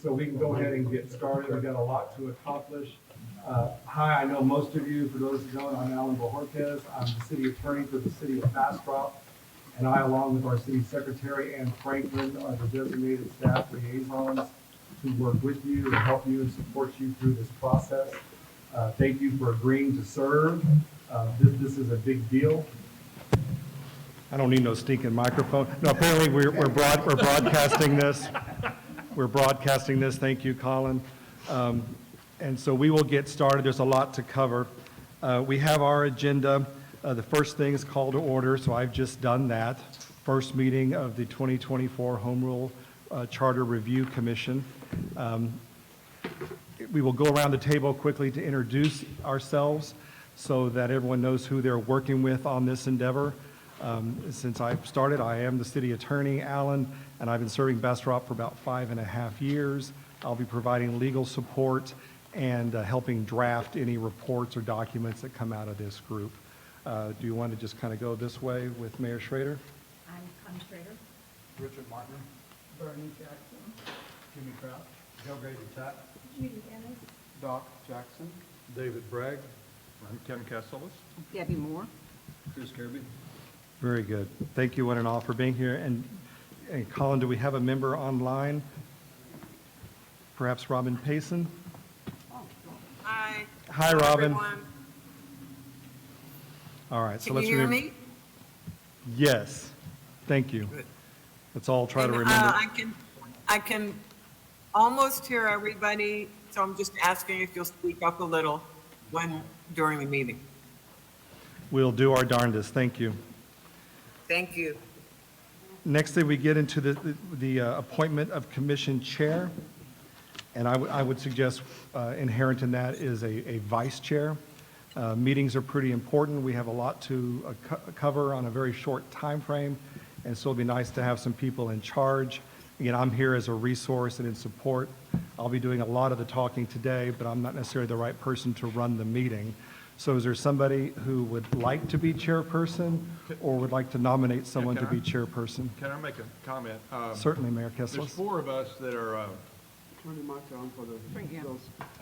so we can go ahead and get started. We've got a lot to accomplish. Hi, I know most of you. For those who don't, I'm Alan Bojorquez. I'm the city attorney for the city of Bastrop, and I, along with our city secretary, Ann Franklin, are the designated staff liaisons who work with you and help you and support you through this process. Thank you for agreeing to serve. This is a big deal. I don't need no stinking microphone. No, apparently we're broadcasting this. We're broadcasting this. Thank you, Colin. And so we will get started. There's a lot to cover. We have our agenda. The first thing is call to order, so I've just done that. First meeting of the 2024 Home Rule Charter Review Commission. We will go around the table quickly to introduce ourselves so that everyone knows who they're working with on this endeavor. Since I've started, I am the city attorney, Alan, and I've been serving Bastrop for about 5.5 years. I'll be providing legal support and helping draft any reports or documents that come out of this group. Do you want to just kind of go this way with Mayor Schrader? I'm Connie Schrader. Richard Martin. Bernie Jackson. Jimmy Kraut. Joe Grady Tatt. Judy Ennis. Doc Jackson. David Bragg. I'm Ken Castellas. Debbie Moore. Chris Kirby. Very good. Thank you one and all for being here. And Colin, do we have a member online? Perhaps Robin Payson? Hi. Hi, Hello, Robin. everyone. All right. So Can let's you hear me? Yes. Thank you. Good. Let's all try to And, remember. I can almost hear everybody, so I'm just asking if you'll speak up a little during the meeting. We'll do our darndest. Thank you. Thank you. Next thing, we get into the appointment of commission chair. And I would suggest inherent in that is a vice chair. Meetings are pretty important. We have a lot to cover on a very short time frame, and so it'll be nice to have some people in charge. Again, I'm here as a resource and in support. I'll be doing a lot of the talking today, but I'm not necessarily the right person to run the meeting. So is there somebody who would like to be chairperson or would like to nominate someone to be chairperson? Can I make a comment? Certainly, Mayor Kessler. There's 4 of us that are, Turn your mic on for the.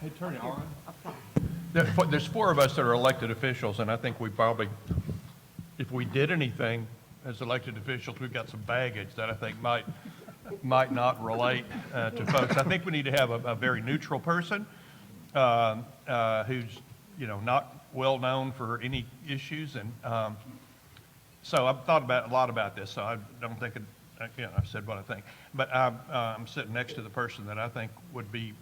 hey, turn it on. There's 4 of us that are elected officials, and I think we probably, if we did anything as elected officials, we've got some baggage that I think might not relate to folks. I think we need to have a very neutral person who's, not well-known for any issues. And so I've thought a lot about this, so I don't think, I've said what I think. But I'm sitting next to the person that I think would be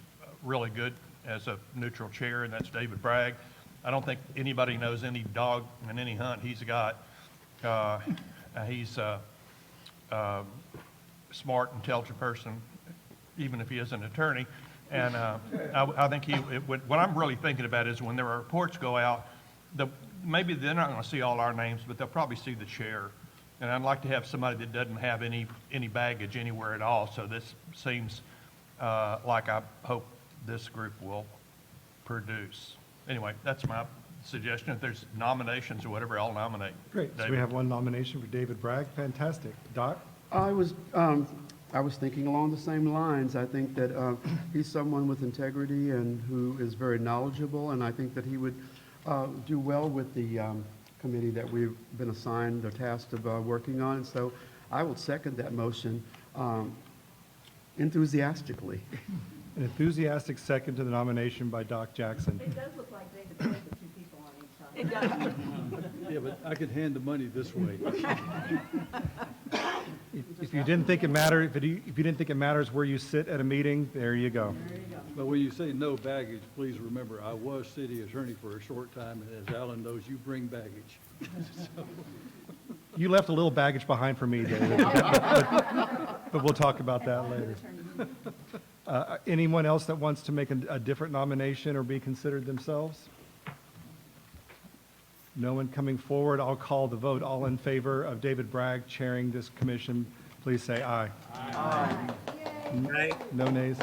really good as a neutral chair, and that's David Bragg. I don't think anybody knows any dog and any hunt he's got. He's a smart, intelligent person, even if he is an attorney. And I think what I'm really thinking about is when there are reports go out, maybe they're not going to see all our names, but they'll probably see the chair. And I'd like to have somebody that doesn't have any baggage anywhere at all. So this seems like I hope this group will produce. Anyway, that's my suggestion. If there's nominations or whatever, I'll nominate. Great. So we David. have one nomination for David Bragg. Fantastic. Doc? I was thinking along the same lines. I think that he's someone with integrity and who is very knowledgeable, and I think that he would do well with the committee that we've been assigned or tasked of working on. And so I will second that motion enthusiastically. An enthusiastic second to the nomination by Doc Jackson. It does look like David put the 2 people on each side. It does. Yeah, but I could hand the money this way. If you didn't think it mattered, if you didn't think it matters where you sit at a meeting, there you go. But when you say no baggage, please remember, I was city attorney for a short time, and as Alan knows, you bring baggage. So, You left a little baggage behind for me, David, but we'll talk about that later. Anyone else that wants to make a different nomination or be considered themselves? No one coming forward. I'll call the vote. All in favor of David Bragg chairing this commission, please say aye. Aye. No nays.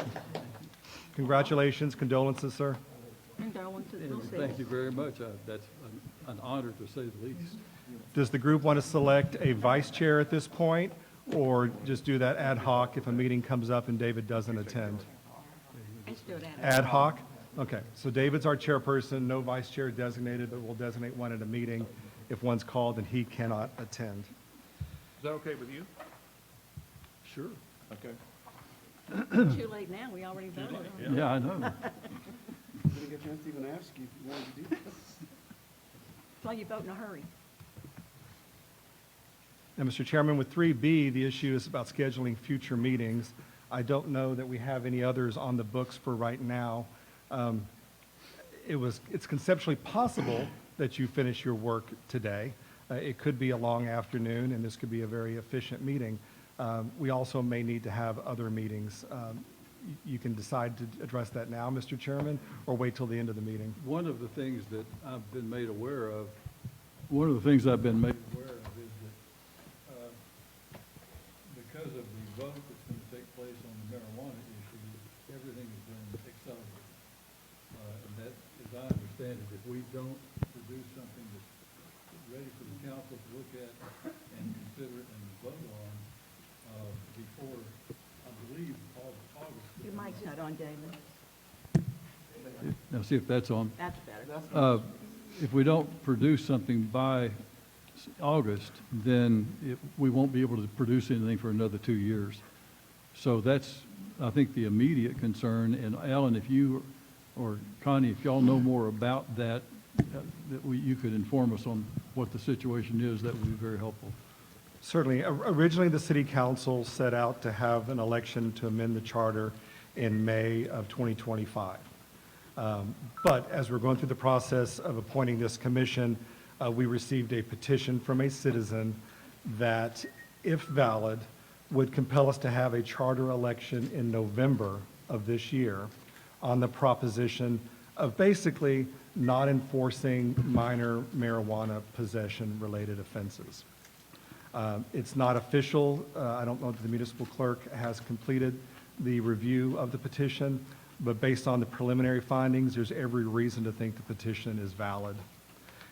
Congratulations, condolences, sir. Condolences. and thank you very much. That's an honor, to say the least. Does the group want to select a vice chair at this point, or just do that ad hoc if a meeting comes up and David doesn't attend? Let's do it Ad hoc? Okay, so David's our chairperson, no vice chair designated, but we'll designate one at a meeting. If one's called and he cannot attend. Is that okay with you? Sure. Okay. Too late now, we already voted on it. Yeah, I know. Didn't get a chance to even ask you if you wanted to do this. That's why you vote in a hurry. And Mr. Chairman, with 3B, the issue is about scheduling future meetings. I don't know that we have any others on the books for right now. It's conceptually possible that you finish your work today. It could be a long afternoon, and this could be a very efficient meeting. We also may need to have other meetings. You can decide to address that now, Mr. Chairman, or wait till the end of the meeting. One of the things that I've been made aware of is that because of the vote that's going to take place on the marijuana issue, everything has been accelerated. And that, as I understand it, if we don't produce something that's ready for the council to look at and consider it and vote on before, I believe, August. Your mic's not on, David. Now, see if that's on. That's better. If we don't produce something by August, then we won't be able to produce anything for another 2 years. So that's, I think, the immediate concern. And Alan, if you or Connie, if y'all know more about that, you could inform us on what the situation is, that would be very helpful. Certainly. Originally, the city council set out to have an election to amend the charter in May of 2025. But as we're going through the process of appointing this commission, we received a petition from a citizen that, if valid, would compel us to have a charter election in November of this year on the proposition of basically not enforcing minor marijuana possession-related offenses. It's not official. I don't know that the municipal clerk has completed the review of the petition, but based on the preliminary findings, there's every reason to think the petition is valid.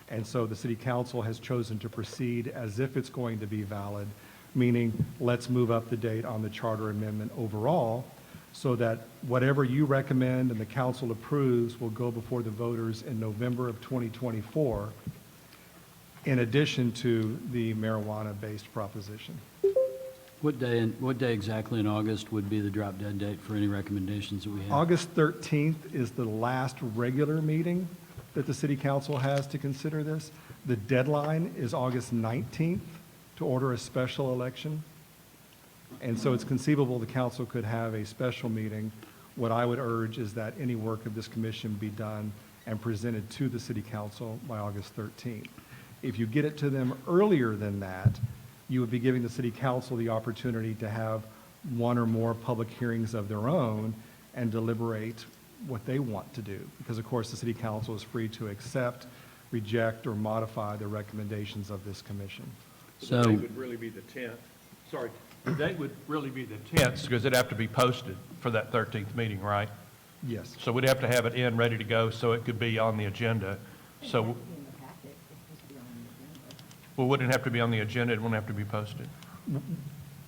And so the city council has chosen to proceed as if it's going to be valid, meaning let's move up the date on the charter amendment overall so that whatever you recommend and the council approves will go before the voters in November of 2024, in addition to the marijuana-based proposition. What day exactly in August would be the drop dead date for any recommendations that we have? August 13th is the last regular meeting that the city council has to consider this. The deadline is August 19th to order a special election. And so it's conceivable the council could have a special meeting. What I would urge is that any work of this commission be done and presented to the city council by August 13th. If you get it to them earlier than that, you would be giving the city council the opportunity to have one or more public hearings of their own and deliberate what they want to do. Because of course, the city council is free to accept, reject, or modify the recommendations of this commission. So, The date would really be the 10th. Sorry, the date would really be the 10th because it'd have to be posted for that 13th meeting, right? Yes. So we'd have to have it in, ready to go, so it could be on the agenda. So, well, wouldn't have to be on the agenda, it wouldn't have to be posted.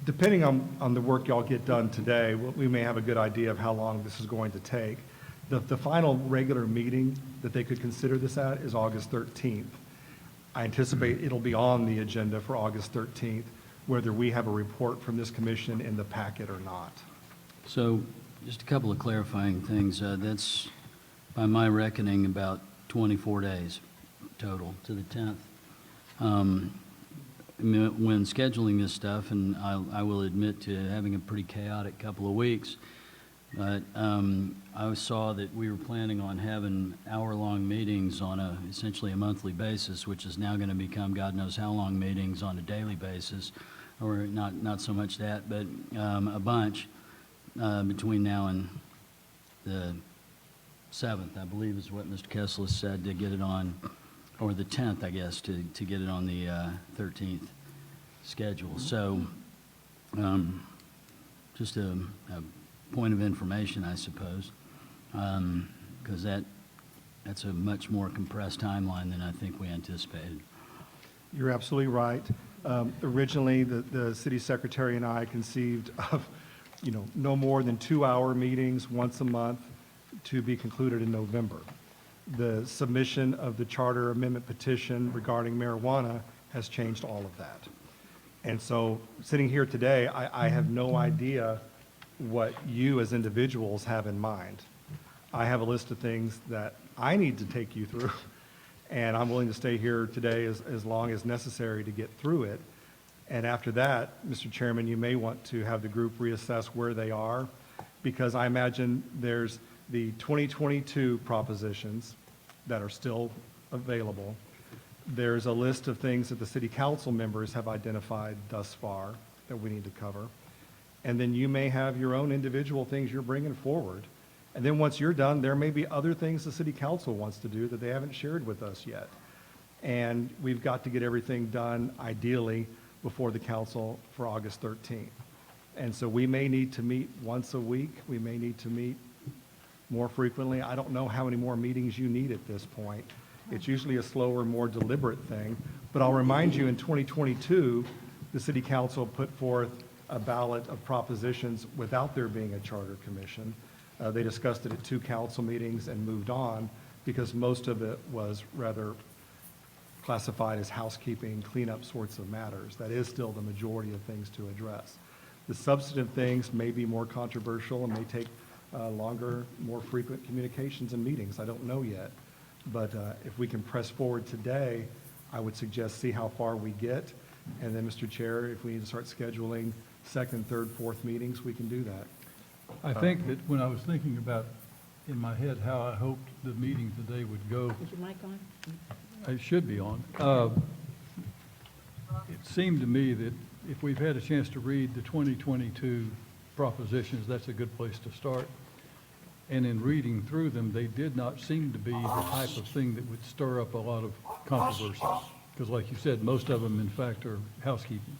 Depending on the work y'all get done today, we may have a good idea of how long this is going to take. The final regular meeting that they could consider this at is August 13th. I anticipate it'll be on the agenda for August 13th, whether we have a report from this commission in the packet or not. so just a couple of clarifying things. That's, by my reckoning, about 24 days total to the 10th. When scheduling this stuff, and I will admit to having a pretty chaotic couple of weeks, but I saw that we were planning on having hour-long meetings on essentially a monthly basis, which is now going to become God knows how long meetings on a daily basis, or not so much that, but a bunch between now and the 7th, I believe is what Mr. Kessler said, to get it on, or the 10th, I guess, to get it on the 13th schedule. So just a point of information, I suppose, because that's a much more compressed timeline than I think we anticipated. You're absolutely right. Originally, the city secretary and I conceived of, no more than 2-hour meetings once a month, to be concluded in November. The submission of the charter amendment petition regarding marijuana has changed all of that. And so, sitting here today, I have no idea what you as individuals have in mind. I have a list of things that I need to take you through, and I'm willing to stay here today as long as necessary to get through it. And after that, Mr. Chairman, you may want to have the group reassess where they are, because I imagine there's the 2022 propositions that are still available. There's a list of things that the city council members have identified thus far that we need to cover. And then you may have your own individual things you're bringing forward. And then once you're done, there may be other things the city council wants to do that they haven't shared with us yet. And we've got to get everything done ideally before the council for August 13th. And so we may need to meet once a week. We may need to meet more frequently. I don't know how many more meetings you need at this point. It's usually a slower, more deliberate thing. But I'll remind you, in 2022, the city council put forth a ballot of propositions without there being a charter commission. They discussed it at 2 council meetings and moved on because most of it was rather classified as housekeeping, cleanup sorts of matters. That is still the majority of things to address. The substantive things may be more controversial and may take longer, more frequent communications and meetings. I don't know yet. But if we can press forward today, I would suggest see how far we get. And then, Mr. Chair, if we need to start scheduling second, third, fourth meetings, we can do that. I think that when I was thinking about in my head how I hoped the meeting today would go, Is your mic on? it should be on. It seemed to me that if we've had a chance to read the 2022 propositions, that's a good place to start. And in reading through them, they did not seem to be the type of thing that would stir up a lot of controversy. Because like you said, most of them, in fact, are housekeeping.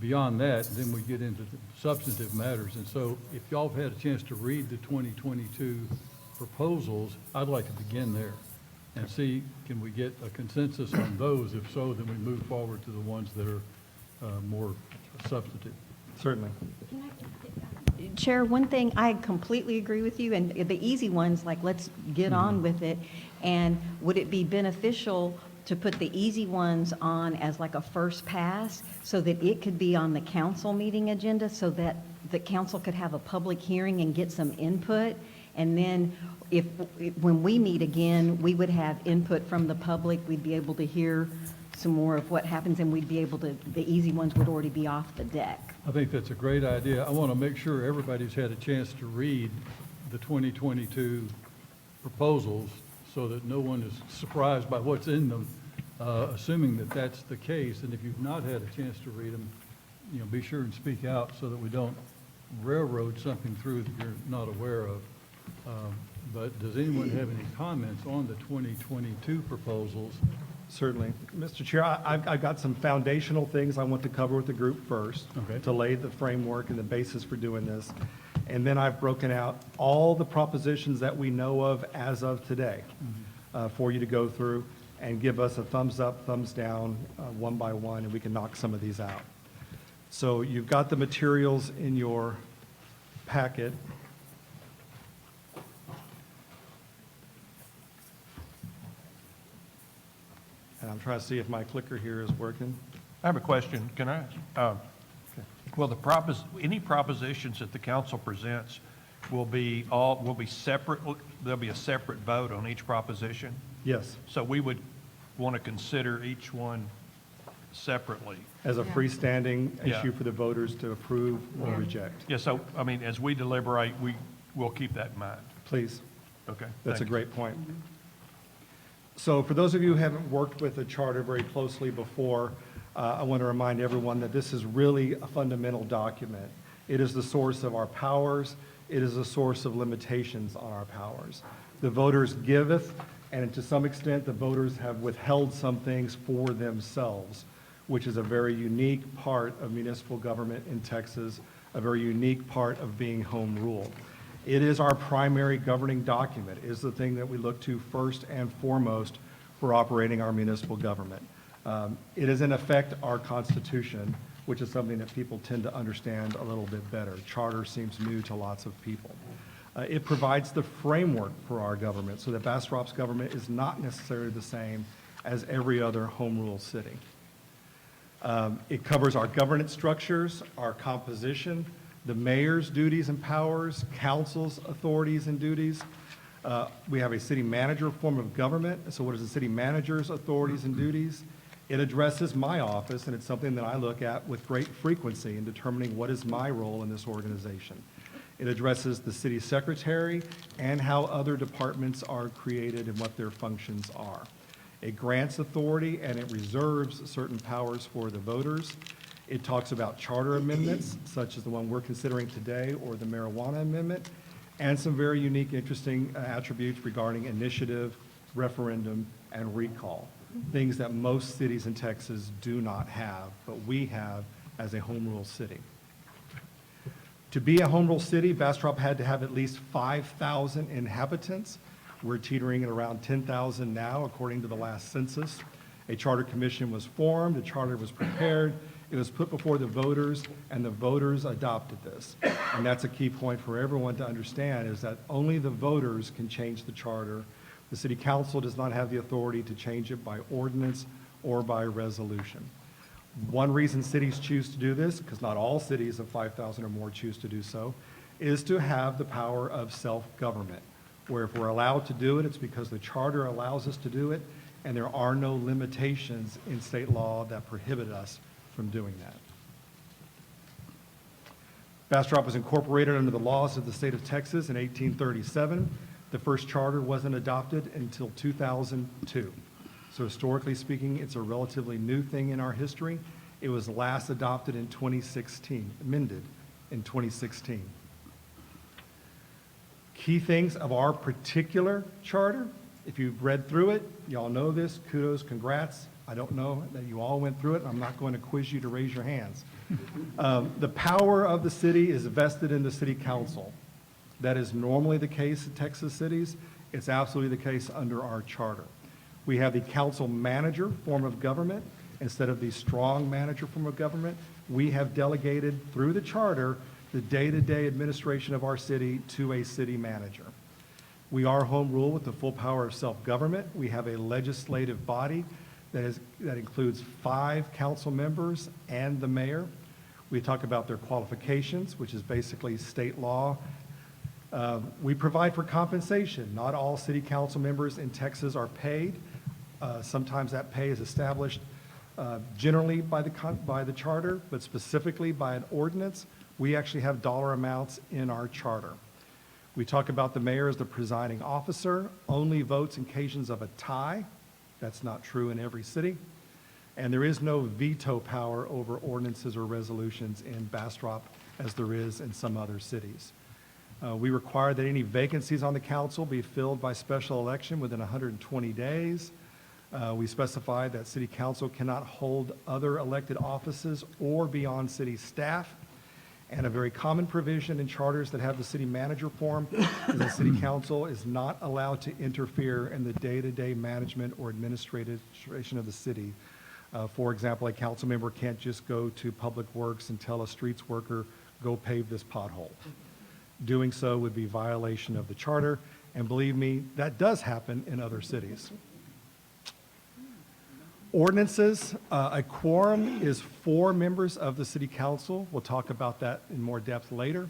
Beyond that, then we get into the substantive matters. And so if y'all have had a chance to read the 2022 proposals, I'd like to begin there and see, can we get a consensus on those? If so, then we move forward to the ones that are more substantive. Certainly. Chair, one thing, I completely agree with you, and the easy ones, like, let's get on with it. And would it be beneficial to put the easy ones on as like a first pass so that it could be on the council meeting agenda so that the council could have a public hearing and get some input? And then when we meet again, we would have input from the public, we'd be able to hear some more of what happens, and we'd be able to, the easy ones would already be off the deck. I think that's a great idea. I want to make sure everybody's had a chance to read the 2022 proposals so that no one is surprised by what's in them, assuming that that's the case. And if you've not had a chance to read them, you know, be sure and speak out so that we don't railroad something through that you're not aware of. But does anyone have any comments on the 2022 proposals? Certainly. Mr. Chair, I've got some foundational things I want to cover with the group first Okay. to lay the framework and the basis for doing this. And then I've broken out all the propositions that we know of as of today for you to go through and give us a thumbs up, thumbs down, one by one, and we can knock some of these out. So you've got the materials in your packet. And I'm trying to see if my clicker here is working. I have a question. Can I ask? Well, any propositions that the council presents will be separate, there'll be a separate vote on each proposition? Yes, So we would want to consider each one separately? as a freestanding Yeah. issue for the voters to approve or reject. Yeah, so, I mean, as we deliberate, we'll keep that in mind. Please, Okay? that's a thank you. great point. So for those of you who haven't worked with the charter very closely before, I want to remind everyone that this is really a fundamental document. It is the source of our powers. It is the source of limitations on our powers. The voters giveth, and to some extent, the voters have withheld some things for themselves, which is a very unique part of municipal government in Texas, a very unique part of being home rule. It is our primary governing document. It is the thing that we look to first and foremost for operating our municipal government. It is in effect our Constitution, which is something that people tend to understand a little bit better. Charter seems new to lots of people. It provides the framework for our government so that Bastrop's government is not necessarily the same as every other home rule city. It covers our governance structures, our composition, the mayor's duties and powers, council's authorities and duties. We have a city manager form of government. So what is the city manager's authorities and duties? It addresses my office, and it's something that I look at with great frequency in determining what is my role in this organization. It addresses the city secretary and how other departments are created and what their functions are. It grants authority and it reserves certain powers for the voters. It talks about charter amendments, such as the one we're considering today, or the marijuana amendment, and some very unique, interesting attributes regarding initiative, referendum, and recall, things that most cities in Texas do not have, but we have as a home rule city. To be a home rule city, Bastrop had to have at least 5,000 inhabitants. We're teetering at around 10,000 now, according to the last census. A charter commission was formed, a charter was prepared, it was put before the voters, and the voters adopted this. And that's a key point for everyone to understand, is that only the voters can change the charter. The city council does not have the authority to change it by ordinance or by resolution. One reason cities choose to do this, because not all cities of 5,000 or more choose to do so, is to have the power of self-government, where if we're allowed to do it, it's because the charter allows us to do it, and there are no limitations in state law that prohibit us from doing that. Bastrop was incorporated under the laws of the state of Texas in 1837. The first charter wasn't adopted until 2002. So historically speaking, it's a relatively new thing in our history. It was last adopted in 2016, amended in 2016. Key things of our particular charter, if you've read through it, y'all know this, kudos, congrats. I don't know that you all went through it. I'm not going to quiz you to raise your hands. The power of the city is vested in the city council. That is normally the case in Texas cities. It's absolutely the case under our charter. We have the council manager form of government instead of the strong manager form of government. We have delegated through the charter the day-to-day administration of our city to a city manager. We are home rule with the full power of self-government. We have a legislative body that includes 5 council members and the mayor. We talk about their qualifications, which is basically state law. We provide for compensation. Not all city council members in Texas are paid. Sometimes that pay is established generally by the charter, but specifically by an ordinance. We actually have dollar amounts in our charter. We talk about the mayor as the presiding officer, only votes in occasions of a tie. That's not true in every city. And there is no veto power over ordinances or resolutions in Bastrop as there is in some other cities. We require that any vacancies on the council be filled by special election within 120 days. We specify that city council cannot hold other elected offices or be on city staff. And a very common provision in charters that have the city manager form is the city council is not allowed to interfere in the day-to-day management or administration of the city. For example, a council member can't just go to Public Works and tell a streets worker, go pave this pothole. Doing so would be violation of the charter, and believe me, that does happen in other cities. Ordinances, a quorum is 4 members of the city council. We'll talk about that in more depth later.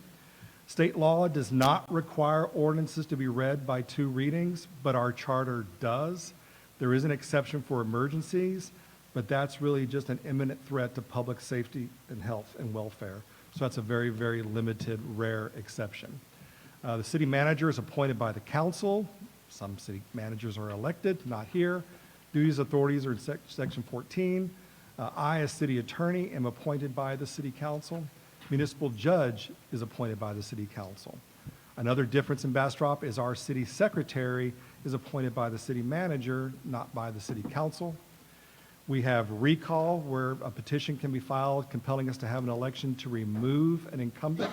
State law does not require ordinances to be read by 2 readings, but our charter does. There is an exception for emergencies, but that's really just an imminent threat to public safety and health and welfare. So that's a very, very limited, rare exception. The city manager is appointed by the council. Some city managers are elected, not here. Duties, authorities are in section 14. I, as city attorney, am appointed by the city council. Municipal judge is appointed by the city council. Another difference in Bastrop is our city secretary is appointed by the city manager, not by the city council. We have recall, where a petition can be filed compelling us to have an election to remove an incumbent.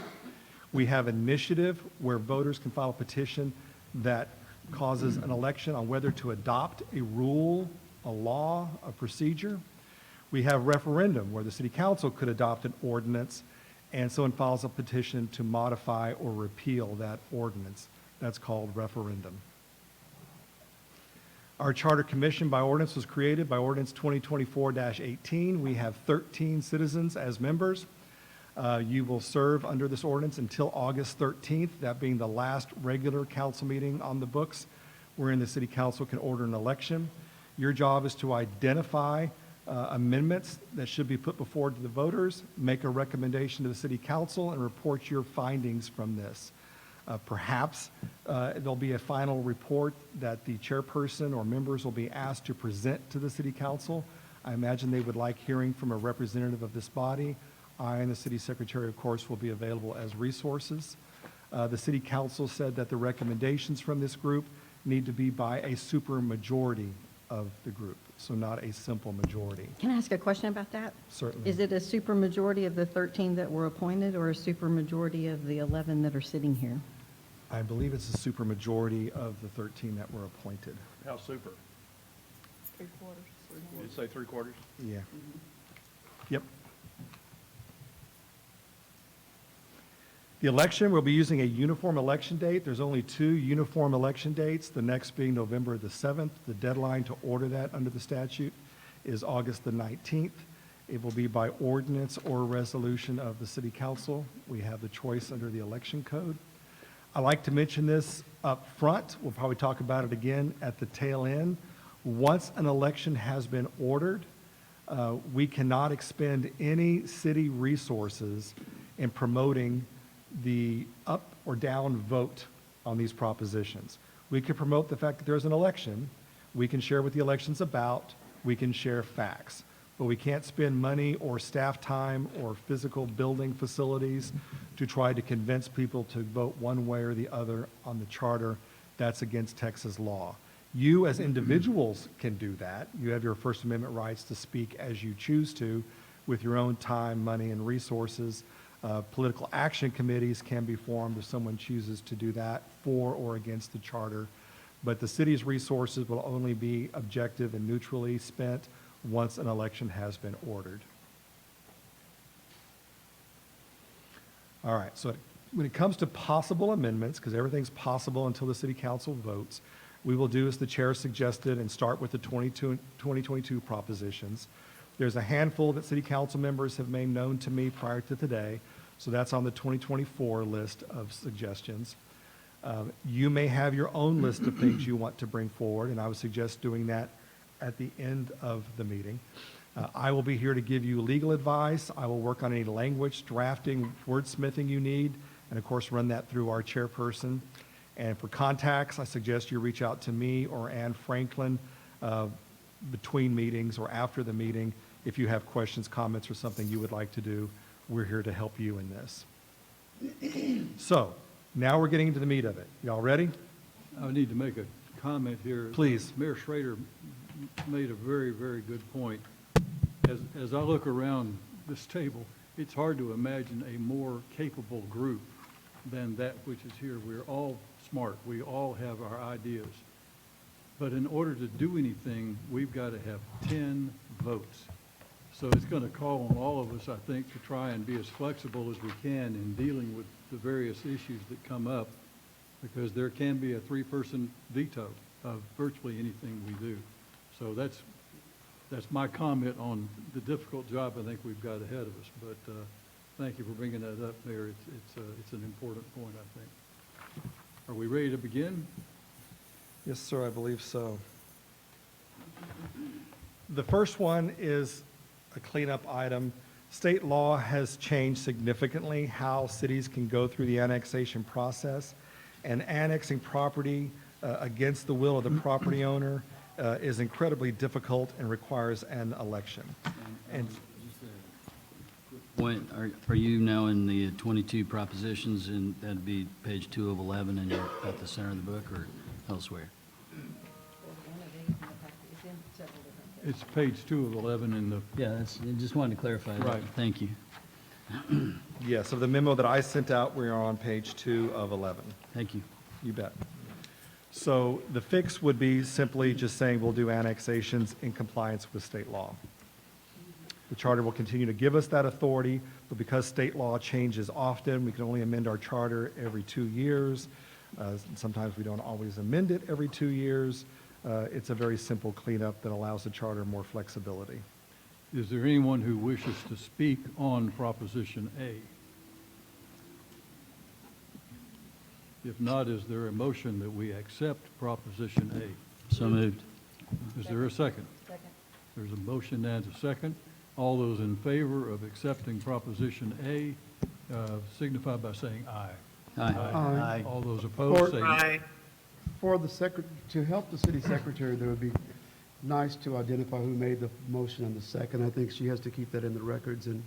We have initiative, where voters can file a petition that causes an election on whether to adopt a rule, a law, a procedure. We have referendum, where the city council could adopt an ordinance, and someone files a petition to modify or repeal that ordinance. That's called referendum. Our charter commission by ordinance was created by ordinance 2024-18. We have 13 citizens as members. You will serve under this ordinance until August 13th, that being the last regular council meeting on the books, wherein the city council can order an election. Your job is to identify amendments that should be put before to the voters, make a recommendation to the city council, and report your findings from this. Perhaps there'll be a final report that the chairperson or members will be asked to present to the city council. I imagine they would like hearing from a representative of this body. I and the city secretary, of course, will be available as resources. The city council said that the recommendations from this group need to be by a supermajority of the group, so not a simple majority. Can I ask a question about that? Certainly. Is it a supermajority of the 13 that were appointed or a supermajority of the 11 that are sitting here? I believe it's a supermajority of the 13 that were appointed. How super? Three-quarters. Did you say three-quarters? Yeah. Yep. The election, we'll be using a uniform election date. There's only 2 uniform election dates, the next being November the 7th. The deadline to order that under the statute is August the 19th. It will be by ordinance or resolution of the city council. We have the choice under the election code. I like to mention this up front. We'll probably talk about it again at the tail end. Once an election has been ordered, we cannot expend any city resources in promoting the up or down vote on these propositions. We can promote the fact that there's an election. We can share what the election's about. We can share facts. But we can't spend money or staff time or physical building facilities to try to convince people to vote one way or the other on the charter. That's against Texas law. You as individuals can do that. You have your First Amendment rights to speak as you choose to with your own time, money, and resources. Political action committees can be formed if someone chooses to do that for or against the charter. But the city's resources will only be objective and neutrally spent once an election has been ordered. All right, so when it comes to possible amendments, because everything's possible until the city council votes, we will do as the chair suggested and start with the 2022 propositions. There's a handful that city council members have made known to me prior to today, so that's on the 2024 list of suggestions. You may have your own list of things you want to bring forward, and I would suggest doing that at the end of the meeting. I will be here to give you legal advice. I will work on any language, drafting, wordsmithing you need, and of course run that through our chairperson. And for contacts, I suggest you reach out to me or Ann Franklin between meetings or after the meeting. If you have questions, comments, or something you would like to do, we're here to help you in this. So, now we're getting into the meat of it. Y'all ready? I need to make a comment here. Please. Mayor Schrader made a very, very good point. As I look around this table, it's hard to imagine a more capable group than that which is here. We're all smart. We all have our ideas. But in order to do anything, we've got to have 10 votes. So it's going to call on all of us, I think, to try and be as flexible as we can in dealing with the various issues that come up, because there can be a 3-person veto of virtually anything we do. So that's my comment on the difficult job I think we've got ahead of us. But thank you for bringing that up, Mayor. It's an important point, I think. Are we ready to begin? Yes, sir, I believe so. The first one is a cleanup item. State law has changed significantly how cities can go through the annexation process, and annexing property against the will of the property owner is incredibly difficult and requires an election. And Point, are you now in the 22 propositions, and that'd be page 2 of 11, and you're at the center of the book, or elsewhere? It's page 2 of 11 in the, Yeah, I just wanted to clarify that. Right. Thank you. yes, of the memo that I sent out, we are on page 2 of 11. Thank you. You bet. So the fix would be simply just saying we'll do annexations in compliance with state law. The charter will continue to give us that authority, but because state law changes often, we can only amend our charter every 2 years. Sometimes we don't always amend it every 2 years. It's a very simple cleanup that allows the charter more flexibility. Is there anyone who wishes to speak on Proposition A? If not, is there a motion that we accept Proposition A? So moved. Is there a second? Second. There's a motion and a second. All those in favor of accepting Proposition A signify by saying aye. Aye. All those opposed say Aye. For the to help the city secretary, it would be nice to identify who made the motion and the second. I think she has to keep that in the records, and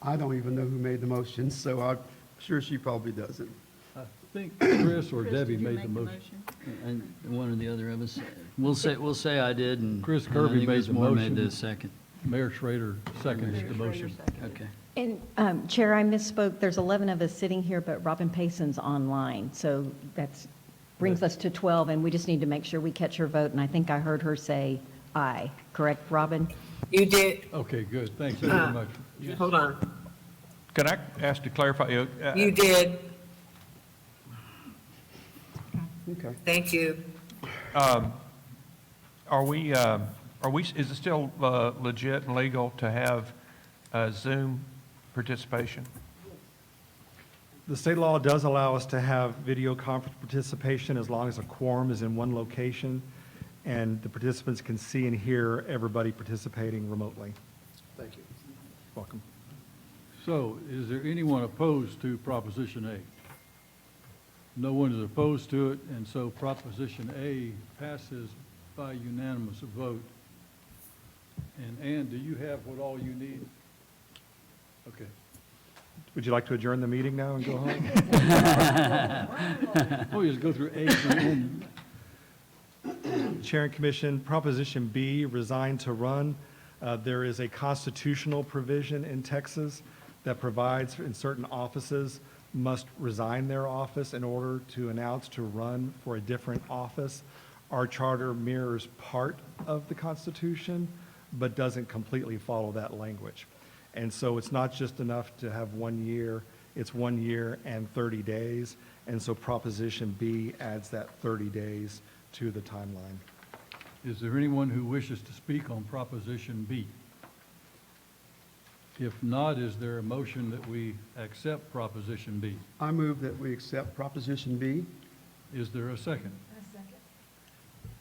I don't even know who made the motion, so I'm sure she probably doesn't. I think Chris or Debbie made the motion. And one or the other of us, we'll say I did, and Chris and I Kirby think made Ms. the Moore made motion. the second. Mayor Schrader seconds the motion. Okay. And Chair, I misspoke. There's 11 of us sitting here, but Robin Payson's online. So that's, brings us to 12, and we just need to make sure we catch her vote. And I think I heard her say aye. Correct, Robin? You did, Okay, good. Thanks very much. hold on. Can I ask to clarify? You did. Okay. Thank you. Are we, is it still legit and legal to have Zoom participation? The state law does allow us to have video conference participation as long as a quorum is in one location and the participants can see and hear everybody participating remotely. Thank you. Welcome. So, is there anyone opposed to Proposition A? No one is opposed to it, and so Proposition A passes by unanimous vote. And Ann, do you have what all you need? Okay. Would you like to adjourn the meeting now and go home? Oh, you just go through A to N. Chair and Commission, Proposition B, resign to run. There is a constitutional provision in Texas that provides in certain offices must resign their office in order to announce to run for a different office. Our charter mirrors part of the Constitution, but doesn't completely follow that language. And so it's not just enough to have 1 year, it's 1 year and 30 days. And so Proposition B adds that 30 days to the timeline. Is there anyone who wishes to speak on Proposition B? If not, is there a motion that we accept Proposition B? I move that we accept Proposition B. Is there a second? A second.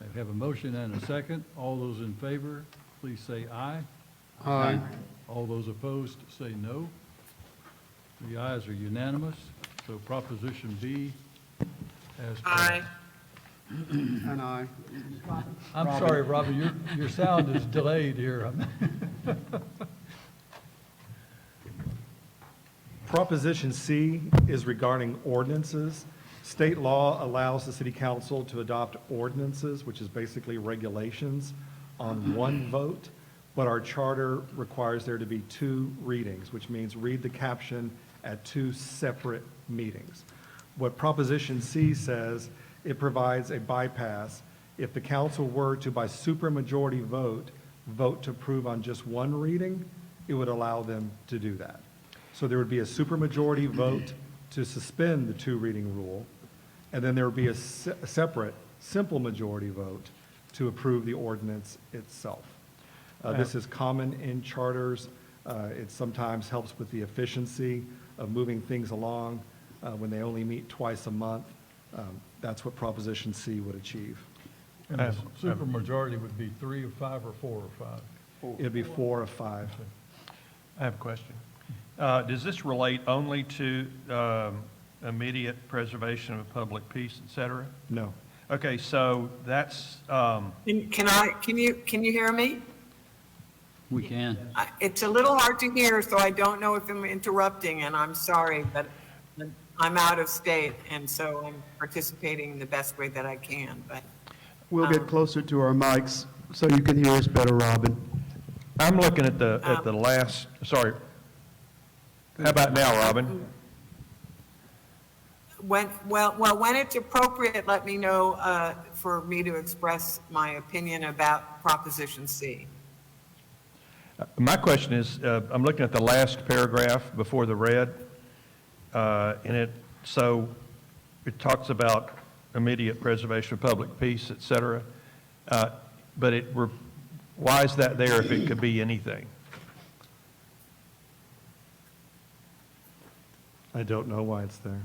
I have a motion and a second. All those in favor, please say aye. Aye. All those opposed, say no. The ayes are unanimous, so Proposition B has passed. Aye. And aye. I'm sorry, Robin, your sound is delayed here. Proposition C is regarding ordinances. State law allows the city council to adopt ordinances, which is basically regulations, on one vote, but our charter requires there to be 2 readings, which means read the caption at 2 separate meetings. What Proposition C says, it provides a bypass. If the council were to, by supermajority vote to approve on just 1 reading, it would allow them to do that. So there would be a supermajority vote to suspend the 2-reading rule, and then there would be a separate simple majority vote to approve the ordinance itself. This is common in charters. It sometimes helps with the efficiency of moving things along when they only meet twice a month. That's what Proposition C would achieve. And the supermajority would be 3 of 5 or 4 of 5? It'd be 4 of 5. I have a question. Does this relate only to immediate preservation of public peace, et cetera? No. Okay, so that's, Can you hear me? We can. It's a little hard to hear, so I don't know if I'm interrupting, and I'm sorry, but I'm out of state, and so I'm participating the best way that I can, but. We'll get closer to our mics so you can hear us better, Robin. I'm looking at the last, sorry. How about now, Robin? When it's appropriate, let me know for me to express my opinion about Proposition C. My question is, I'm looking at the last paragraph before the red, and it talks about immediate preservation of public peace, et cetera. But why is that there if it could be anything? I don't know why it's there.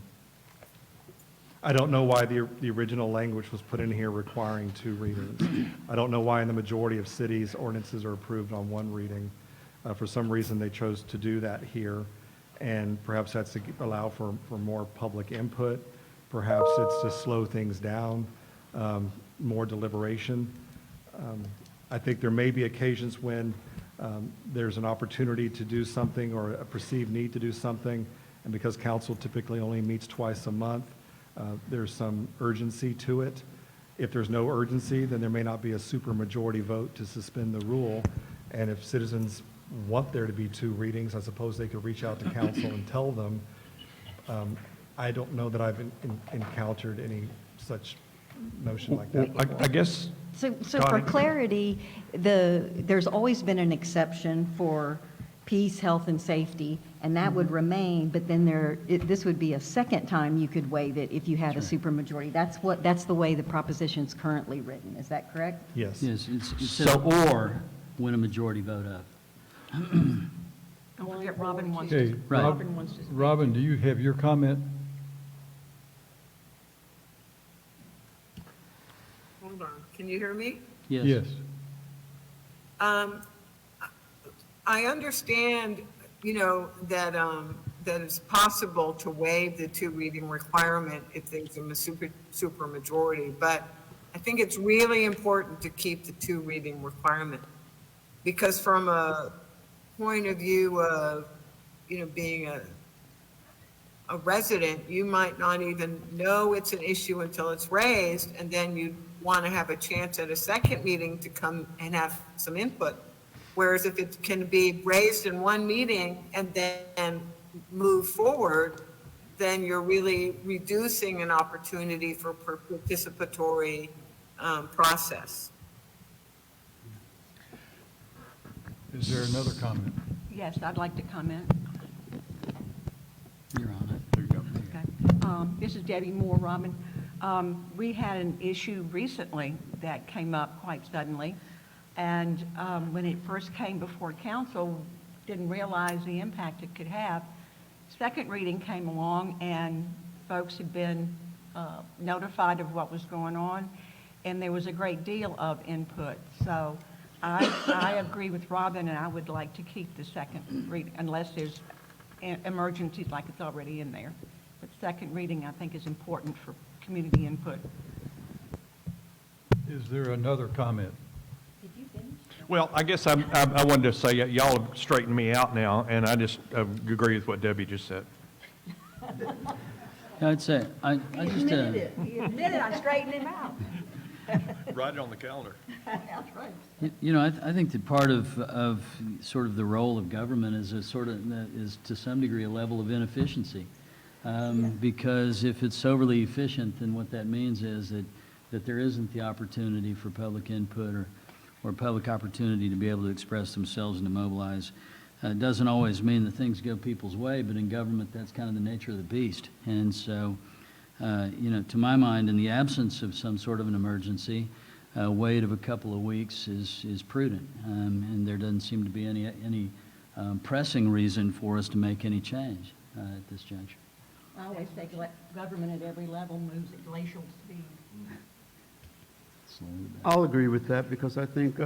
I don't know why the original language was put in here requiring 2 readings. I don't know why in the majority of cities, ordinances are approved on 1 reading. For some reason, they chose to do that here, and perhaps that's to allow for more public input. Perhaps it's to slow things down, more deliberation. I think there may be occasions when there's an opportunity to do something or a perceived need to do something, and because council typically only meets twice a month, there's some urgency to it. If there's no urgency, then there may not be a supermajority vote to suspend the rule. And if citizens want there to be 2 readings, I suppose they could reach out to council and tell them. I don't know that I've encountered any such notion like that before. I guess, So for Connie? clarity, there's always been an exception for peace, health, and safety, and that would remain, but then this would be a second time you could waive it if you had a supermajority. That's the way the proposition's currently written. Is that correct? Yes. Yes, it says or when a majority vote up. Don't forget Robin wants Okay, to, Right. Robin wants to. Robin, do you have your comment? Hold on, can you hear me? Yes. I understand, that, that it's possible to waive the 2 reading requirement if there's a super majority, but I think it's really important to keep the 2 reading requirement. Because from a point of view of, being a resident, you might not even know it's an issue until it's raised, and then you want to have a chance at a second meeting to come and have some input. Whereas if it can be raised in 1 meeting and then move forward, then you're really reducing an opportunity for participatory process. Is there another comment? Yes, I'd like to comment. You're on it. there you go. Okay. This is Debbie Moore, Robin. We had an issue recently that came up quite suddenly, and when it first came before council, didn't realize the impact it could have. Second reading came along, and folks had been notified of what was going on, and there was a great deal of input. So I agree with Robin, and I would like to keep the second reading, unless there's emergencies like it's already in there. But second reading, I think, is important for community input. Is there another comment? Did you finish? Well, I guess I wanted to say, y'all have straightened me out now, and I just agree with what Debbie just said. I'd say, I just, He admitted I straightened him out. Write it on the calendar. That's right. I think that part of sort of the role of government is is to some degree a level of inefficiency. Because if it's overly efficient, then what that means is that there isn't the opportunity for public input or public opportunity to be able to express themselves and to mobilize. It doesn't always mean that things go people's way, but in government, that's kind of the nature of the beast. And so, to my mind, in the absence of some sort of an emergency, a wait of a couple of weeks is prudent. And there doesn't seem to be any pressing reason for us to make any change at this juncture. I always say government at every level moves at glacial speed. Slowly back. I'll agree with that because I think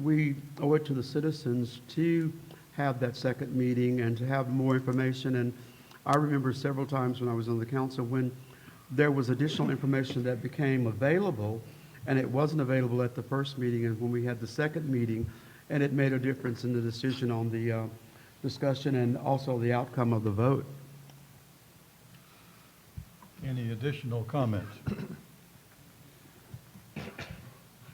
we owe it to the citizens to have that second meeting and to have more information. And I remember several times when I was on the council when there was additional information that became available and it wasn't available at the first meeting, and when we had the second meeting, and it made a difference in the decision on the discussion and also the outcome of the vote. Any additional comments?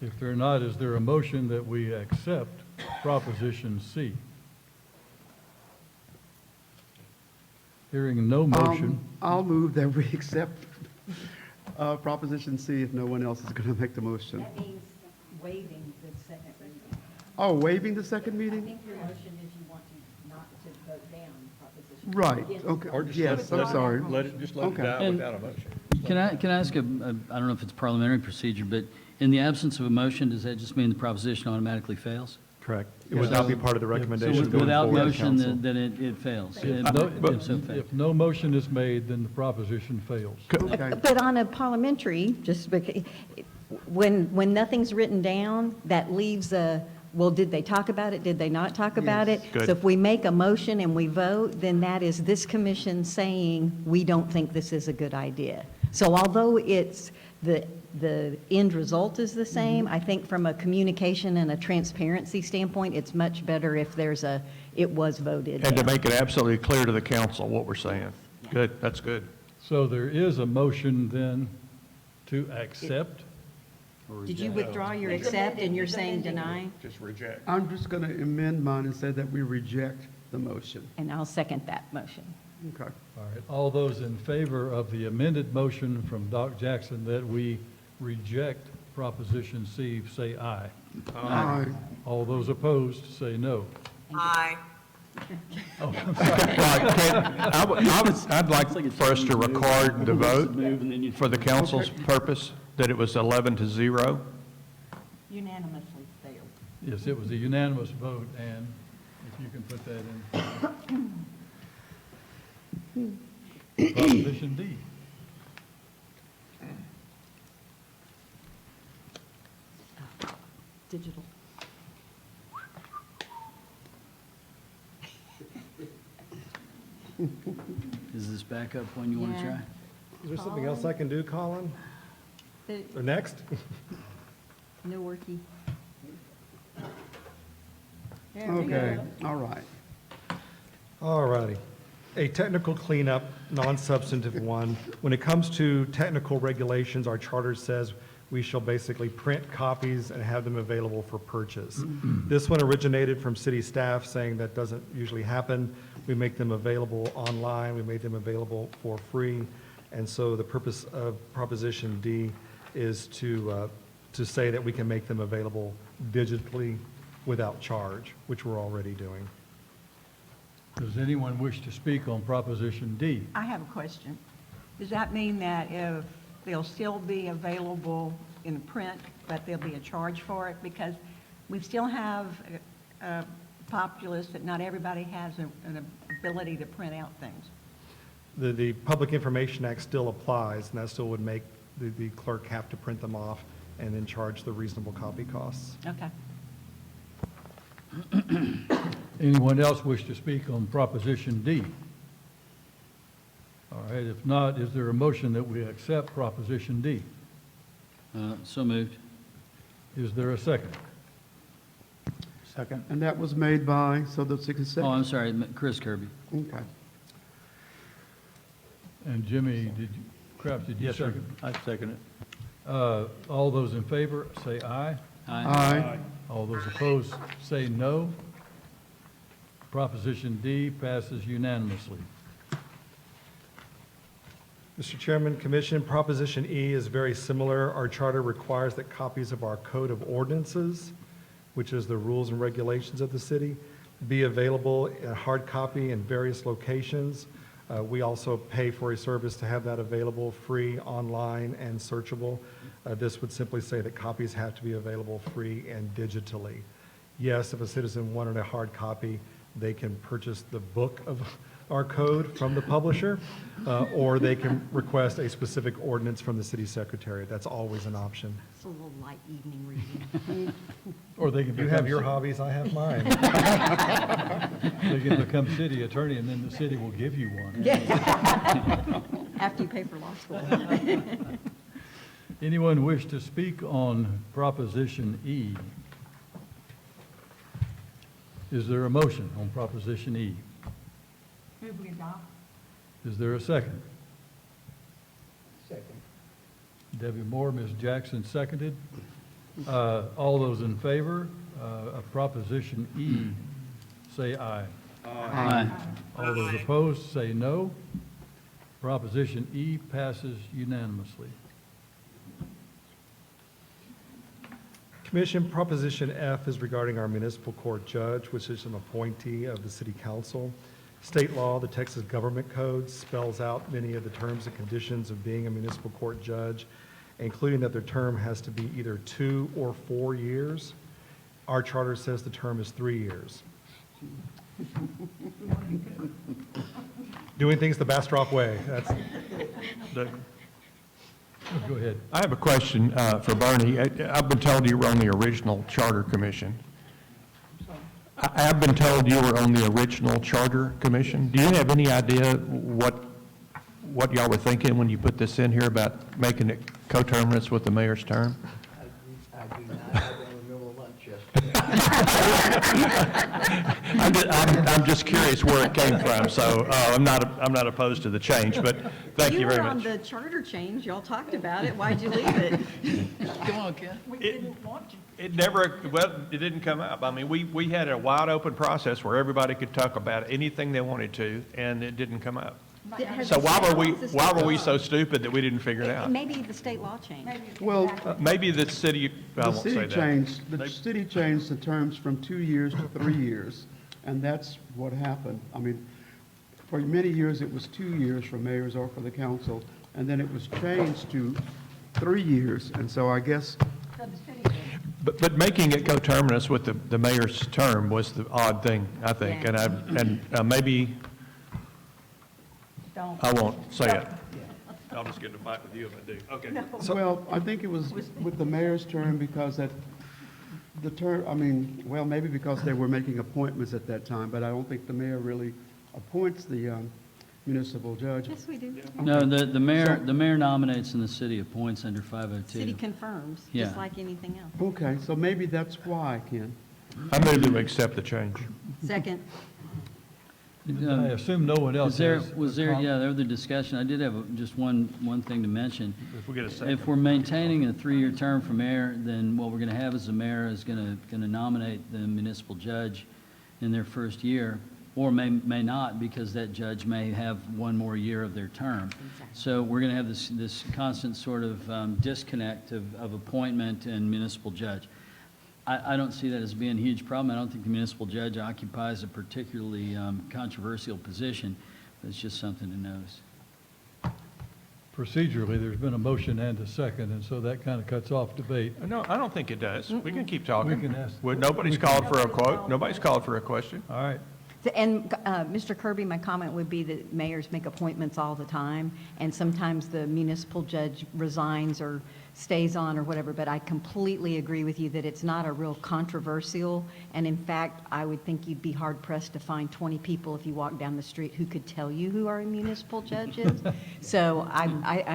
If there are not, is there a motion that we accept Proposition C? Hearing no motion, I'll move that we accept Proposition C if no one else is going to make the motion. That means waiving the second reading. Oh, waiving the second meeting? your motion is you want to not to vote down proposition. Right, okay. Or just Yes, I'm sorry. let it Okay. die And- without a motion. Can I ask I don't know if it's parliamentary procedure, but in the absence of a motion, does that just mean the proposition automatically fails? Correct. It would not be part of the So recommendation going without forward to motion, council. then it fails? But If so, fails. if no motion is made, then the proposition fails. Okay. But on a parliamentary, just because, when nothing's written down, that leaves a, well, did they talk about it? Did they not talk about it? Good. So if we make a motion and we vote, then that is this commission saying, we don't think this is a good idea. So although it's, the end result is the same, I think from a communication and a transparency standpoint, it's much better if there's a, it was voted And to down. make it absolutely clear to the council what we're saying. Good, that's good. So there is a motion then to accept. Did you withdraw your accept and you're saying deny? Just reject. I'm just going to amend mine and say that we reject the motion. And I'll second that motion. Okay. All right, all those in favor of the amended motion from Doc Jackson that we reject Proposition C, say aye. Aye. All those opposed, say no. Aye. Right, I'd like for us to record the vote for the council's purpose, that it was 11-0. Unanimously failed. Yes, it was a unanimous vote, and if you can put that in. Proposition D. Digital. Is this backup one you want to Yeah. try? Is there something else I can do, Colin? Or next? No worky. Okay, all right. All righty. A technical cleanup, non-substantive one. When it comes to technical regulations, our charter says we shall basically print copies and have them available for purchase. This one originated from city staff saying that doesn't usually happen. We make them available online, we made them available for free. And so the purpose of Proposition D is to say that we can make them available digitally without charge, which we're already doing. Does anyone wish to speak on Proposition D? I have a question. Does that mean that if they'll still be available in print, but there'll be a charge for it? Because we still have a populace that not everybody has an ability to print out things. The Public Information Act still applies, and that still would make the clerk have to print them off and then charge the reasonable copy costs. Okay. Anyone else wish to speak on Proposition D? All right, if not, is there a motion that we accept Proposition D? So moved. Is there a second? Second. And that was made by, so that's a Oh, consent? I'm sorry, Chris Kirby. Okay. And Jimmy, Kraft, did you Yes, sir. second? I second it. All those in favor, say aye. Aye. All those opposed, say no. Proposition D passes unanimously. Mr. Chairman, Commission, Proposition E is very similar. Our charter requires that copies of our Code of Ordinances, which is the rules and regulations of the city, be available in hard copy in various locations. We also pay for a service to have that available free, online, and searchable. This would simply say that copies have to be available free and digitally. Yes, if a citizen wanted a hard copy, they can purchase the book of our code from the publisher, or they can request a specific ordinance from the city secretary. That's always an option. It's a little light evening reading. Or they can You become, have your hobbies, I have mine. they can become city attorney, and then the city will give you one. After you pay for law school. Anyone wish to speak on Proposition E? Is there a motion on Proposition E? Move we adopt. Is there a second? Second. Debbie Moore, Ms. Jackson seconded. All those in favor of Proposition E, say aye. Aye. All those opposed, say no. Proposition E passes unanimously. Commission, Proposition F is regarding our municipal court judge, which is an appointee of the city council. State law, the Texas Government Code, spells out many of the terms and conditions of being a municipal court judge, including that their term has to be either 2 or 4 years. Our charter says the term is 3 years. Doing things the Bastrop way. That's, Go ahead. I have a question for Bernie. I've been told you were on the original Charter Commission. I have been told you were on the original Charter Commission. Do you have any idea what y'all were thinking when you put this in here about making it coterminous with the mayor's term? I do not. I don't remember lunch yesterday. I'm just curious where it came from, so I'm not opposed to the change, but thank you very You were on much. the charter change, y'all talked about it, why'd you leave it? Come on, Ken. It never, well, it didn't come up. I mean, we had a wide open process where everybody could talk about anything they wanted to, and it didn't come up. So why were we so stupid that we didn't figure it out? Maybe the state law changed. Well, Maybe the city, I the won't say city that. changed, the They- city changed the terms from 2 years to 3 years, and that's what happened. I mean, for many years, it was 2 years for mayors or for the council, and then it was changed to 3 years, and so I guess, But making it coterminous with the mayor's term was the odd thing, I think, Yeah. and maybe, Don't. I won't say it. I'll just get in a fight with you if I do. Okay. well, I think it was with the mayor's term because that, the term, I mean, well, maybe because they were making appointments at that time, but I don't think the mayor really appoints the municipal judge. Yes, we do. No, the mayor nominates and the city appoints under 502. City confirms, Yeah. just like anything else. Okay, so maybe that's why, Ken. I move that we accept the change. Second, I assume no one else has. there was the discussion, I did have just one thing to mention. If we get a second. If we're maintaining a 3-year term for mayor, then what we're going to have is the mayor is going to nominate the municipal judge in their first year, or may not, because that judge may have one more year of their term. So we're going to have this constant sort of disconnect of appointment and municipal judge. I don't see that as being a huge problem. I don't think the municipal judge occupies a particularly controversial position, but it's just something to notice. Procedurally, there's been a motion and a second, and so that kind of cuts off debate. No, I don't think it does. We can keep talking. We can ask- Nobody's called for a quote. Nobody's called for a question. All right. and Mr. Kirby, my comment would be that mayors make appointments all the time, and sometimes the municipal judge resigns or stays on or whatever, but I completely agree with you that it's not a real controversial, and in fact, I would think you'd be hard pressed to find 20 people if you walk down the street who could tell you who our municipal judge is. So I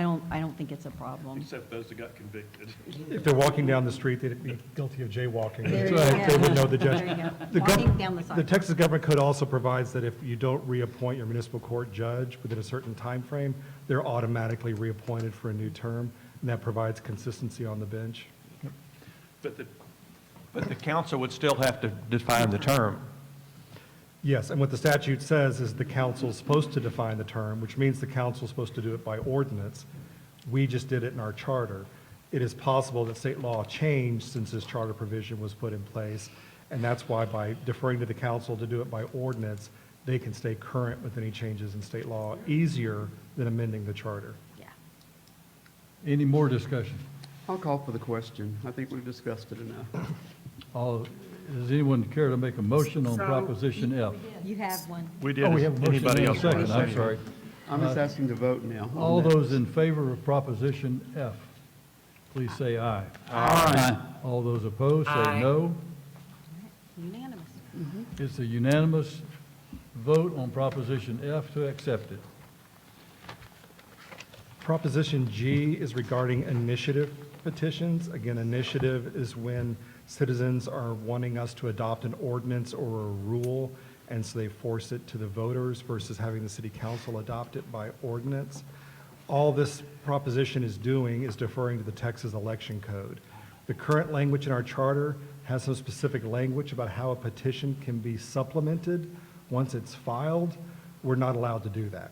don't think it's a problem. Except those that got convicted. if they're walking down the street, they'd be guilty of jaywalking. There That's you right. go. They would know the judge. There you go. The Walking gov- down the The sidewalk. Texas Government Code also provides that if you don't reappoint your municipal court judge within a certain time frame, they're automatically reappointed for a new term, and that provides consistency on the bench. But the council would still have to define the term. Yes, and what the statute says is the council's supposed to define the term, which means the council's supposed to do it by ordinance. We just did it in our charter. It is possible that state law changed since this charter provision was put in place, and that's why by deferring to the council to do it by ordinance, they can stay current with any changes in state law easier than amending the charter. Yeah. Any more discussion? I'll call for the question. I think we've discussed it enough. Does anyone care to make a motion on So- Proposition F? You have one. We did. Oh, we have a motion Anybody and a else want to second, say I'm sorry. anything? I'm just asking to vote now. on All that. those in favor of Proposition F, please say aye. Aye. All those opposed, say Aye. no. Unanimous. It's a unanimous vote on Proposition F to accept it. Proposition G is regarding initiative petitions. Again, initiative is when citizens are wanting us to adopt an ordinance or a rule, and so they force it to the voters versus having the city council adopt it by ordinance. All this proposition is doing is deferring to the Texas Election Code. The current language in our charter has some specific language about how a petition can be supplemented once it's filed. We're not allowed to do that.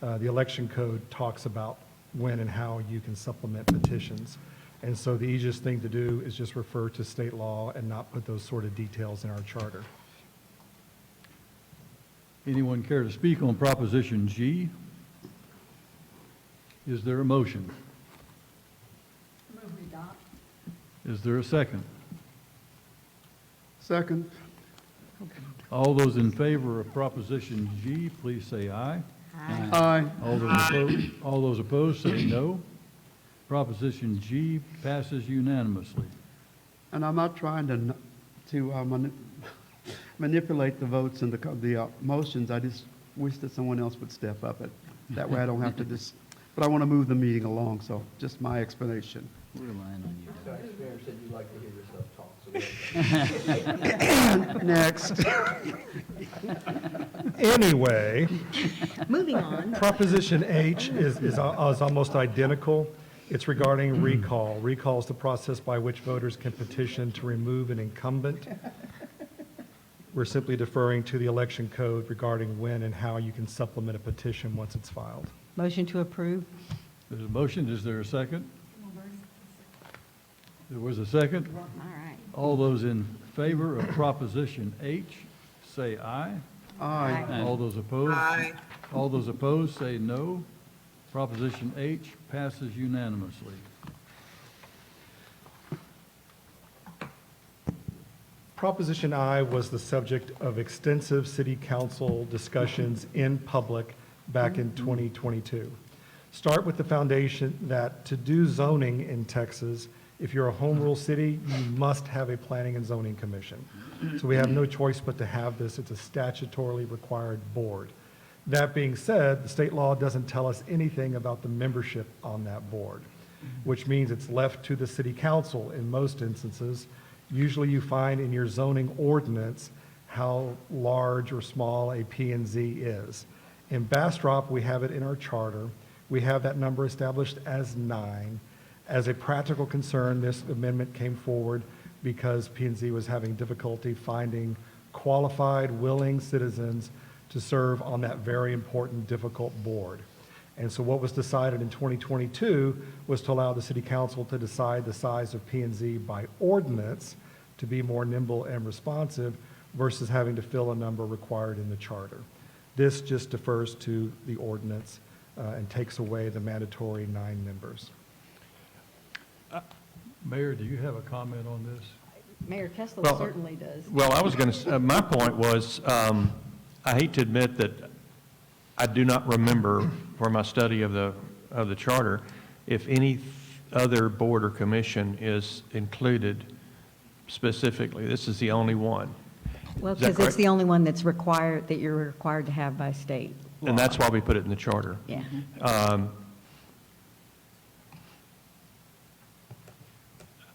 The election code talks about when and how you can supplement petitions. And so the easiest thing to do is just refer to state law and not put those sort of details in our charter. Anyone care to speak on Proposition G? Is there a motion? Is there a second? Second. All those in favor of Proposition G, please say aye. Aye. All those opposed, say no. Proposition G passes unanimously. And I'm not trying to manipulate the votes and the motions. I just wish that someone else would step up. That way I don't have to but I want to move the meeting along, so just my explanation. We're relying on you. Taxpayer said you like to hear yourself talk, so. Next. Anyway, Moving on. Proposition H is almost identical. It's regarding recall. Recall is the process by which voters can petition to remove an incumbent. We're simply deferring to the election code regarding when and how you can supplement a petition once it's filed. Motion to approve. There's a motion. Is there a second? There was a second. All right. All those in favor of Proposition H, say aye. Aye. Aye. All those opposed? Aye. All those opposed, say no. Proposition H passes unanimously. Proposition I was the subject of extensive city council discussions in public back in 2022. Start with the foundation that to do zoning in Texas, if you're a home rule city, you must have a planning and zoning commission. So we have no choice but to have this. It's a statutorily required board. That being said, the state law doesn't tell us anything about the membership on that board, which means it's left to the city council in most instances. Usually you find in your zoning ordinance how large or small a P&Z is. In Bastrop, we have it in our charter. We have that number established as 9. As a practical concern, this amendment came forward because P&Z was having difficulty finding qualified, willing citizens to serve on that very important, difficult board. And so what was decided in 2022 was to allow the city council to decide the size of P&Z by ordinance to be more nimble and responsive versus having to fill a number required in the charter. This just defers to the ordinance and takes away the mandatory 9 members. Mayor, do you have a comment on this? Mayor Kessler Well, certainly does. Well, I was going to, my point was, I hate to admit that I do not remember for my study of the charter if any other board or commission is included specifically. This is the only one. Well, Is that because it's correct? the only one that's required, that you're required to have by state. And that's why we put it in the charter. Yeah.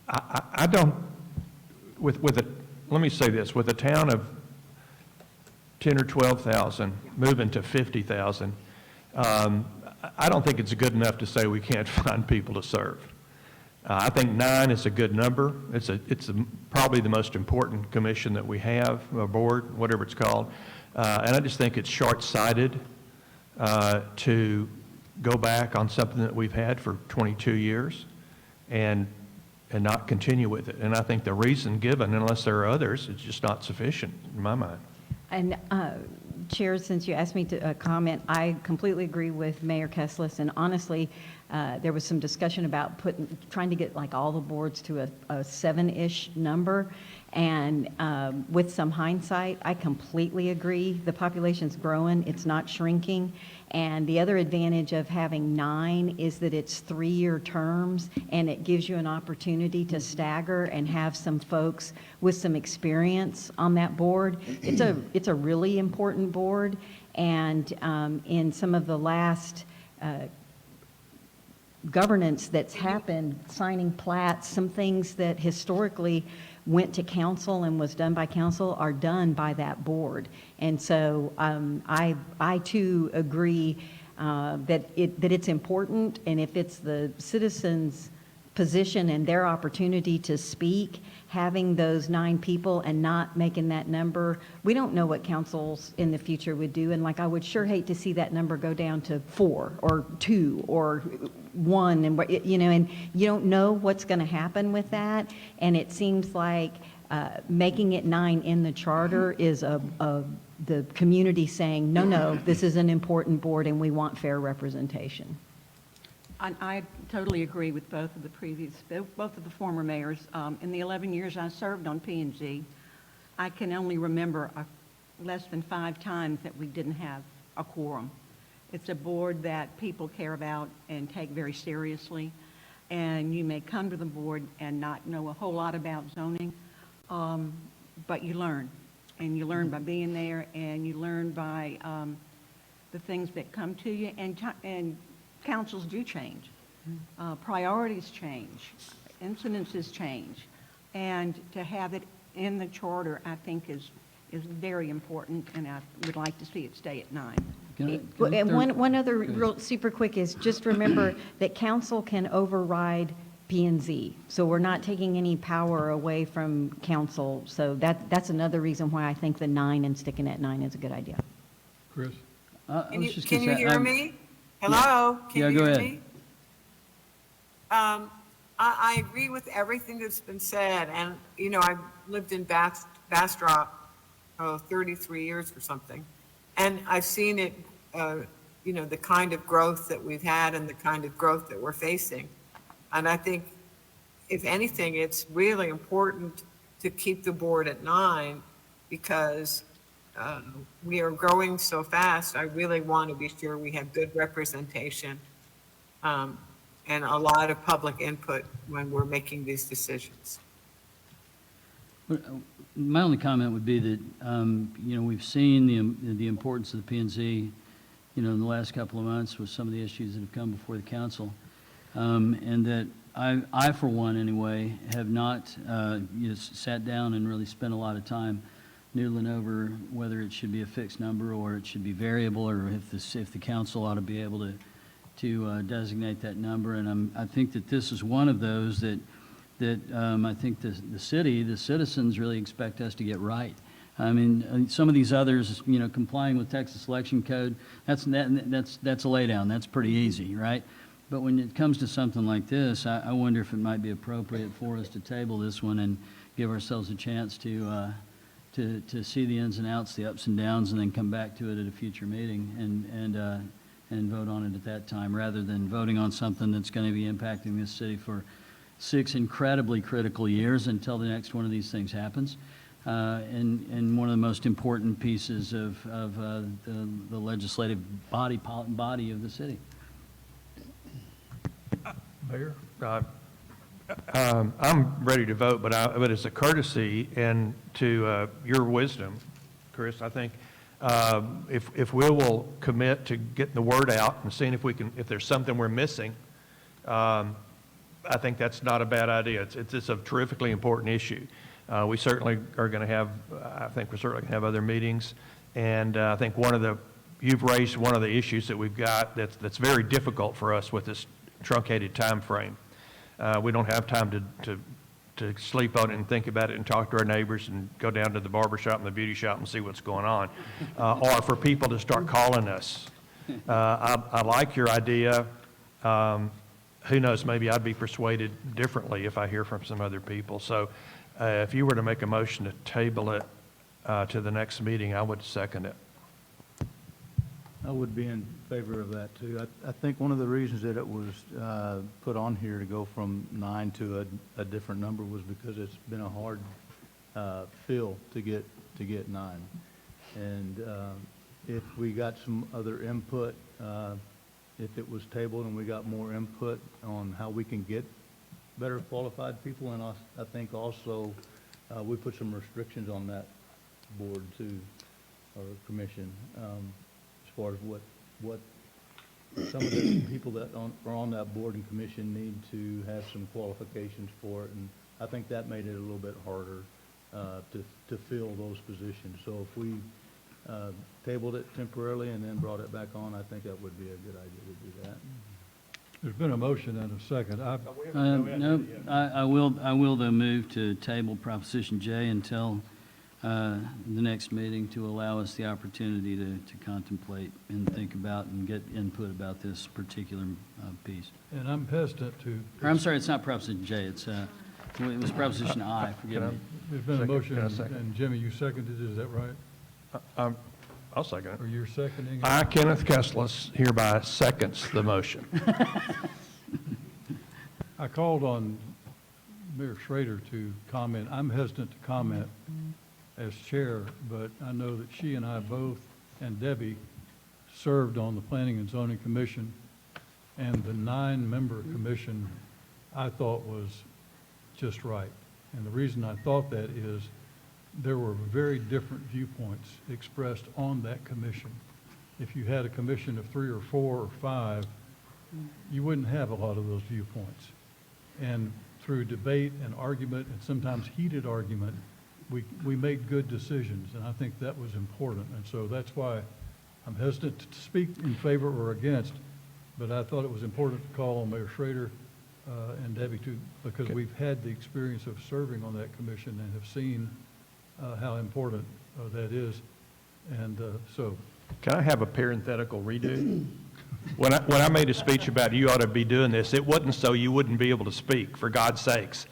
I don't, let me say this, with a town of 10 or 12,000 moving to 50,000, I don't think it's good enough to say we can't find people to serve. I think 9 is a good number. It's probably the most important commission that we have, a board, whatever it's called. And I just think it's short-sighted to go back on something that we've had for 22 years and not continue with it. And I think the reason given, unless there are others, it's just not sufficient in my mind. And Chair, since you asked me to comment, I completely agree with Mayor Kessler. And honestly, there was some discussion about trying to get like all the boards to a 7-ish number. And with some hindsight, I completely agree. The population's growing, it's not shrinking. And the other advantage of having 9 is that it's 3-year terms, and it gives you an opportunity to stagger and have some folks with some experience on that board. It's a really important board, and in some of the last governance that's happened, signing plats, some things that historically went to council and was done by council are done by that board. And so I too agree that it's important, and if it's the citizens' position and their opportunity to speak, having those 9 people and not making that number, we don't know what councils in the future would do. And like, I would sure hate to see that number go down to 4 or 2 or 1, and, you know, and you don't know what's going to happen with that. And it seems like making it 9 in the charter is the community saying, no, no, this is an important board and we want fair representation. I totally agree with both of the former mayors. In the 11 years I served on P&Z, I can only remember less than 5 times that we didn't have a quorum. It's a board that people care about and take very seriously, and you may come to the board and not know a whole lot about zoning, but you learn, and you learn by being there, and you learn by the things that come to you, and councils do change. Priorities change, incidences change, and to have it in the charter, I think, is very important, and I would like to see it stay at 9. And one other real super quick is just remember that council can override P&Z. So we're not taking any power away from council. So that's another reason why I think the 9 and sticking at 9 is a good idea. Chris? Can you hear me? Hello? Can Yeah, you go hear ahead. me? I agree with everything that's been said, and, you know, I've lived in Bastrop, 33 years or something, and I've seen it, you know, the kind of growth that we've had and the kind of growth that we're facing. And I think, if anything, it's really important to keep the board at 9 because we are growing so fast. I really want to be sure we have good representation and a lot of public input when we're making these decisions. My only comment would be that, you know, we've seen the importance of the P&Z, you know, in the last couple of months with some of the issues that have come before the council. And that I, for one anyway, have not you know, sat down and really spent a lot of time noodling over whether it should be a fixed number or it should be variable, or if the council ought to be able to designate that number. And I think that this is one of those that I think the citizens really expect us to get right. I mean, some of these others, you know, complying with Texas Election Code, that's a laydown. That's pretty easy, right? But when it comes to something like this, I wonder if it might be appropriate for us to table this one and give ourselves a chance to see the ins and outs, the ups and downs, and then come back to it at a future meeting and vote on it at that time, rather than voting on something that's going to be impacting this city for 6 incredibly critical years until the next one of these things happens. And one of the most important pieces of the legislative body of the city. Mayor? I'm ready to vote, but as a courtesy and to your wisdom, Chris, I think if we will commit to getting the word out and seeing if there's something we're missing, I think that's not a bad idea. It's a terrifically important issue. We certainly are going to have, I think we're certainly going to have other meetings, and I think you've raised one of the issues that we've got that's very difficult for us with this truncated time frame. We don't have time to sleep on it and think about it and talk to our neighbors and go down to the barber shop and the beauty shop and see what's going on, or for people to start calling us. I like your idea. Who knows, maybe I'd be persuaded differently if I hear from some other people. So if you were to make a motion to table it to the next meeting, I would second it. I would be in favor of that, too. I think one of the reasons that it was put on here to go from 9 to a different number was because it's been a hard fill to get 9. And if we got some other input, if it was tabled and we got more input on how we can get better qualified people, and I think also we put some restrictions on that board too, or commission, as far as what some of the people that are on that board and commission need to have some qualifications for it, and I think that made it a little bit harder to fill those positions. So if we tabled it temporarily and then brought it back on, I think that would be a good idea to do that. There's been a motion and a second. No, I will though move to table Proposition J until the next meeting to allow us the opportunity to contemplate and think about and get input about this particular piece. And I'm hesitant to, Or, I'm sorry, it's not Proposition J, it was Proposition I, forgive me. there's been a Second, motion, can I second? and Jimmy, you seconded, it, is that right? I'll second it. Or you're seconding? it? I, Kenneth Kessler, hereby seconds the motion. I called on Mayor Schrader to comment. I'm hesitant to comment as chair, but I know that she and I both, and Debbie, served on the Planning and Zoning Commission, and the 9-member commission I thought was just right. And the reason I thought that is there were very different viewpoints expressed on that commission. If you had a commission of 3 or 4 or 5, you wouldn't have a lot of those viewpoints. And through debate and argument, and sometimes heated argument, we made good decisions, and I think that was important. And so that's why I'm hesitant to speak in favor or against, but I thought it was important to call on Mayor Schrader and Debbie too, because we've had the experience of serving on that commission and have seen how important that is. And so, Can I have a parenthetical redo? When I made a speech about you ought to be doing this, it wasn't so you wouldn't be able to speak, for God's sakes.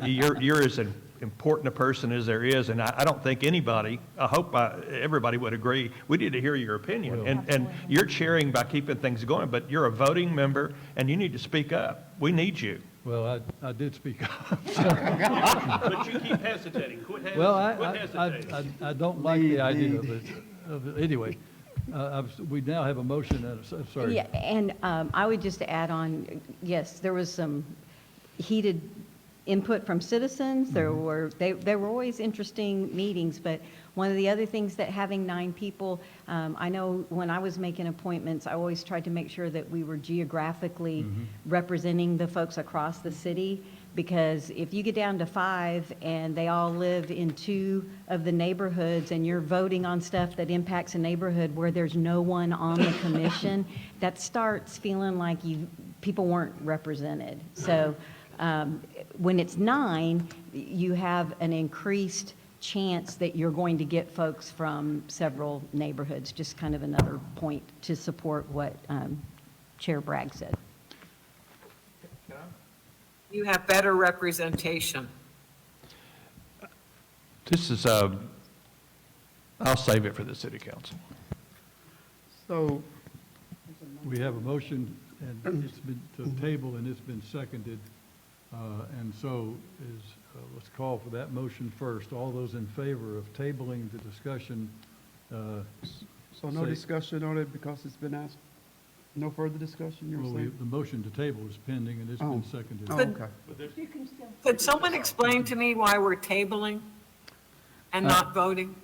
You're as important a person as there is, and I don't think anybody, I hope everybody would agree, we need to hear your opinion. Well- And you're chairing by keeping things going, but you're a voting member, and you need to speak up. We need you. well, I did speak up. But you keep hesitating. Quit hesitating. Well, I don't like the idea of it. Anyway, we now have a motion and sorry. Yeah, and I would just add on, yes, there was some heated input from citizens. There were always interesting meetings, but one of the other things that having 9 people, I know when I was making appointments, I always tried to make sure that we were geographically representing the folks across the city, because if you get down to 5 and they all live in 2 of the neighborhoods and you're voting on stuff that impacts a neighborhood where there's no one on the commission, that starts feeling like people weren't represented. So when it's 9, you have an increased chance that you're going to get folks from several neighborhoods. Just kind of another point to support what Chair Bragg said. You have better representation. This is, I'll save it for the city council. So, We have a motion, and it's been to table, and it's been seconded. And so let's call for that motion first. All those in favor of tabling the discussion, so no Say- discussion on it because it's been asked? No further discussion, you're well, saying? the motion to table is pending, and it's Oh. been seconded. Oh, But- okay. Could someone explain to me why we're tabling and not voting?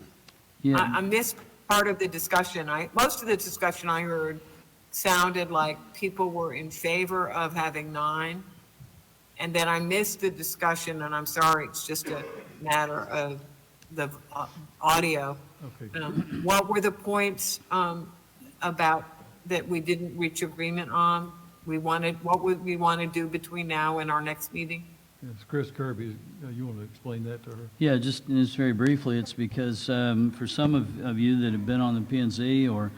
Yeah. I missed part of the discussion. Most of the discussion I heard sounded like people were in favor of having 9. And then I missed the discussion, and I'm sorry, it's just a matter of the audio. Okay. What were the points about that we didn't reach agreement on? What would we want to do between now and our next meeting? Yes, Chris Kirby, you want to explain that to her? Yeah, just very briefly, it's because for some of you that have been on the P&Z or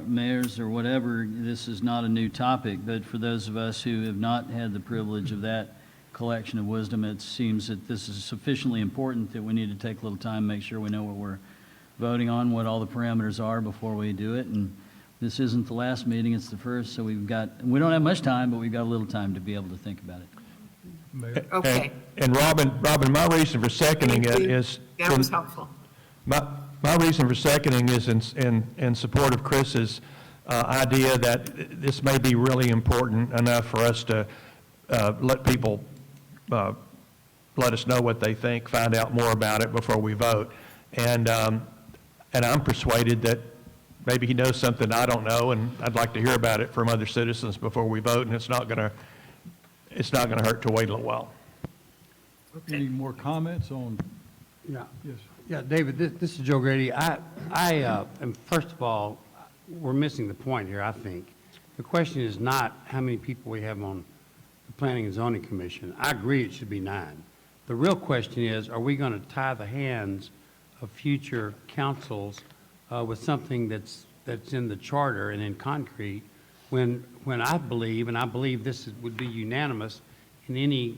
mayors or whatever, this is not a new topic, but for those of us who have not had the privilege of that collection of wisdom, it seems that this is sufficiently important that we need to take a little time, make sure we know what we're voting on, what all the parameters are before we do it. And this isn't the last meeting, it's the first, so we don't have much time, but we've got a little time to be able to think about it. Mayor? Okay. And Robin, my reason for seconding it Thank you. is. That was helpful. My reason for seconding is in support of Chris's idea that this may be really important enough for us to let people let us know what they think, find out more about it before we vote. And I'm persuaded that maybe he knows something I don't know, and I'd like to hear about it from other citizens before we vote, and it's not going to hurt to wait a little while. Any more comments on, Yeah, yes? yeah, David, this is Joe Grady. And first of all, we're missing the point here, I think. the question is not how many people we have on the Planning and Zoning Commission. I agree it should be 9. The real question is, are we going to tie the hands of future councils with something that's in the charter and in concrete, when I believe, and I believe this would be unanimous in any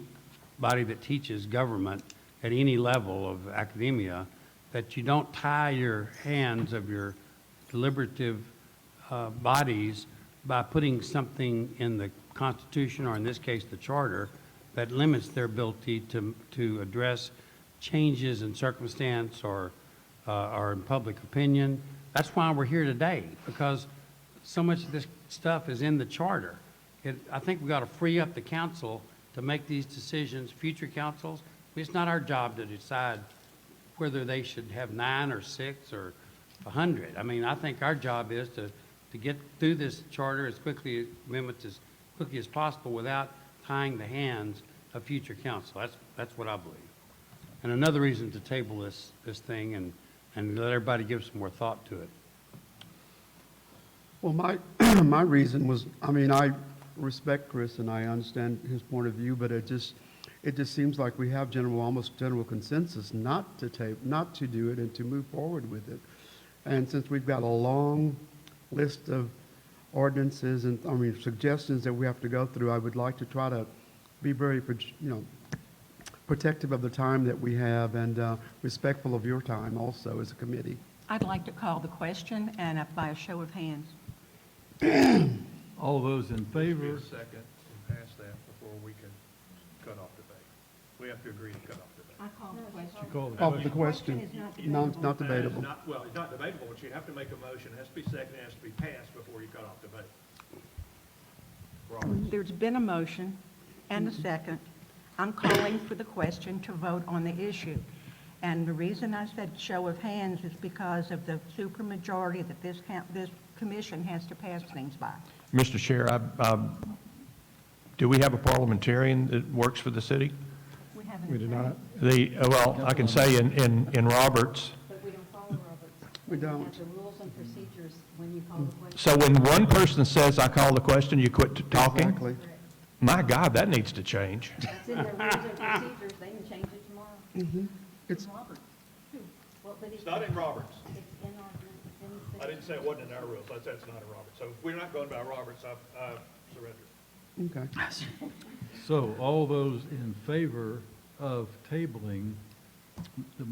body that teaches government at any level of academia, that you don't tie your hands of your deliberative bodies by putting something in the Constitution, or in this case, the Charter, that limits their ability to address changes in circumstance or in public opinion. That's why we're here today, because so much of this stuff is in the Charter. I think we've got to free up the council to make these decisions, future councils. It's not our job to decide whether they should have 9 or 6 or 100. I mean, I think our job is to get through this charter as quickly, amendments as quickly as possible without tying the hands of future council. That's what I believe. And another reason to table this thing and let everybody give some more thought to it. Well, my reason was, I mean, I respect Chris and I understand his point of view, but it just seems like we have almost general consensus not to do it and to move forward with it. And since we've got a long list of ordinances and, I mean, suggestions that we have to go through, I would like to try to be very, protective of the time that we have and respectful of your time also as a committee. I'd like to call the question and by a show of hands. All those in Give me favor? a second and pass that before we can cut off debate. We have to agree to cut off debate. I call the question. Call the Oh, the question. question, no, it's not debatable. Well, it's not debatable, but you have to make a motion. It has to be seconded, it has to be passed before you cut off debate. Robert. There's been a motion and a second. I'm calling for the question to vote on the issue. And the reason I said show of hands is because of the supermajority that this commission has to pass things by. Mr. Chair, do we have a parliamentarian that works for the city? We haven't. We do not. Well, I can say in Roberts, But we don't follow Roberts. We don't. have the rules and procedures when you call the question. so when one person says, I call the question, you quit talking? Exactly. My God, that needs to change. That's in their rules and procedures, they can change it tomorrow. It's, Roberts. Well, but It's not in Roberts. It's in our, it's in the city. I didn't say it wasn't in our rules, I said it's not in Roberts. So if we're not going by Roberts, I surrender. okay. So all those in favor of tabling the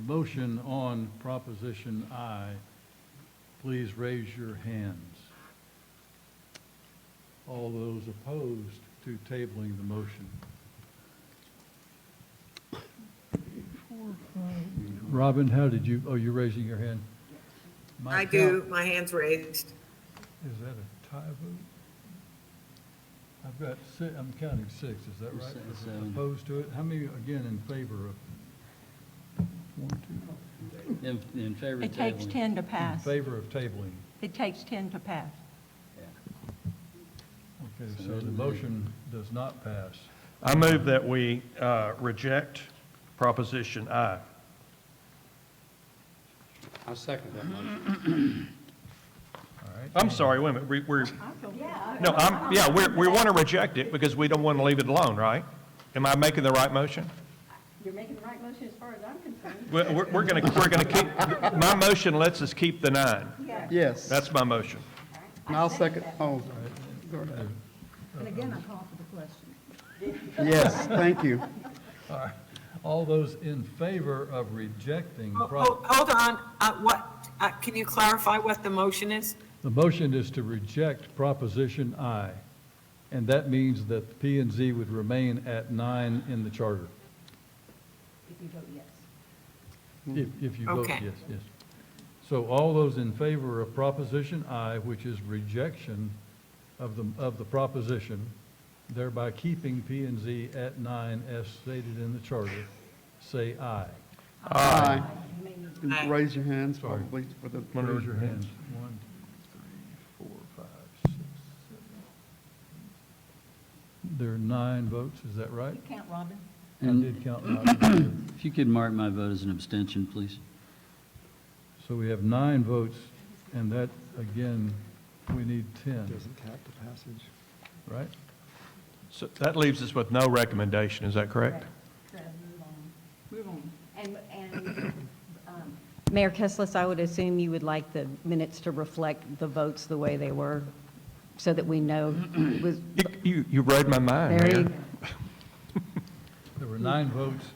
motion on Proposition I, please raise your hands. All those opposed to tabling the motion. Robin, how did you, oh, you're raising your hand? My I count- do, my hand's raised. Is that a tie vote? I've got I'm counting 6, is that right? Seven. Opposed to it? How many, again, in favor of? 1, 2. In favor of It takes tabling. 10 to In pass. favor of tabling. It takes 10 to pass. Okay, so the motion does not pass. I move that we reject Proposition I. I second that motion. All right. I'm sorry, wait a minute, we want to reject it because we don't want to leave it alone, right? Am I making the right motion? You're making the right motion as far as I'm concerned. We're going to keep, my motion lets us keep the 9. Yes. That's my motion. And I'll second, oh, go ahead. And again, I call for the question. Yes, thank you. All right. All those in favor of rejecting, Hold on, can you clarify what the motion is? the motion is to reject Proposition I, and that means that the P and Z would remain at 9 in the charter. If you vote yes. If you vote Okay. yes, yes. So all those in favor of Proposition I, which is rejection of the proposition, thereby keeping P and Z at 9 as stated in the charter, say aye. Aye. You may need Aye. Raise your hands Sorry. probably for the. Raise your hands. 1, 2, 3, 4, 5, 6, 7. There are 9 votes, is that right? You can't, Robin. I And did count Robin. if you could mark my vote as an abstention, please. So we have 9 votes, and that, again, We need 10, Doesn't cap the passage. right? So that leaves us with no recommendation, is that correct? Move on. And Mayor Kessler, I would assume you would like the minutes to reflect the votes the way they were, so that we know. was- You read my mind, There you Mayor. go. There were 9 votes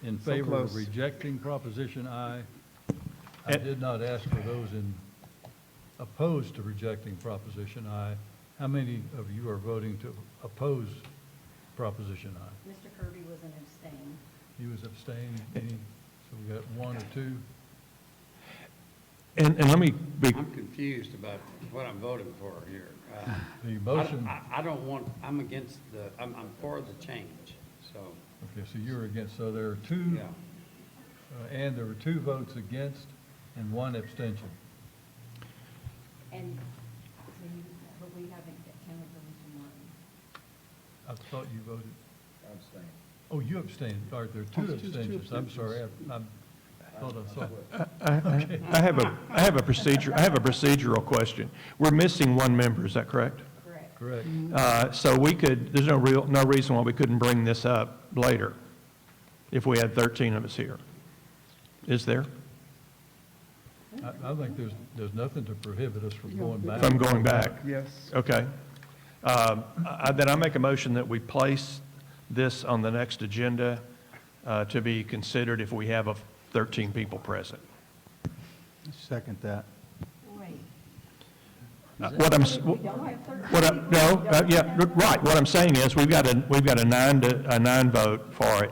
in So favor of close. rejecting Proposition I. I And- did not ask for those opposed to rejecting Proposition I. How many of you are voting to oppose Proposition I? Mr. Kirby was an abstain. He was abstaining, so we got 1 or 2. And let me be, I'm confused about what I'm voting for here. The motion, I don't want, I'm against I'm for the change, so, okay, so you're against, so there are 2, yeah. and there were 2 votes against and 1 abstention. And, but we haven't counted those one. I thought you voted. Oh, you abstained. All right, there are 2 abstentions. I'm sorry. I thought I saw. I have a procedural question. We're missing 1 member, is that correct? Correct. Correct. So we could, there's no reason why we couldn't bring this up later if we had 13 of us here. Is there? I think there's nothing to prohibit us from going back. From going back? Yes. Okay. Then I make a motion that we place this on the next agenda to be considered if we have 13 people present. Second that. Wait. What I'm, s- what I, no, yeah, right, what I'm saying is, we've got a 9 vote for it.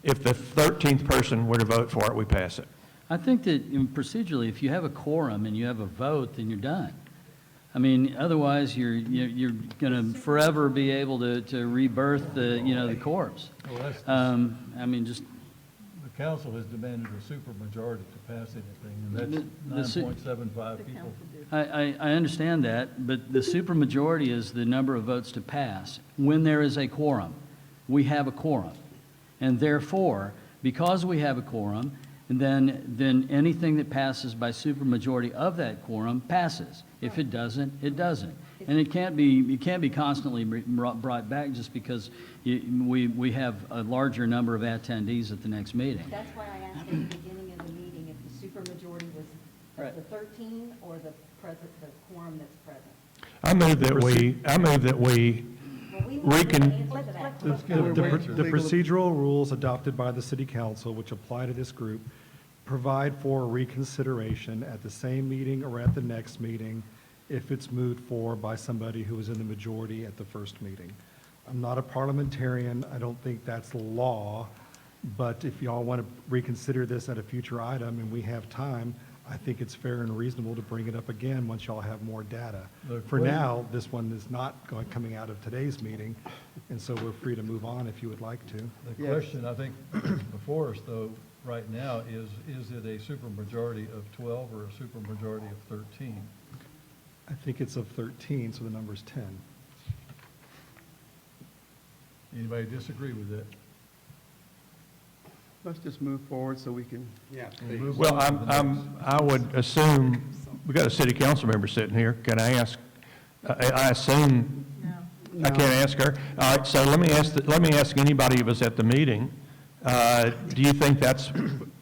If the 13th person were to vote for it, we pass it. I think that procedurally, if you have a quorum and you have a vote, then you're done. I mean, otherwise, you're going to forever be able to rebirth the corpse. Well, that's, I mean, just, the council has demanded a supermajority to pass anything, and The su- that's 9.75 people. I understand that, but the supermajority is the number of votes to pass when there is a quorum. We have a quorum. And therefore, because we have a quorum, then anything that passes by supermajority of that quorum passes. If it doesn't, it doesn't. And it can't be constantly brought back just because we have a larger number of attendees at the next meeting. That's why I asked at the beginning of the meeting if the supermajority was Right. the 13 or the quorum that's present. I move that we Well, we need to Recon- answer to that question. The procedural rules adopted by the city council, which apply to this group, provide for reconsideration at the same meeting or at the next meeting if it's moved for by somebody who was in the majority at the first meeting. I'm not a parliamentarian. I don't think that's law. But if y'all want to reconsider this at a future item and we have time, I think it's fair and reasonable to bring it up again once y'all have more data. Look, For wait. now, this one is not coming out of today's meeting, and so we're free to move on if you would like to. The question, I think, before us, though, right now, is it a supermajority of 12 or a supermajority of 13? I think it's of 13, so the number's 10. Anybody disagree with that? Let's just move forward so we can, Yeah, Move Well, on to the next. I would assume, we got a city council member sitting here. Can I ask, I assume, I can't ask her. All right, so let me ask anybody who was at the meeting, do you think that's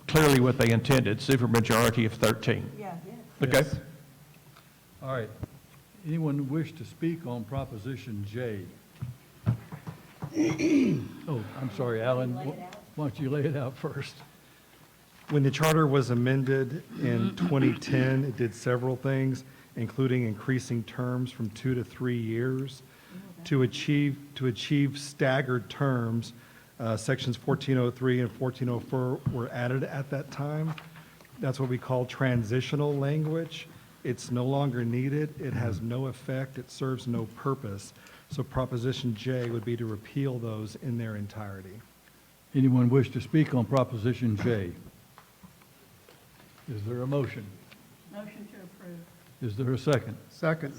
clearly what they intended, supermajority of 13? Yeah. Okay? Yes. All right. Anyone wish to speak on Proposition J? Oh, I'm sorry, Alan. Why don't you lay it out first? When the charter was amended in 2010, it did several things, including increasing terms from 2 to 3 years. To achieve staggered terms, sections 1403 and 1404 were added at that time. That's what we call transitional language. It's no longer needed. It has no effect. It serves no purpose. So Proposition J would be to repeal those in their entirety. Anyone wish to speak on Proposition J? Is there a motion? Motion to approve. Is there a second? second.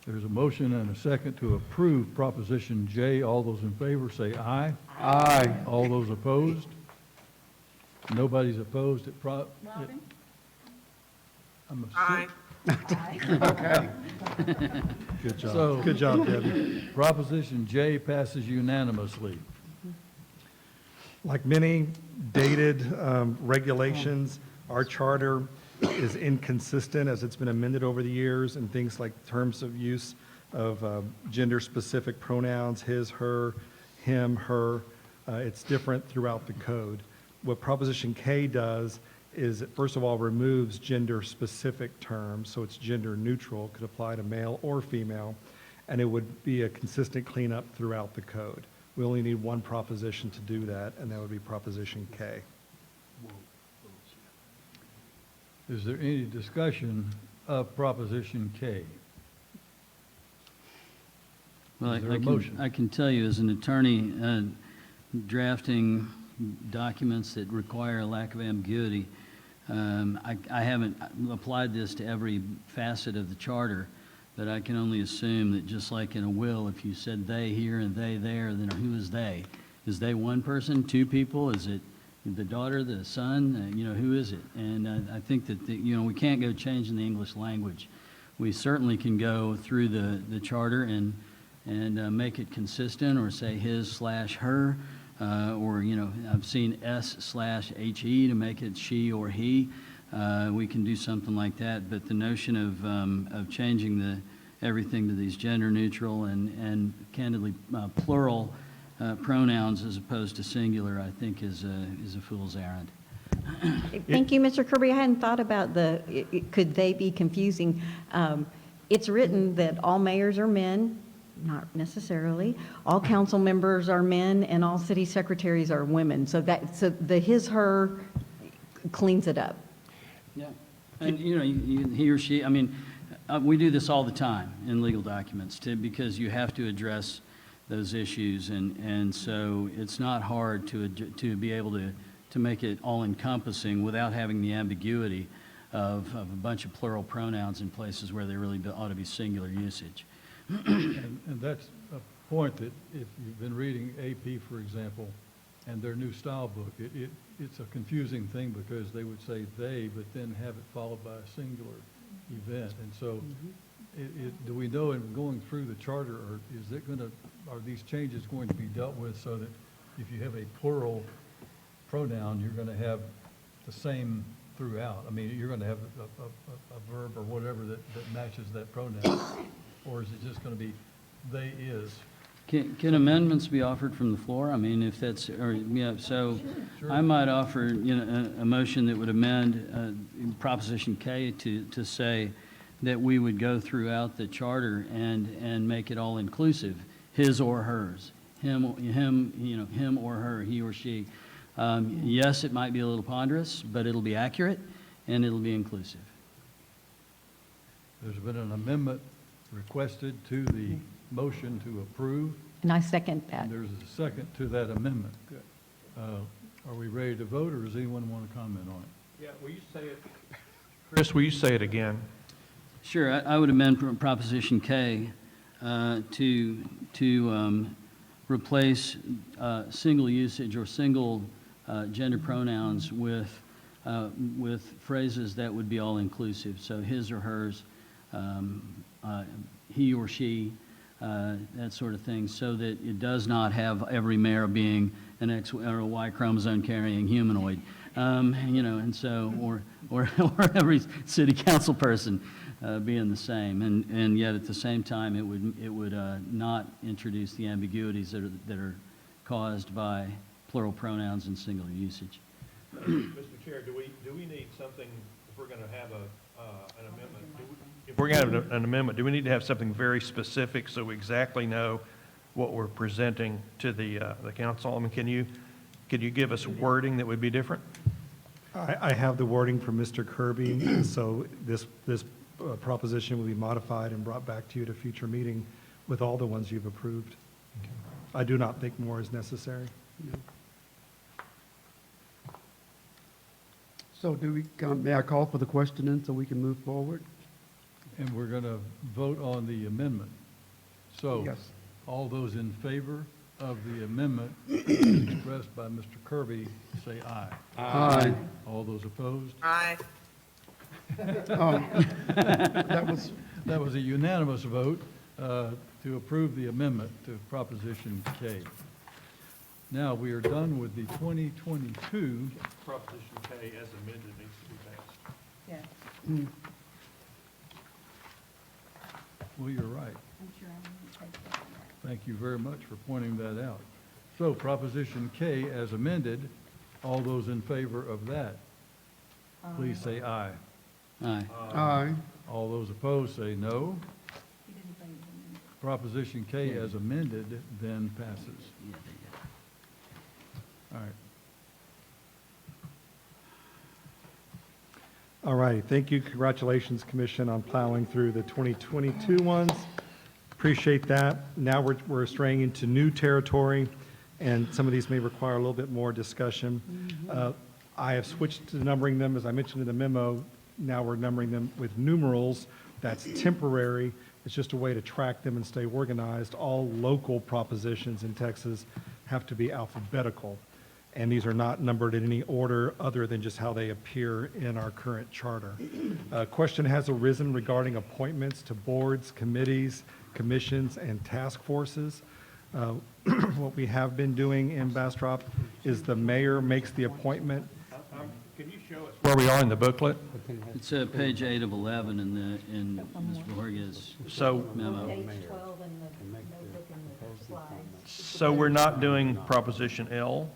There's a motion and a second to approve Proposition J. All those in favor say aye. Aye. All those opposed? Nobody's opposed. Robin? I'm Aye. Okay. Good job. So- Good job, Debbie. Proposition J passes unanimously. Like many dated regulations, our charter is inconsistent as it's been amended over the years, and things like terms of use of gender-specific pronouns, his, her, him, her. It's different throughout the code. What Proposition K does is, it first of all, removes gender-specific terms, so it's gender neutral, could apply to male or female, and it would be a consistent cleanup throughout the code. We only need one proposition to do that, and that would be Proposition K. Is there any discussion of Proposition K? Well, Is there a motion? I can tell you, as an attorney, drafting documents that require a lack of ambiguity, I haven't applied this to every facet of the charter, but I can only assume that just like in a will, if you said they here and they there, then who is they? Is they one person, two people? Is it the daughter, the son? Who is it? And I think that, we can't go changing the English language. We certainly can go through the charter and make it consistent, or say his/her, or, I've seen S/HE to make it she or he. We can do something like that, but the notion of changing everything to these gender neutral and candidly plural pronouns as opposed to singular, I think is a fool's errand. Thank you, Mr. Kirby. I hadn't thought about could they be confusing? It's written that all mayors are men, not necessarily. All council members are men, and all city secretaries are women. So the his, her cleans it up. Yeah. And, he or she, we do this all the time in legal documents because you have to address those issues. And so it's not hard to be able to make it all-encompassing without having the ambiguity of a bunch of plural pronouns in places where they really ought to be singular usage. And that's a point that if you've been reading AP, for example, and their new style book, it's a confusing thing because they would say they, but then have it followed by a singular event. And so do we know in going through the charter, or are these changes going to be dealt with so that if you have a plural pronoun, you're going to have the same throughout? You're going to have a verb or whatever that matches that pronoun. Or is it just going to be they is? Can amendments be offered from the floor? If that's, so Sure. I might offer, a motion that would amend Proposition K to say that we would go throughout the charter and make it all inclusive, his or hers, him or her, he or she. Yes, it might be a little ponderous, but it'll be accurate and it'll be inclusive. There's been an amendment requested to the motion to approve. And I second that. And there's a second to that amendment. Are we ready to vote, or does anyone want to comment on it? Yeah, will you say it? Chris, will you say it again? Sure, I would amend Proposition K to replace single usage or single gender pronouns with phrases that would be all inclusive. So his or hers, he or she, that sort of thing, so that it does not have every mayor being an X or a Y chromosome carrying humanoid, and so, or every city council person being the same, and yet at the same time, it would not introduce the ambiguities that are caused by plural pronouns and singular usage. Mr. Chair, do we need something, if we're going to have an amendment? If we're going to have an amendment, do we need to have something very specific so we exactly know what we're presenting to the council? Can you give us wording that would be different? I have the wording from Mr. Kirby, so this proposition will be modified and brought back to you at a future meeting with all the ones you've approved. I do not think more is necessary. So may I call for the question then so we can move forward? And we're going to vote on the amendment. So, Yes. all those in favor of the amendment expressed by Mr. Kirby, say aye. Aye. All those opposed? Aye. That was a unanimous vote to approve the amendment to Proposition K. Now, we are done with the 2022. Proposition K as amended needs to be passed. Yeah. Well, you're right. Thank you very much for pointing that out. So Proposition K as amended, all those in favor of that, please say aye. Aye. Aye. All those opposed say no. Proposition K as amended then passes. All right. All right, thank you. Congratulations, Commission, on plowing through the 2022 ones. Appreciate that. Now we're straying into new territory, and some of these may require a little bit more discussion. I have switched to numbering them, as I mentioned in the memo. Now we're numbering them with numerals. That's temporary. It's just a way to track them and stay organized. All local propositions in Texas have to be alphabetical, and these are not numbered in any order other than just how they appear in our current charter. A question has arisen regarding appointments to boards, committees, commissions, and task forces. What we have been doing in Bastrop is the mayor makes the appointment. Can you show us where we are in the booklet? It's page 8 of 11 in Ms. Borges' So, memo. Page 12 in the notebook and the slides. so we're not doing Proposition L?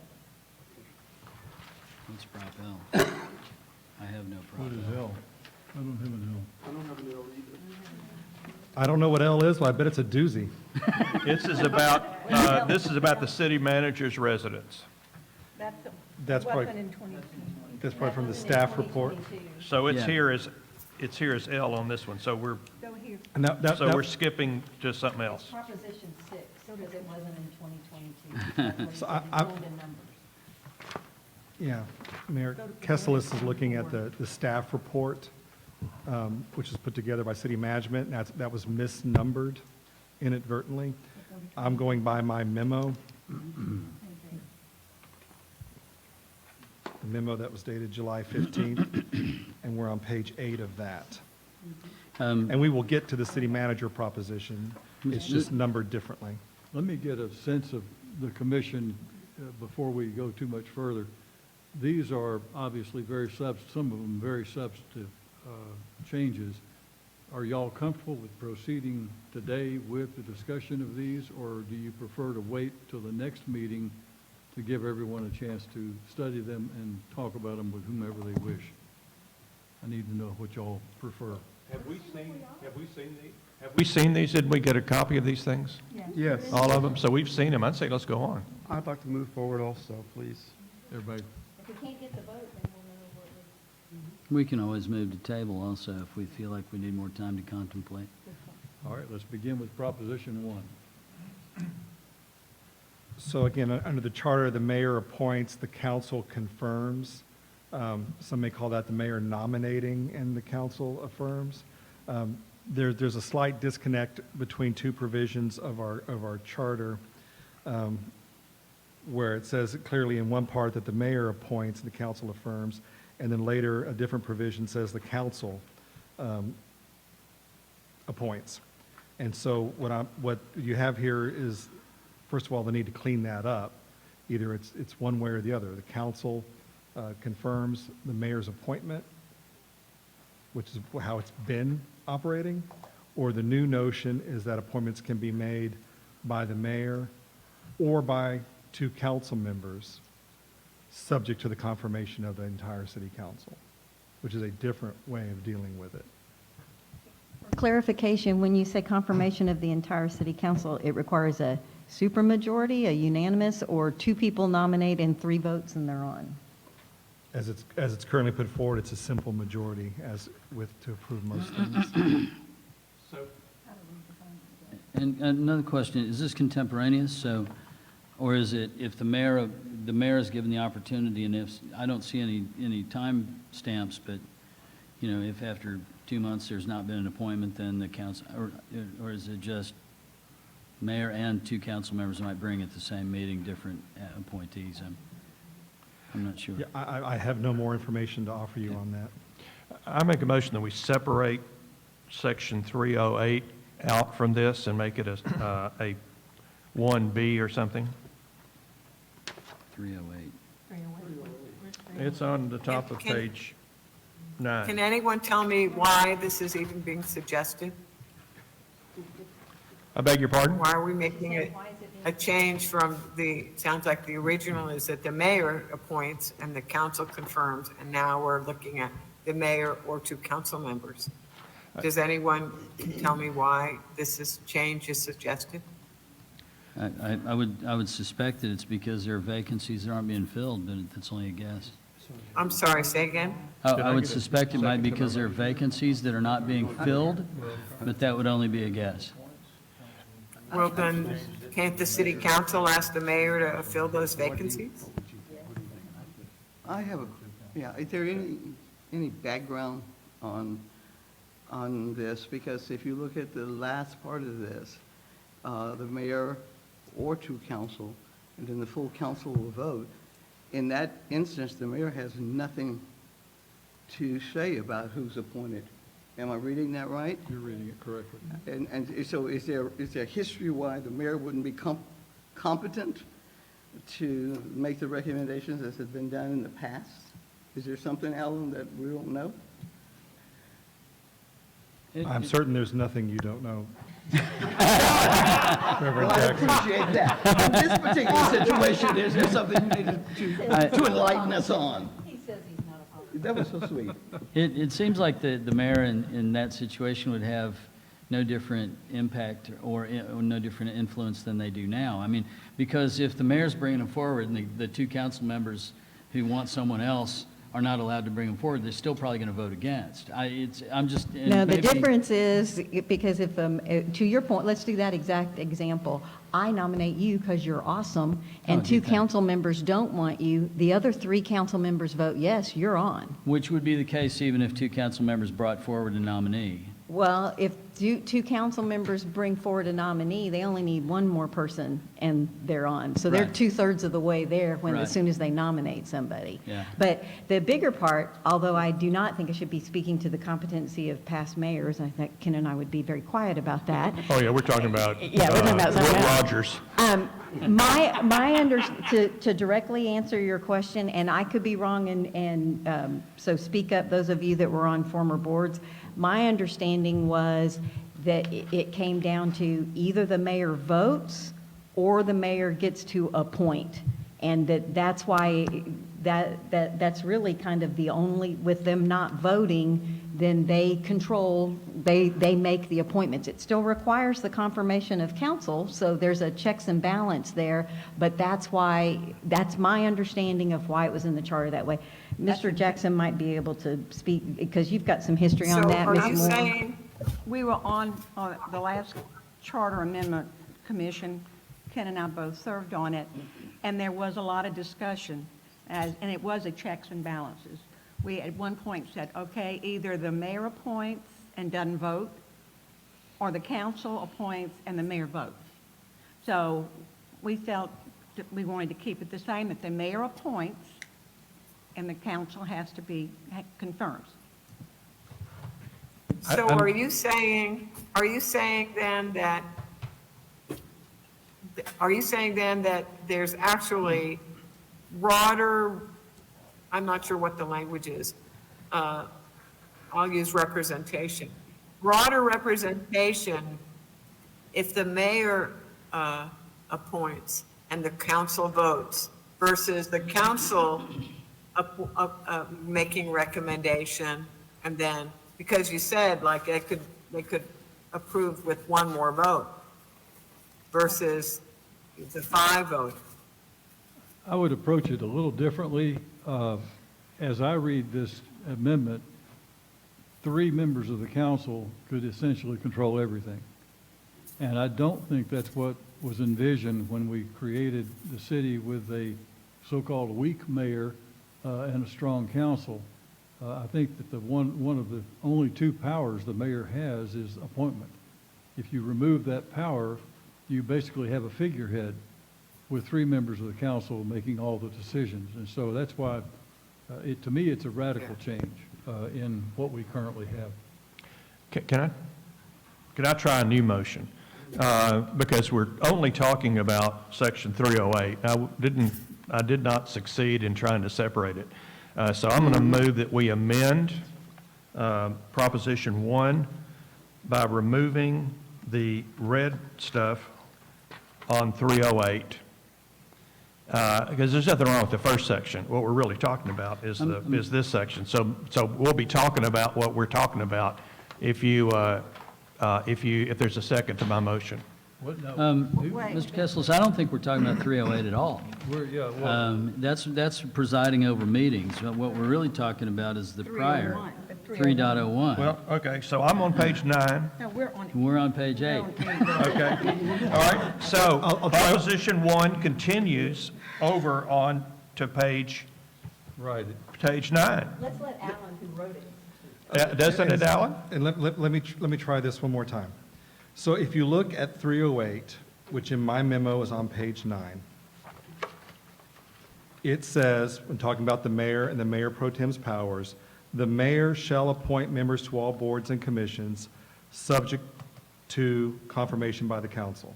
What's Prop L? I have no Prop What is L. L? I don't have an L. I don't know what L is, but I bet it's a doozy. This is about the city manager's residence. That's probably, Wasn't in 2020. that's probably from the staff report. So it's Yeah. here as L on this one, so we're, Go here. And so we're skipping to something else. Proposition 6, because it wasn't in 2022. So It's I- owned in numbers. Yeah, Mayor Kesselis is looking at the staff report, which is put together by city management, and that was misnumbered inadvertently. I'm going by my memo. The memo that was dated July 15th, and we're on page 8 of that. And we will get to the city manager proposition. It's just numbered differently. Let me get a sense of the commission before we go too much further. These are obviously some of them very substantive changes. Are y'all comfortable with proceeding today with the discussion of these, or do you prefer to wait till the next meeting to give everyone a chance to study them and talk about them with whomever they wish? I need to know what y'all prefer. Have we seen these? Did we get a copy of these things? Yes. All of them? So we've seen them. I'd say let's go on. I'd like to move forward also, please. Everybody, If we can't get the vote, then we'll know what we... We can always move to table also if we feel like we need more time to contemplate. all right, let's begin with Proposition 1. So again, under the charter, the mayor appoints, the council confirms. Some may call that the mayor nominating and the council affirms. There's a slight disconnect between two provisions of our charter, where it says clearly in one part that the mayor appoints and the council affirms, and then later a different provision says the council appoints. And so what you have here is, first of all, the need to clean that up. Either it's one way or the other. The council confirms the mayor's appointment, which is how it's been operating, or the new notion is that appointments can be made by the mayor or by two council members, subject to the confirmation of the entire city council, which is a different way of dealing with it. Clarification, when you say confirmation of the entire city council, it requires a supermajority, a unanimous, or two people nominate and 3 votes and they're on? As it's currently put forward, it's a simple majority to approve most things. And another question, is this contemporaneous? So, or is it if the mayor is given the opportunity, and if, I don't see any time stamps, but, you know, if after 2 months there's not been an appointment, then the council, or is it just mayor and 2 council members might bring at the same meeting different appointees? I'm not sure. Yeah, I have no more information to offer you on that. I make a motion that we separate section 308 out from this and make it a 1B or something. 308. It's on the top of Can- page Can 9. anyone tell me why this is even being suggested? I beg your pardon? Why are we making a change from sounds like the original is that the mayor appoints and the council confirms, and now we're looking at the mayor or 2 council members. Does anyone tell me why change is suggested? I would suspect that it's because there are vacancies that aren't being filled, but that's only a guess. I'm sorry, say again? I would suspect it might be because there are vacancies that are not being filled, but that would only be a guess. Well, then, can't the city council ask the mayor to fill those vacancies? I have is there any background on this? Because if you look at the last part of this, the mayor or 2 council, and then the full council will vote. In that instance, the mayor has nothing to say about who's appointed. Am I reading that right? You're reading it correctly. And so is there history why the mayor wouldn't be competent to make the recommendations as has been done in the past? Is there something, Alan, that we don't know? I'm certain there's nothing you don't know. Well, Reverend I Jackson. appreciate that. In this particular situation, is there something you needed to enlighten us on? He says he's not a That was so sweet. It seems like the mayor in that situation would have no different impact or no different influence than they do now. I mean, because if the mayor's bringing them forward and the 2 council members who want someone else are not allowed to bring them forward, they're still probably going to vote against. I'm just. and No, the maybe- difference is, because if, to your point, let's do that exact example. I nominate you because you're awesome, and Oh, 2 you think? council members don't want you. The other 3 council members vote yes, you're on. Which would be the case even if 2 council members brought forward a nominee. Well, if 2 council members bring forward a nominee, they only need 1 more person, and they're on. So they're Right. 2/3 of the way there Right. as soon as they nominate somebody. Yeah. But the bigger part, although I do not think I should be speaking to the competency of past mayors, I think Ken and I would be very quiet about that. Oh, yeah, we're talking about Yeah, we're talking about something Will else. Rogers. To directly answer your question, and I could be wrong, and so speak up, those of you that were on former boards. My understanding was that it came down to either the mayor votes or the mayor gets to appoint. And that's why, that's really kind of the only, with them not voting, then they control, they make the appointments. It still requires the confirmation of council, so there's a checks and balance there, but that's why, that's my understanding of why it was in the charter that way. Mr. Jackson might be able to speak, because you've got some history on So that, are Ms. you Moore. saying, We were on the last Charter Amendment Commission. Ken and I both served on it, and there was a lot of discussion, and it was a checks and balances. We at one point said, okay, either the mayor appoints and doesn't vote, or the council appoints and the mayor votes. So we felt that we wanted to keep it the same, that the mayor appoints and the council has to be, confirms. so are you saying then that there's actually broader, I'm not sure what the language is, I'll use representation. Broader representation if the mayor appoints and the council votes versus the council making recommendation and then, because you said like they could approve with 1 more vote versus the 5 vote. I would approach it a little differently. As I read this amendment, 3 members of the council could essentially control everything. And I don't think that's what was envisioned when we created the city with a so-called weak mayor and a strong council. I think that one of the only 2 powers the mayor has is appointment. If you remove that power, you basically have a figurehead with 3 members of the council making all the decisions. And so that's why, to me, it's a radical change. in what we currently have. Can I try a new motion? Because we're only talking about section 308. I did not succeed in trying to separate it. So I'm going to move that we amend Proposition 1 by removing the red stuff on 308. Because there's nothing wrong with the first section. What we're really talking about is this section. So we'll be talking about what we're talking about if there's a second to my motion. What, no, Mr. Kessler, I don't think we're talking about 308 at all. yeah, well, That's presiding over meetings. What we're really talking about is the prior, 3.01. Well, okay, so I'm on page 9. No, we're on. We're on page 8. Okay, all right, so Proposition 1 continues over on to page right. 9. Let's let Alan, who wrote it. Doesn't it, Alan? And let me try this one more time. So if you look at 308, which in my memo is on page 9, it says, when talking about the mayor and the mayor pro tem's powers, the mayor shall appoint members to all boards and commissions, subject to confirmation by the council.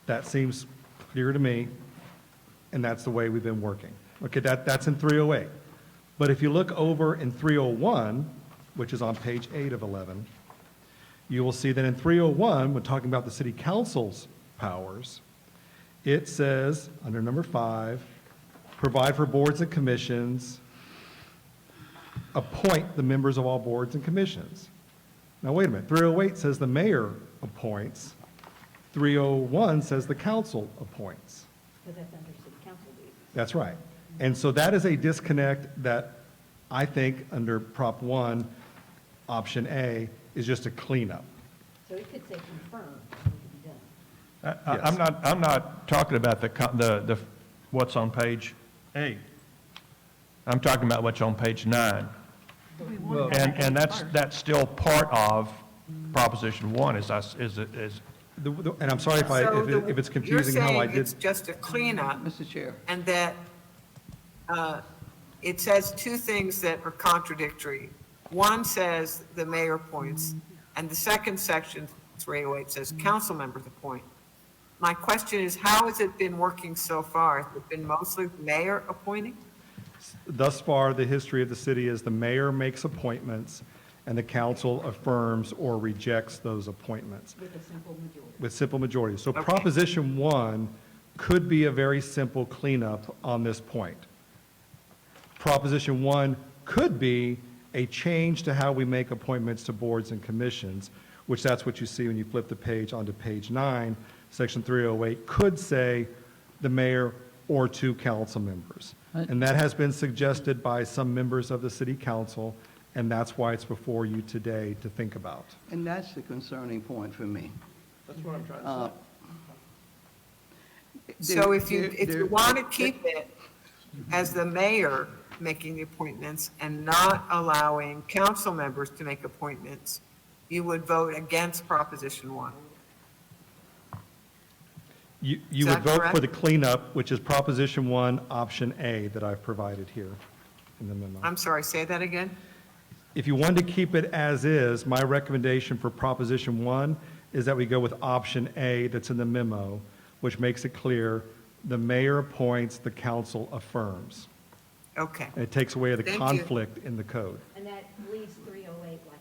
That seems clear to me, and that's the way we've been working. Okay, that's in 308. But if you look over in 301, which is on page 8 of 11, you will see that in 301, when talking about the city council's powers, it says, under number 5, provide for boards and commissions, appoint the members of all boards and commissions. Now, wait a minute. 308 says the mayor appoints. 301 says the council appoints. Because that's under city council duties. That's right. And so that is a disconnect that I think under Prop 1, option A, is just a cleanup. So it could say confirm, it could be done. I'm not talking about the what's on page 8. I'm talking about what's on page 9. And that's still part of Proposition 1, and I'm sorry if it's confusing how I You're saying did. it's just a cleanup, Mr. Chair. and that it says two things that are contradictory. One says the mayor appoints, and the second section, 308, says council members appoint. My question is, how has it been working so far? Has it been mostly the mayor appointing? Thus far, the history of the city is the mayor makes appointments, and the council affirms or rejects those appointments. With a simple majority. With simple majority. So Okay. Proposition 1 could be a very simple cleanup on this point. Proposition 1 could be a change to how we make appointments to boards and commissions, which that's what you see when you flip the page onto page 9. Section 308 could say the mayor or 2 council members. And that has been suggested by some members of the city council, and that's why it's before you today to think about. And that's the concerning point for me. That's what I'm trying So if you want to keep it as the mayor making the appointments and not allowing council members to make appointments, you would vote against Proposition 1. You Is would that vote for correct? the cleanup, which is Proposition 1, Option A, that I've provided here in the memo. I'm sorry, say that again? If you wanted to keep it as is, my recommendation for Proposition 1 is that we go with Option A that's in the memo, which makes it clear the mayor appoints, the council affirms. Okay. And it takes away the Thank you. conflict in the code. And that leaves 308 like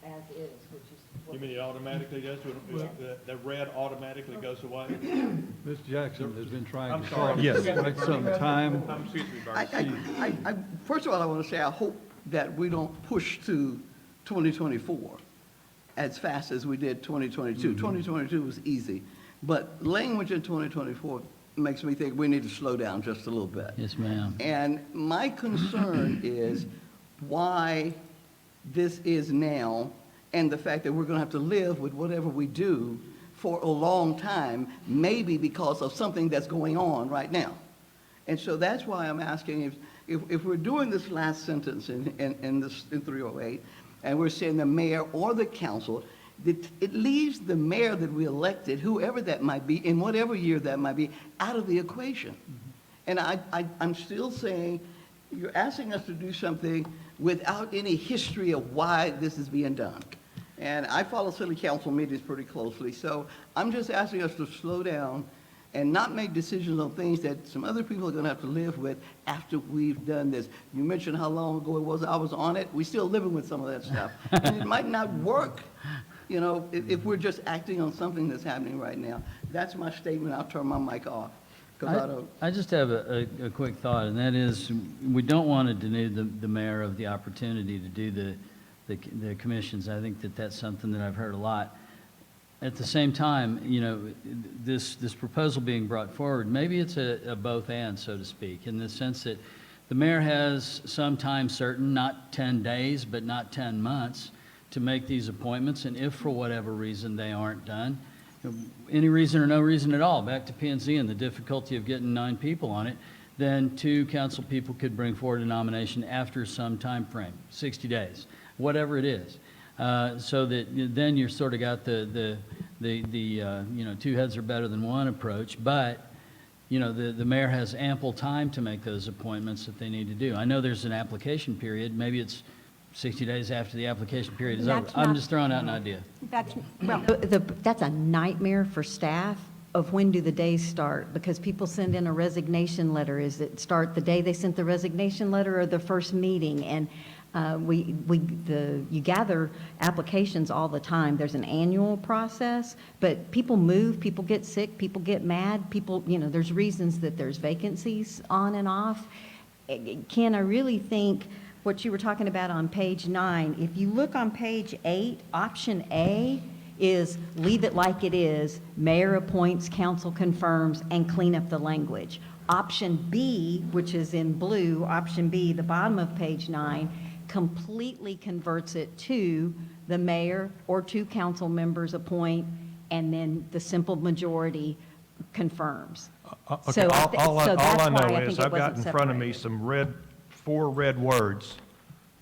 as is, which is. You mean it automatically does, the red automatically goes away? Ms. Jackson has been trying I'm to sorry. solve Yes. this for quite some time. Excuse me, Bert. First of all, I want to say I hope that we don't push to 2024 as fast as we did 2022. 2022 was easy, but language in 2024 makes me think we need to slow down just a little bit. Yes, ma'am. And my concern is why this is now, and the fact that we're going to have to live with whatever we do for a long time, maybe because of something that's going on right now. And so that's why I'm asking if we're doing this last sentence in 308, and we're saying the mayor or the council, it leaves the mayor that we elected, whoever that might be, in whatever year that might be, out of the equation. And I'm still saying you're asking us to do something without any history of why this is being done. And I follow city council meetings pretty closely, so I'm just asking us to slow down and not make decisions on things that some other people are gonna have to live with after we've done this. You mentioned how long ago it was I was on it. We're still living with some of that stuff. And it might not work, you know, if we're just acting on something that's happening right now. That's my statement. I'll turn my mic off, because I don't. I just have a quick thought, and that is, we don't want to deny the mayor of the opportunity to do the commissions. I think that that's something that I've heard a lot. At the same time, you know, this proposal being brought forward, maybe it's a both and, so to speak, in the sense that the mayor has some time certain, not 10 days, but not 10 months, to make these appointments, and if for whatever reason they aren't done, any reason or no reason at all, back to P&Z and the difficulty of getting 9 people on it, then 2 council people could bring forward a nomination after some time frame, 60 days, whatever it is. So that then you're sort of got the you know, 2 heads are better than 1 approach, but you know, the mayor has ample time to make those appointments that they need to do. I know there's an application period, maybe it's 60 days after the application period is over. That's I'm not- just throwing out an idea. That's, well, That's a nightmare for staff of when do the days start, because people send in a resignation letter. Is it start the day they sent the resignation letter or the first meeting? And you gather applications all the time. There's an annual process, but people move, people get sick, people get mad, people, you know, there's reasons that there's vacancies on and off. Ken, I really think what you were talking about on page 9, if you look on page 8, option A is leave it like it is, mayor appoints, council confirms, and clean up the language. Option B, which is in blue, option B, the bottom of page 9, completely converts it to the mayor or 2 council members appoint, and then the simple majority confirms. Okay, So I thi- all so that's I why know I is think it I've got in wasn't front of me separated. some 4 red words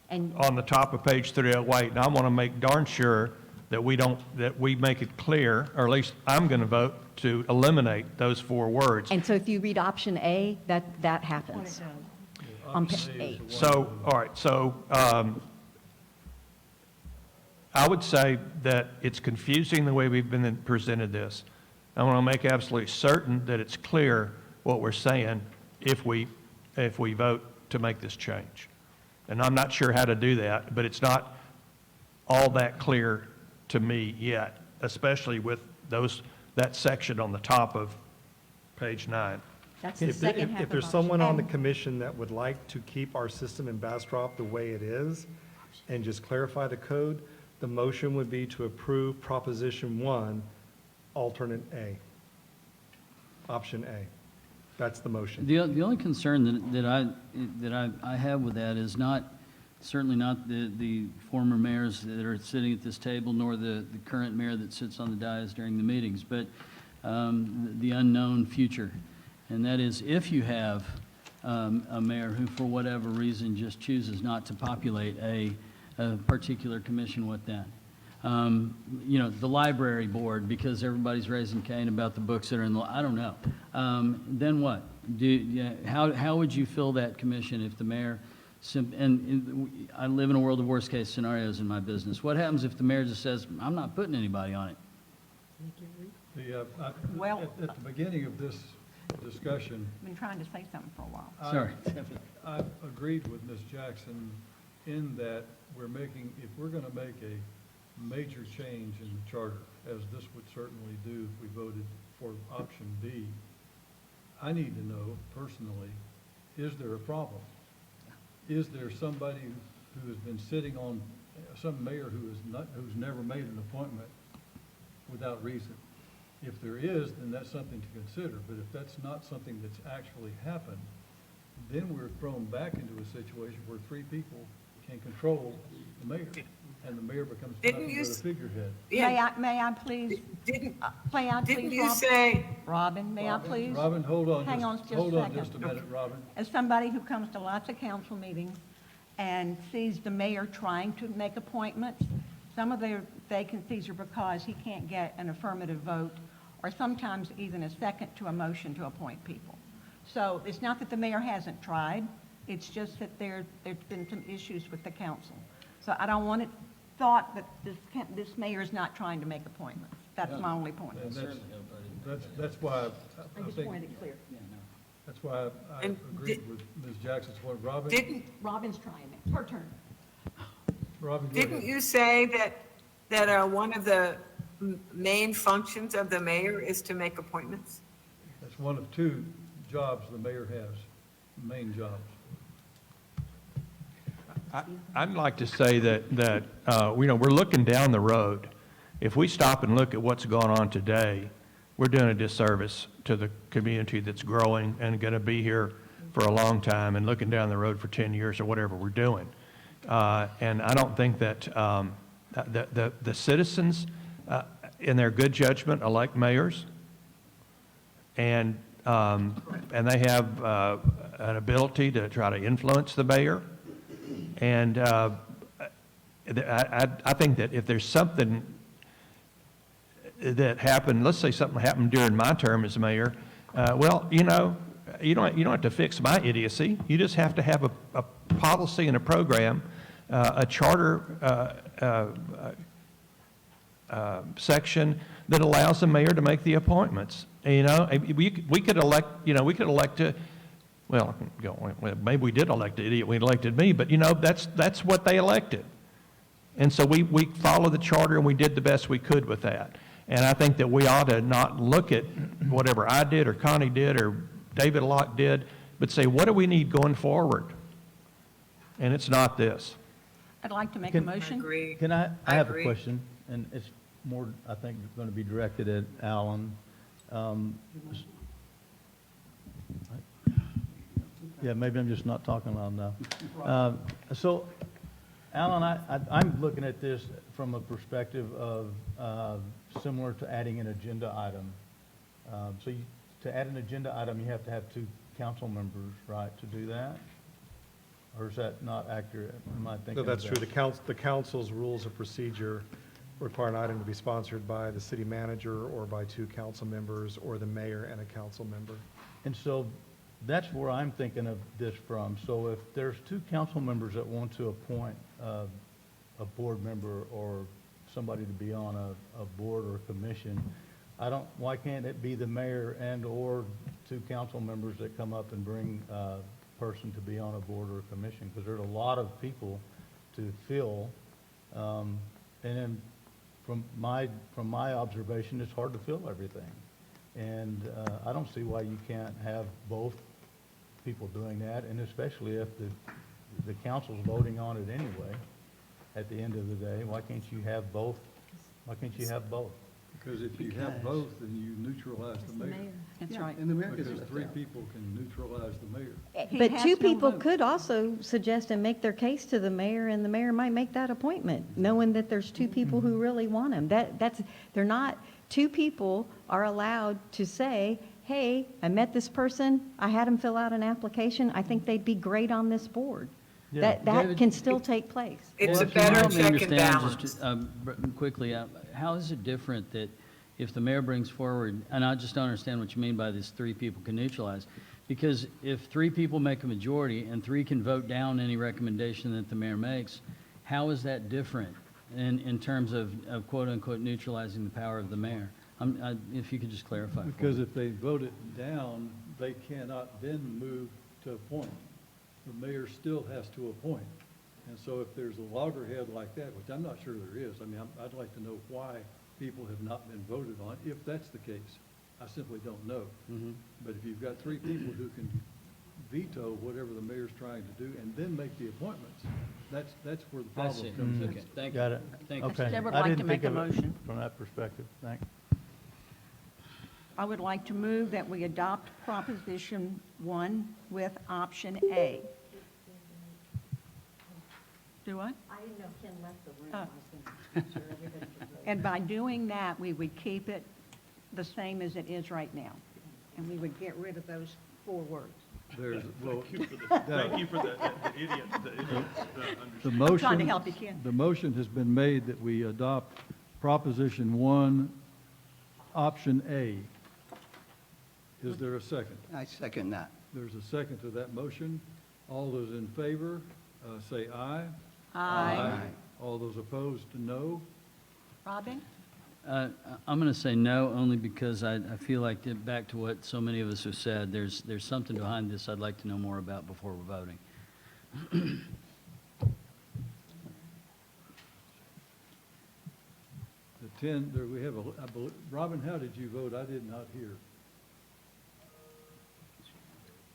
And on the top of page 308, and I want to make darn sure that we make it clear, or at least I'm going to vote to eliminate those 4 words. And so if you read option A, that happens. On page 8. So, all right, so I would say that it's confusing the way we've been presented this. I want to make absolutely certain that it's clear what we're saying if we vote to make this change. And I'm not sure how to do that, but it's not all that clear to me yet, especially with that section on the top of page 9. That's the If second half if of there's option someone on the A. commission that would like to keep our system in Bastrop the way it is and just clarify the code, the motion would be to approve Proposition 1, alternate A. Option A. That's the motion. The only concern that I have with that is certainly not the former mayors that are sitting at this table, nor the current mayor that sits on the dais during the meetings, but the unknown future. And that is, if you have a mayor who, for whatever reason, just chooses not to populate a particular commission with that. You know, the library board, because everybody's raising Cain about the books that are in the, I don't know. Then what? How would you fill that commission if the mayor, and I live in a world of worst case scenarios in my business. What happens if the mayor just says, I'm not putting anybody on it? Well- At the beginning of this discussion, I've been trying to say something for a while. Sorry. I've agreed with Ms. Jackson in that if we're going to make a major change in the charter, as this would certainly do if we voted for option B, I need to know personally, is there a problem? Is there somebody who has been sitting on, some mayor who's never made an appointment without reason? If there is, then that's something to consider, but if that's not something that's actually happened, then we're thrown back into a situation where 3 people can control the mayor, and the mayor becomes Didn't nothing you but a s- figurehead. Yeah, May I please, didn't, may I please, didn't you Robin? say, Robin, may I please? Robin, hold on Hang on just a hold on second. just a minute, Robin. As somebody who comes to lots of council meetings and sees the mayor trying to make appointments, some of their vacancies are because he can't get an affirmative vote, or sometimes even a second to a motion to appoint people. So it's not that the mayor hasn't tried, It's just that there's been some issues with the council. So I don't want it thought that this mayor is not trying to make appointments. That's my only point. And that's why I I just think, wanted it clear. that's why I And agreed with Ms. Jackson's point. Robin? Robin's trying it. Her turn. Robin, go Didn't ahead. you say that one of the main functions of the mayor is to make appointments? That's one of two jobs the mayor has, main jobs. I'd like to say that we're looking down the road. If we stop and look at what's going on today, we're doing a disservice to the community that's growing and going to be here for a long time and looking down the road for 10 years or whatever we're doing. And I don't think that the citizens, in their good judgment, elect mayors, and they have an ability to try to influence the mayor. And I think that if there's something that happened, let's say something happened during my term as mayor, well, you don't have to fix my idiocy. You just have to have a policy and a program, a charter section that allows the mayor to make the appointments. We could elect to. Well, maybe we did elect an idiot. We elected me, but that's what they elected, and so we followed the charter and we did the best we could with that. And I think that we ought to not look at whatever I did or Connie did or David Locke did, but say, what do we need going forward? And it's not this. I'd like to make a motion. Agree. Can I I have a agree. question, and it's more, I think, going to be directed at Alan. Yeah, maybe I'm just not talking loud enough. So, Alan, I'm looking at this from a perspective of similar to adding an agenda item. To add an agenda item, you have to have 2 council members, right, to do that? Or is that not accurate? Am I thinking No, of that's true. that? The council's rules of procedure require an item to be sponsored by the city manager or by 2 council members or the mayor and a council member. And so that's where I'm thinking of this from. So if there's 2 council members that want to appoint a board member or somebody to be on a board or a commission, why can't it be the mayor and/or 2 council members that come up and bring a person to be on a board or a commission? Because there's a lot of people to fill. And then from my observation, it's hard to fill everything. And I don't see why you can't have both people doing that, and especially if the council's voting on it anyway, at the end of the day, why can't you have both? Why can't you have both? Because if you have both, then you neutralize the mayor. That's right. And the mayor Because gets 3 people can neutralize the mayor. He But has 2 no people vote. could also suggest and make their case to the mayor, and the mayor might make that appointment, knowing that there's 2 people who really want him. They're not, 2 people are allowed to say, hey, I met this person, I had him fill out an application, I think they'd be great on this board. Yeah. That David, can still take place. It's a Well, can you better help me check and understand balance. just, quickly, how is it different that if the mayor brings forward, and I just don't understand what you mean by this 3 people can neutralize, because if 3 people make a majority and 3 can vote down any recommendation that the mayor makes, how is that different in terms of quote-unquote neutralizing the power of the mayor? If you could just clarify. for me. Because if they vote it down, they cannot then move to appoint. The mayor still has to appoint. And so if there's a loggerhead like that, which I'm not sure there is, I mean, I'd like to know why people have not been voted on, if that's the case. I simply don't know. But if you've got 3 people who can veto whatever the mayor's trying to do and then make the appointments, that's where the I see. problem comes in. Okay, thank you. Got it? Thank you. Okay. Chair would I like to didn't make think a of it motion. from that perspective. Thanks. I would like to move that we adopt Proposition 1 with Option A. Do what? I didn't know Ken left the room. I was going to make sure everybody could vote. And by doing that, we would keep it the same as it is right now. And we would get rid of those 4 words. There's, well, Thank you for the idiot. the I'm motion. trying to help you, Ken. The motion has been made that we adopt Proposition 1, Option A. Is there a second? I second that. There's a second to that motion. All those in favor, say aye. Aye. All those opposed, no. Robin? I'm going to say no, only because I feel like, back to what so many of us have said, there's something behind this I'd like to know more about before we're voting. The 10, there we have, I believe, Robin, how did you vote? I did not hear.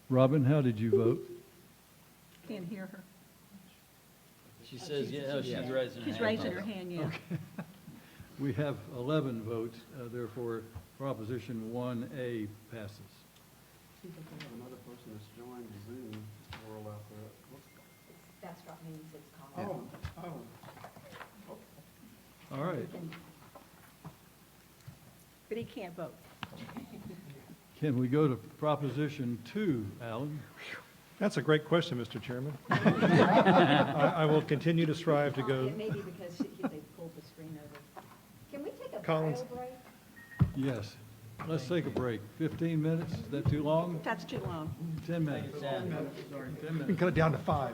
Robin, how did you vote? Can't hear her. She says, yeah, oh, she's raising her hand. She's raising her hand, yeah. We have 11 votes, therefore Proposition 1A passes. Seems like we have another person that's joined the Zoom world out there. Bastrop means it's called. All right. But he can't vote. Can we go to Proposition 2, Alan? That's a great question, Mr. Chairman. I will continue to strive to go. It may be because they pulled the screen over. Can we take a Collins. bio break? Yes. Let's take a break. 15 minutes? Is that too long? That's too long. 10 minutes. 10 We can minutes. cut it down to 5.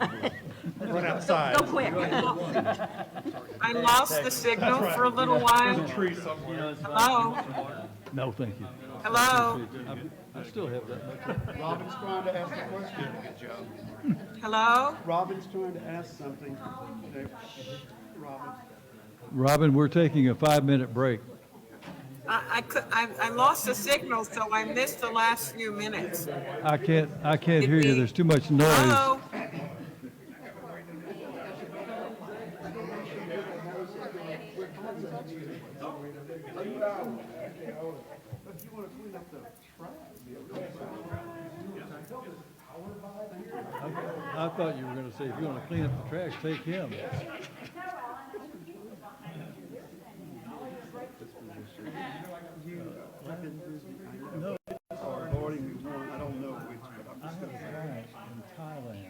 Run outside. Go quick. I lost the signal for a little while. Hello? No, thank you. Hello? I still have that much. Robin's trying to ask a question. Hello? Robin's trying to ask something. Robin. Robin, we're taking a 5-minute break. I lost the signal, so I missed the last few minutes. I can't hear you. There's too much noise. Hello? I thought you were going to say, if you want to clean up the trash, take him. No. I don't know which, but I have a guy in Thailand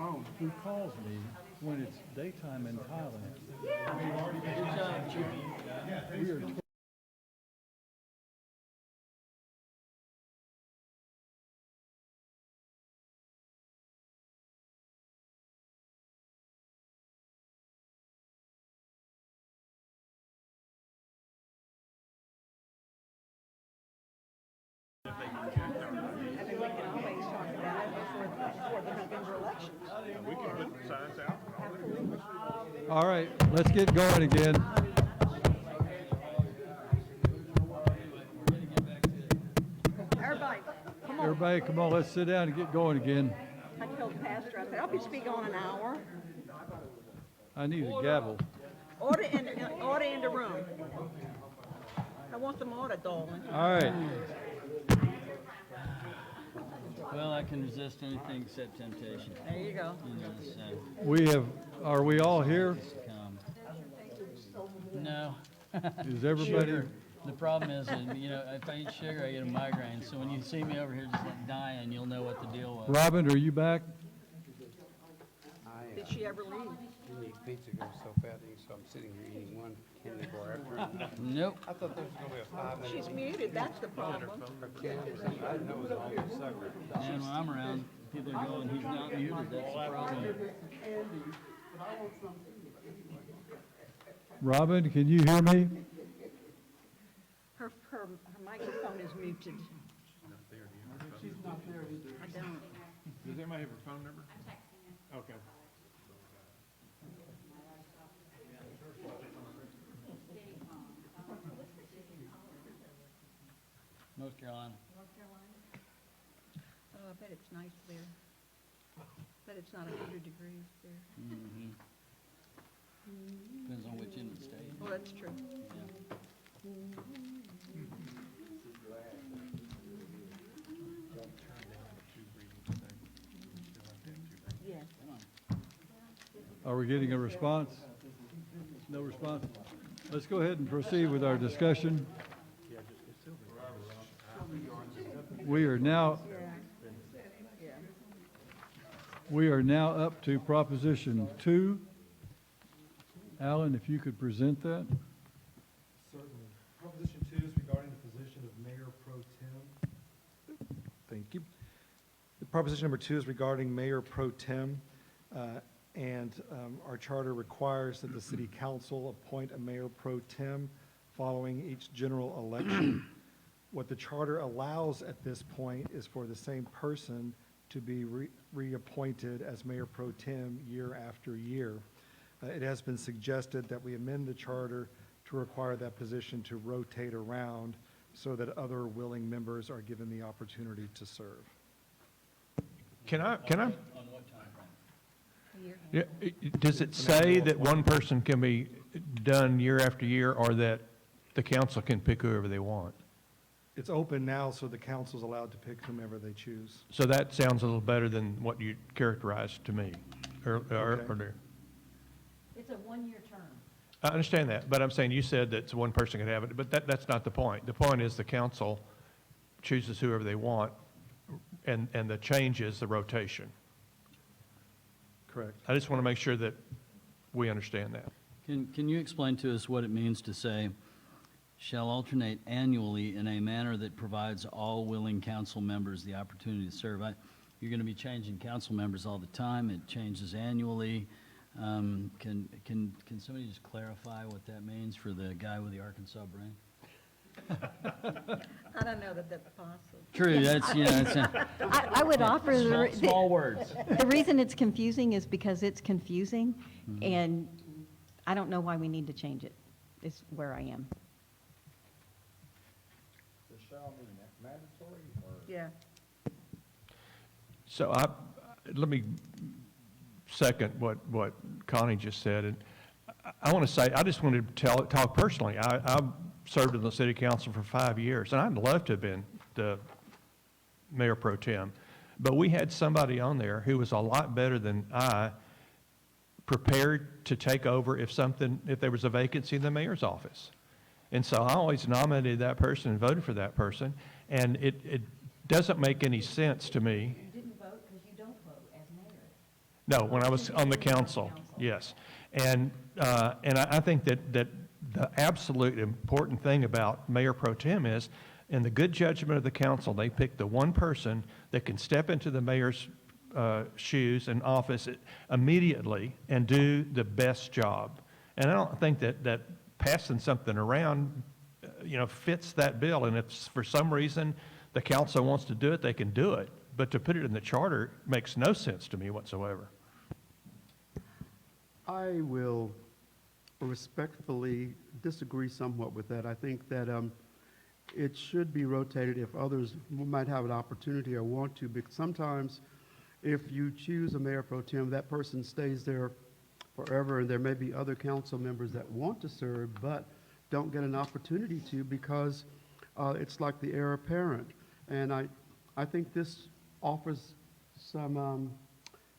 Oh, who calls me when it's daytime in Thailand. We are I mean, we can always talk about it before the November elections. We can put signs out. all right, let's get going again. Everybody, come on. Everybody, come on, let's sit down and get going again. I told the pastor, I said, I'll be speaking on an hour. I need a gavel. Order in the room. I want some order, darling. All right. Well, I can resist anything except temptation. There you go. Are we all here? No. Is everybody? Sugar. The problem is, if I eat sugar, I get a migraine. So when you see me over here just like dying, you'll know what the deal was. Robin, are you back? Did she ever leave? Eating pizza goes so fattening, so I'm sitting here eating one candy bar after another. Nope. I thought there was going to be a 5-minute. She's muted, that's the problem. I didn't know it was all this sucker. And when I'm around, people are going, he's not muted. That's the problem. Robin, can you hear me? Her microphone is muted. She's not there either. I don't. Does anybody have her phone number? Okay. North Carolina. Oh, I bet it's nice there. Bet it's not 100 degrees there. Mm-hmm. Depends on which end of the state. Oh, that's true. Yeah. Yes. Are we getting a response? No response? Let's go ahead and proceed with our discussion. We are now up to Proposition 2. Alan, if you could present that. Certainly. Proposition 2 is regarding the position of Mayor Pro Tem. Thank you. The Proposition number 2 is regarding Mayor Pro Tem. And our charter requires that the city council appoint a mayor pro tem following each general election. What the charter allows at this point is for the same person to be reappointed as mayor pro tem year after year. It has been suggested that we amend the charter to require that position to rotate around so that other willing members are given the opportunity to serve. Can I? On what time frame? Yeah, does it say that one person can be done year after year, or that the council can pick whoever they want? It's open now, so the council's allowed to pick whomever they choose. So that sounds a little better than what you characterized to me earlier. It's a one-year term. I understand that, but I'm saying you said that one person could have it, but that's not the point. The point is the council chooses whoever they want, and the change is the rotation. Correct. I just want to make sure that we understand that. Can you explain to us what it means to say, shall alternate annually in a manner that provides all willing council members the opportunity to serve? You're going to be changing council members all the time. It changes annually. Can somebody just clarify what that means for the guy with the Arkansas brain? I don't know that that's possible. True, that's, I would offer small words. the reason it's confusing is because it's confusing, and I don't know why we need to change it, is where I am. Does shall mean mandatory or? Yeah. So let me second what Connie just said, and I want to say, I just wanted to talk personally. I served in the city council for 5 years, and I'd love to have been the mayor pro tem, but we had somebody on there who was a lot better than I, prepared to take over if there was a vacancy in the mayor's office. And so I always nominated that person and voted for that person, and it doesn't make any sense to me. You didn't vote because you don't vote as mayor. No, when I was on the council, yes. And I think that the absolute important thing about Mayor Pro Tem is, in the good judgment of the council, they pick the one person that can step into the mayor's shoes and office immediately and do the best job. And I don't think that passing something around, fits that bill. And if for some reason the council wants to do it, they can do it. But to put it in the charter makes no sense to me whatsoever. I will respectfully disagree somewhat with that. I think that it should be rotated if others might have an opportunity or want to, because sometimes if you choose a mayor pro tem, that person stays there forever, and there may be other council members that want to serve but don't get an opportunity to because it's like the heir apparent. And I think this offers some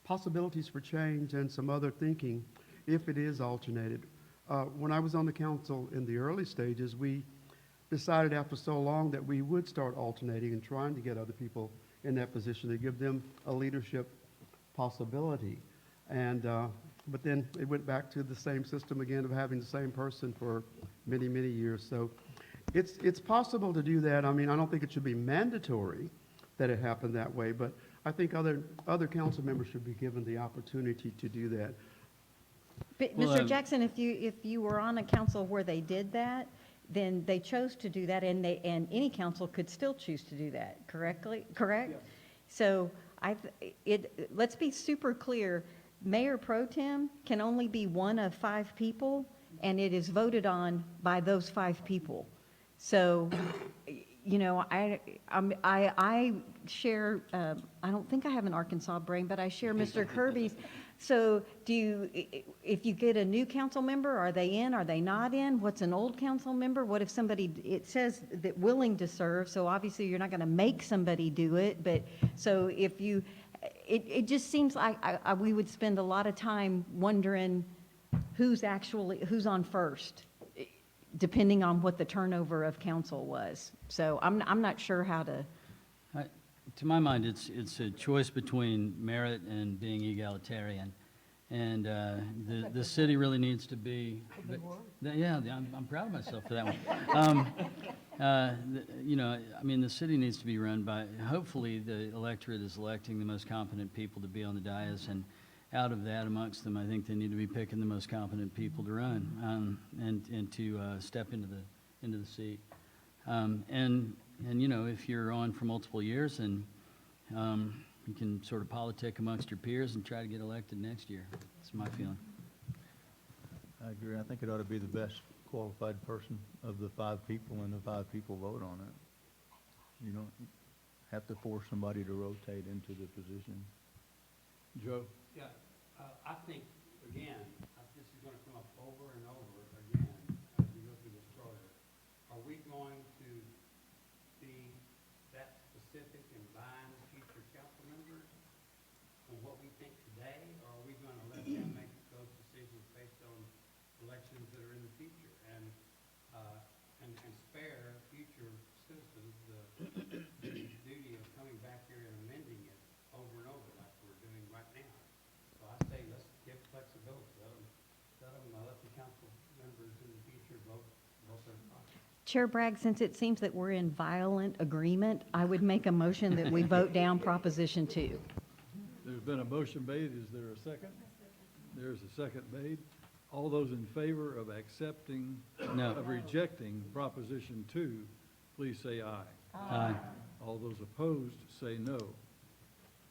possibilities for change and some other thinking if it is alternated. When I was on the council in the early stages, we decided after so long that we would start alternating and trying to get other people in that position to give them a leadership possibility. And but then it went back to the same system again of having the same person for many, many years. So it's possible to do that. I mean, I don't think it should be mandatory that it happen that way, but I think other council members should be given the opportunity to do that. But Well, Mr. Jackson, if you were on a council where they did that, then they chose to do that, and any council could still choose to do that, correct? Yes. So let's be super clear. Mayor Pro Tem can only be one of 5 people, and it is voted on by those 5 people. So, I share, I don't think I have an Arkansas brain, but I share Mr. Kirby's. So if you get a new council member, are they in, are they not in? What's an old council member? What if it says that willing to serve, so obviously you're not going to make somebody do it, but so if it just seems like we would spend a lot of time wondering who's on first, depending on what the turnover of council was. So I'm not sure how to. To my mind, it's a choice between merit and being egalitarian. And the city really needs to be, yeah, I'm proud of myself for that one. You know, I mean, the city needs to be run by, hopefully, the electorate is electing the most competent people to be on the dais, and out of that, amongst them, I think they need to be picking the most competent people to run, and to step into the seat. And, you know, if you're on for multiple years, and you can sort of politic amongst your peers and try to get elected next year. That's my feeling. I agree. I think it ought to be the best qualified person of the 5 people, and the 5 people vote on it. You don't have to force somebody to rotate into the position. Joe? Yeah, I think, again, this is going to come up over and over again as we go through this charter. Are we going to be that specific in buying future council members on what we think today, or are we going to let them make those decisions based on elections that are in the future and spare future citizens the duty of coming back here and amending it over and over like we're doing right now? So I say let's give flexibility. Let the council members in the future vote their process. Chair Bragg, since it seems that we're in violent agreement, I would make a motion that we vote down Proposition 2. There's been a motion made. Is there a second? There's a second made. All those in favor of accepting, No. of rejecting Proposition 2, please say aye. Aye. All those opposed, say no.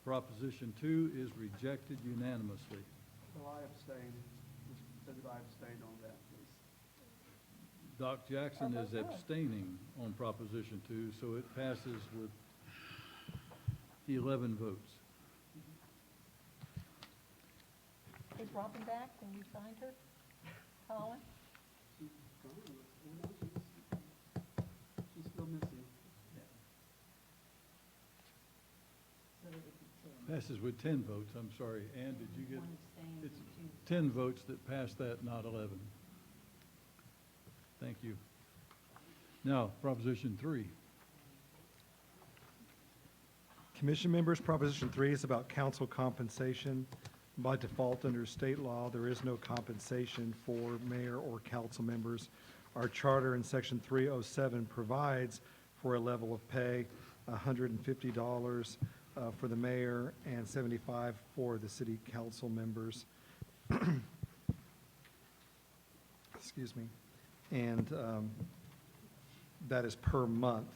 Proposition 2 is rejected unanimously. Well, I abstain. Said that I abstain on that, please. Doc Jackson is abstaining on Proposition 2, so it passes with 11 votes. Is Robin back when you signed her? Colin? She's still missing. Passes with 10 votes, I'm sorry. Ann, did you get? It's 10 votes that passed that, not 11. Thank you. Now, Proposition 3. Commission members, Proposition 3 is about council compensation. By default, under state law, there is no compensation for mayor or council members. Our charter in Section 307 provides for a level of pay, $150 for the mayor and $75 for the city council members. Excuse me. And that is per month.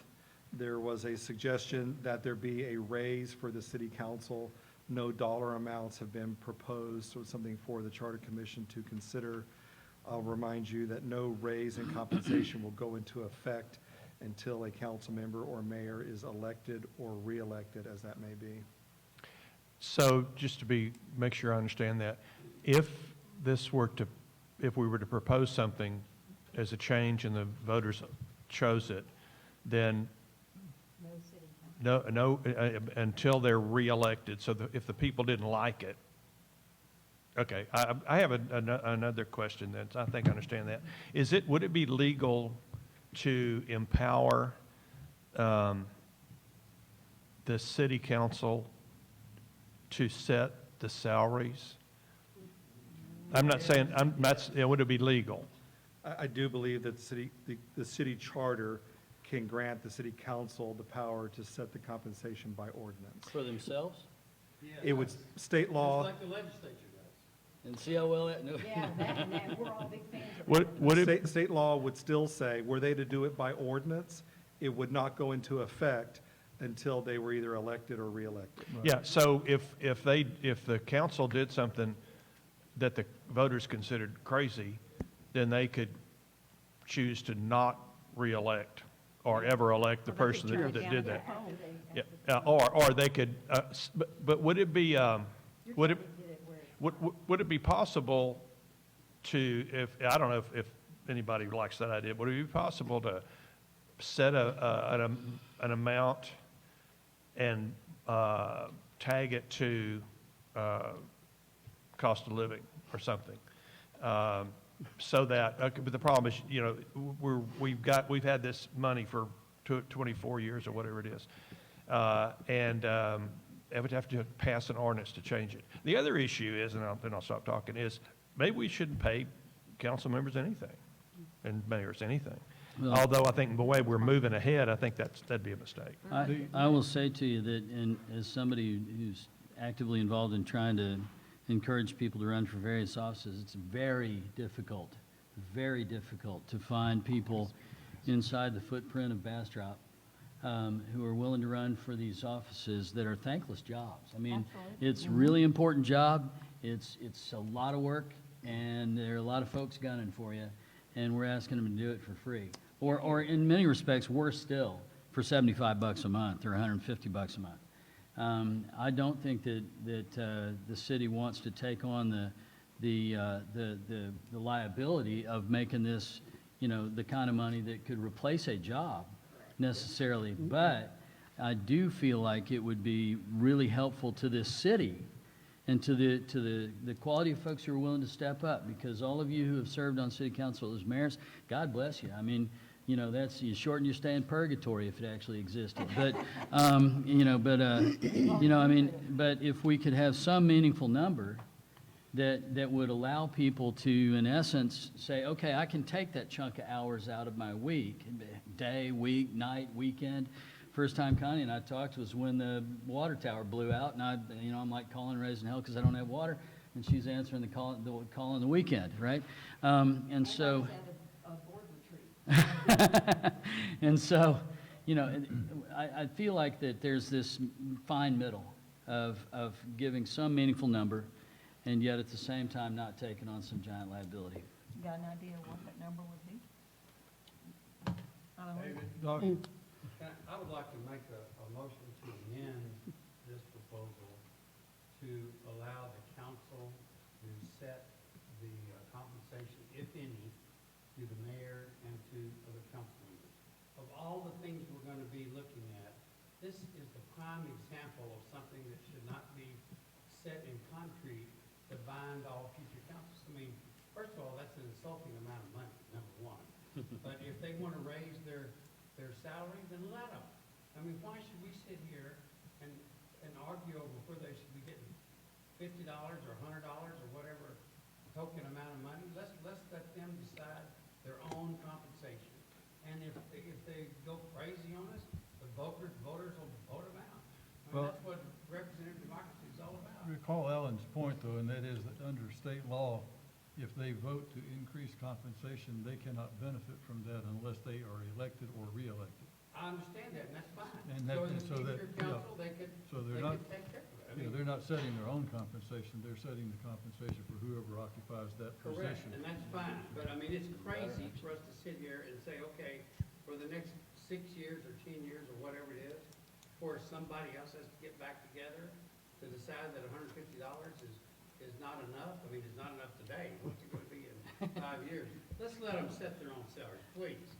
There was a suggestion that there be a raise for the city council. No dollar amounts have been proposed, so it's something for the Charter Commission to consider. I'll remind you that no raise in compensation will go into effect until a council member or mayor is elected or re-elected, as that may be. So just to make sure I understand that, if we were to propose something as a change and the voters chose it, then no, until they're re-elected. So if the people didn't like it, okay. I have another question that I think I understand that. Would it be legal to empower the city council to set the salaries? I'm not saying, would it be legal? I do believe that the city charter can grant the city council the power to set the compensation by ordinance. For themselves? It would, state law, Like the legislature does. And see how well that, no. Yeah, that, we're all big fans of Would it, state law would still say, were they to do it by ordinance, it would not go into effect until they were either elected or re-elected. yeah, so if the council did something that the voters considered crazy, then they could choose to not re-elect or ever elect the person that did that. Yeah, or they could, but would it be, would it be possible to, I don't know if anybody likes that idea, would it be possible to set an amount and tag it to cost of living or something? So that, but the problem is, we've had this money for 24 years or whatever it is. And I would have to pass an ordinance to change it. The other issue is, and then I'll stop talking, is maybe we shouldn't pay council members anything and mayors anything. Well- Although I think the way we're moving ahead, I think that'd be a mistake. I will say to you that, and as somebody who's actively involved in trying to encourage people to run for various offices, it's very difficult to find people inside the footprint of Bastrop who are willing to run for these offices that are thankless jobs. I mean, it's a really important job. It's a lot of work, and there are a lot of folks gunning for you, and we're asking them to do it for free. Or in many respects, worse still, for $75 a month or $150 a month. I don't think that the city wants to take on the liability of making this, the kind of money that could replace a job necessarily. But I do feel like it would be really helpful to this city and to the quality of folks who are willing to step up, because all of you who have served on city council as mayors, God bless you. I mean, that's, you shorten your stay in purgatory if it actually existed. But, I mean, but if we could have some meaningful number that would allow people to, in essence, say, okay, I can take that chunk of hours out of my week, day, week, night, weekend. First time Connie and I talked was when the water tower blew out, and I'm like calling raising hell because I don't have water, and she's answering the call on the weekend, right? And so. And so, I feel like that there's this fine middle of giving some meaningful number, and yet at the same time not taking on some giant liability. You got an idea of what that number would be? I don't know. Doc, I would like to make a motion to amend this proposal to allow the council to set the compensation, if any, to the mayor and to other council members. Of all the things we're going to be looking at, this is the prime example of something that should not be set in concrete to bind all future councils. I mean, first of all, that's an insulting amount of money, number one. But if they want to raise their salary, then let them. I mean, why should we sit here and argue over whether they should be getting $50 or $100 or whatever token amount of money? Let's let them decide their own compensation. And if they go crazy on us, the voters will vote them out. I mean, Well, that's what representative democracy is all about. recall Alan's point, though, and that is that under state law, if they vote to increase compensation, they cannot benefit from that unless they are elected or reelected. I understand that, and that's fine. And that- So in and the so that- future council, they could So they're they not- could take care of it. I You know, mean, they're not setting their own compensation, they're setting the compensation for whoever occupies that correct, position. and that's fine. But I mean, it's crazy for us to sit here and say, okay, for the next 6 years or 10 years or whatever it is, before somebody else has to get back together to decide that $150 is not enough. I mean, it's not enough today. What's it going to be in 5 years? Let's let them set their own salaries, please.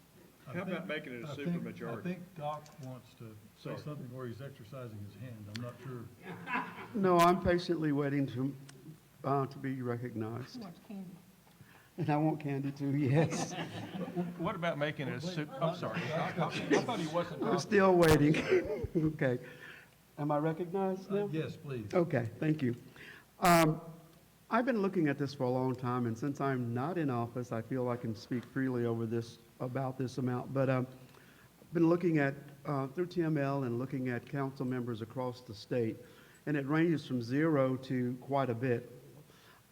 How about making it a supermajority? I think Doc wants to say something where he's exercising his hand, I'm not sure. No, I'm patiently waiting to be recognized. Who wants candy? And I want candy too, yes. What about making it I'm sorry. I thought he wasn't We're talking. still waiting. Okay. Am I recognized now? Yes, please. Okay, thank you. I've been looking at this for a long time, and since I'm not in office, I feel I can speak freely about this amount. But I've been looking at, through TML and looking at council members across the state, and it ranges from 0 to quite a bit.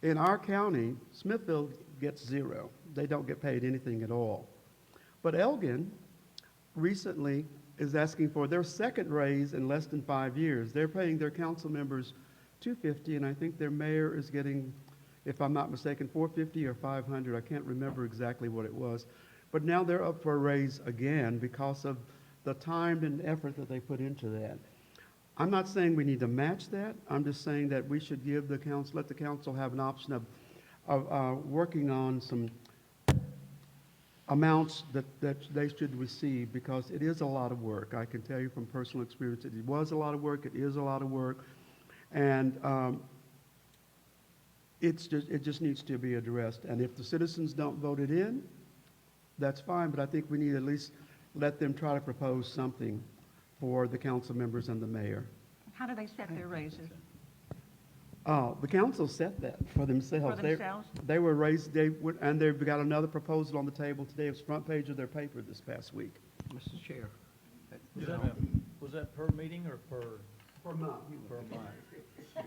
In our county, Smithfield gets 0. They don't get paid anything at all. But Elgin recently is asking for their second raise in less than 5 years. They're paying their council members $250, and I think their mayor is getting, if I'm not mistaken, $450 or $500. I can't remember exactly what it was. But now they're up for a raise again because of the time and effort that they put into that. I'm not saying we need to match that. I'm just saying that we should give the council, let the council have an option of working on some amounts that they should receive, because it is a lot of work. I can tell you from personal experience, it was a lot of work, it is a lot of work, and it just needs to be addressed. And if the citizens don't vote it in, that's fine, but I think we need to at least let them try to propose something for the council members and the mayor. How do they set their raises? The council set that for themselves. For themselves? They were raised, and they've got another proposal on the table today. It's front page of their paper this past week. Mr. Chair. Was that per meeting or per? Per month. Per month.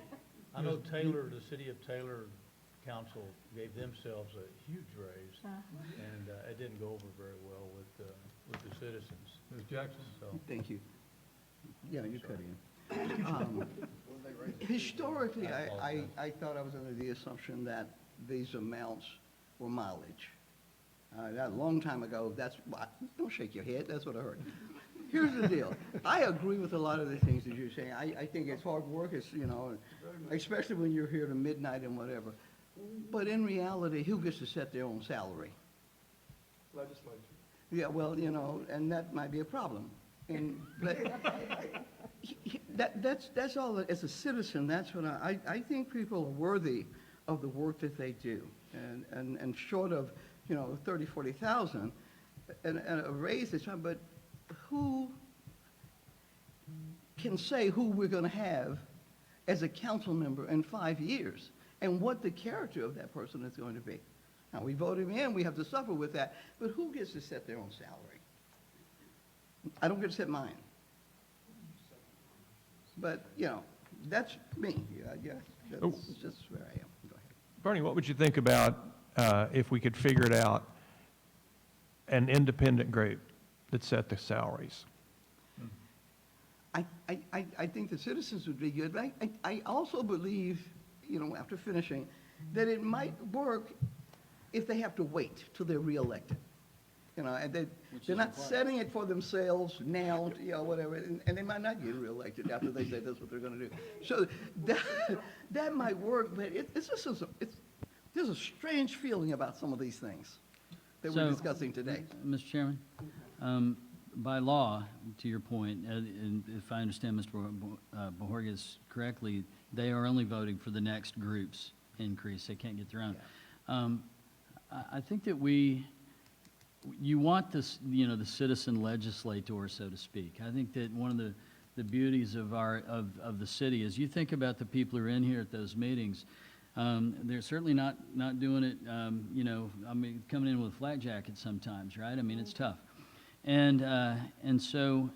I know Taylor, the city of Taylor council gave themselves a huge raise, and it didn't go over very well with the citizens. Ms. Jackson? So, Thank you. Yeah, you cut in. Historically, I thought I was under the assumption that these amounts were mileage. That a long time ago, don't shake your head, that's what I heard. Here's the deal. I agree with a lot of the things that you're saying. I think it's hard work, it's, especially when you're here to midnight and whatever. But in reality, who gets to set their own salary? Legislature. Yeah, well, and that might be a problem. But that's all, as a citizen, that's what I think people are worthy of the work that they do. And short of, 30, 40,000 and a raise is fine, but who can say who we're going to have as a council member in 5 years and what the character of that person is going to be? Now, we vote him in, we have to suffer with that, but who gets to set their own salary? I don't get to set mine. But, that's me. I guess that's just where I am. Go ahead. Bernie, what would you think about if we could figure it out, an independent group that set the salaries? I think the citizens would be good, but I also believe, after finishing, that it might work if they have to wait till they're reelected. And they're not setting it for themselves now, whatever, and they might not get reelected after they say that's what they're going to do. So that might work, but there's a strange feeling about some of these things that we're discussing today. Mr. Chairman, by law, to your point, and if I understand Mr. Bohorges correctly, they are only voting for the next group's increase. They can't get their own. Yeah. I think that you want this, the citizen legislator, so to speak. I think that one of the beauties of the city is you think about the people who are in here at those meetings. They're certainly not doing it, coming in with a flak jacket sometimes, right? I mean, it's tough. And so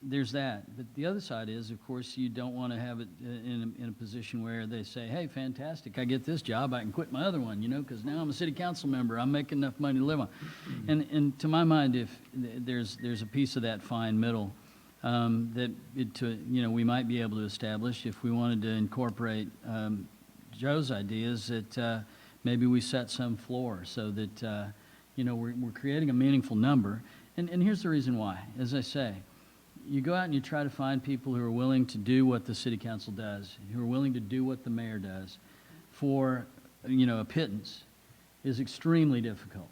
there's that. But the other side is, of course, you don't want to have it in a position where they say, hey, fantastic, I get this job, I can quit my other one, because now I'm a city council member, I'm making enough money to live on. And to my mind, if there's a piece of that fine middle that we might be able to establish if we wanted to incorporate Joe's ideas, that maybe we set some floor so that we're creating a meaningful number. And here's the reason why. As I say, you go out and you try to find people who are willing to do what the city council does, who are willing to do what the mayor does for, a pittance, is extremely difficult.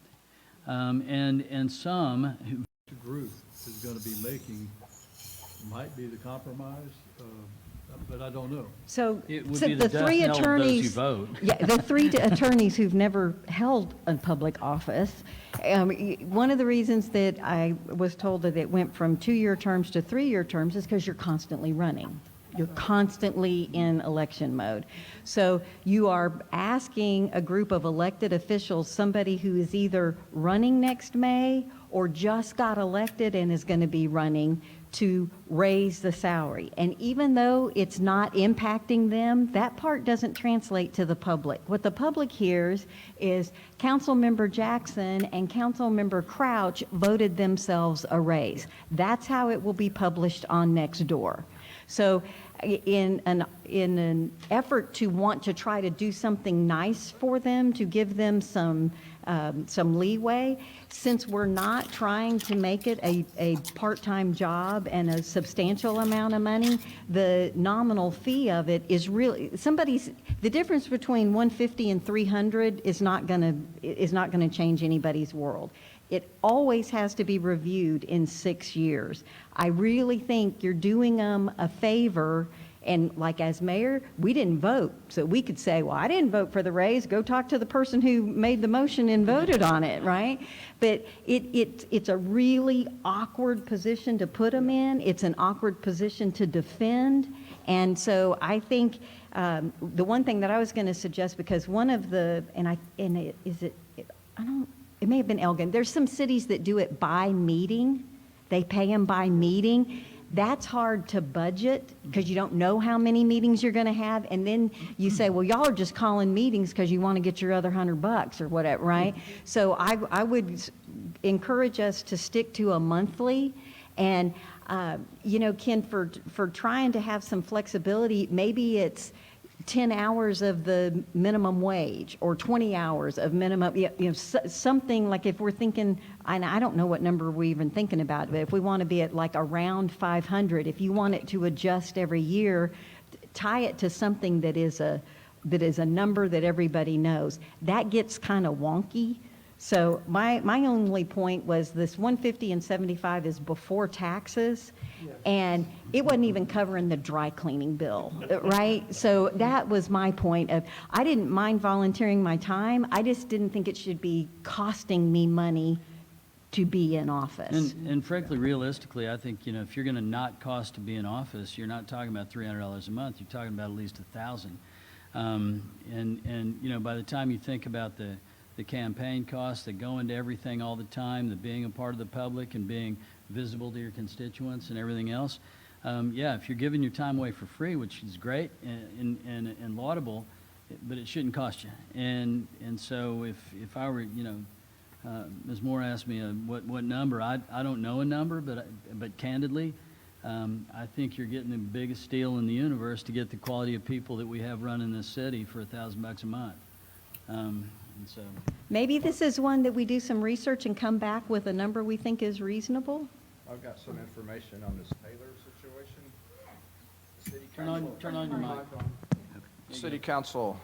And some who... The group is going to be making might be the compromise, but I don't know. So, It would so be the the death three knell of those who attorneys, vote. yeah, the three attorneys who've never held a public office, one of the reasons that I was told that it went from 2-year terms to 3-year terms is because you're constantly running. You're constantly in election mode. So you are asking a group of elected officials, somebody who is either running next May or just got elected and is going to be running, to raise the salary. And even though it's not impacting them, that part doesn't translate to the public. What the public hears is Councilmember Jackson and Councilmember Crouch voted themselves a raise. That's how it will be published on Nextdoor. So in an effort to want to try to do something nice for them, to give them some leeway, since we're not trying to make it a part-time job and a substantial amount of money, the nominal fee of it is really, the difference between 150 and 300 is not gonna change anybody's world. It always has to be reviewed in 6 years. I really think you're doing them a favor. And like as mayor, we didn't vote. So we could say, well, I didn't vote for the raise. Go talk to the person who made the motion and voted on it, right? But it's a really awkward position to put them in. It's an awkward position to defend. And so I think The one thing that I was going to suggest, because one of the, it may have been Elgin, there's some cities that do it by meeting. They pay them by meeting. That's hard to budget because you don't know how many meetings you're going to have. And then you say, well, y'all are just calling meetings because you want to get your other $100 or whatever, right? So I would encourage us to stick to a monthly. And, Ken, for trying to have some flexibility, maybe it's 10 hours of the minimum wage or 20 hours of minimum, something like if we're thinking, and I don't know what number we're even thinking about, but if we want to be at like around 500, if you want it to adjust every year, tie it to something that is a number that everybody knows. That gets kind of wonky. So my only point was this 150 and 75 is before taxes, and it wasn't even covering the dry cleaning bill, right? So that was my point of, I didn't mind volunteering my time, I just didn't think it should be costing me money to be in office. And frankly, realistically, I think, if you're going to not cost to be in office, you're not talking about $300 a month, you're talking about at least $1,000. And by the time you think about the campaign costs that go into everything all the time, the being a part of the public and being visible to your constituents and everything else, if you're giving your time away for free, which is great and laudable, but it shouldn't cost you. And so if I were, Ms. Moore asked me what number, I don't know a number, but candidly, I think you're getting the biggest steal in the universe to get the quality of people that we have running this city for $1,000 a month. And so, Maybe this is one that we do some research and come back with a number we think is reasonable? I've got some information on this Taylor situation. City turn on your mic. City Council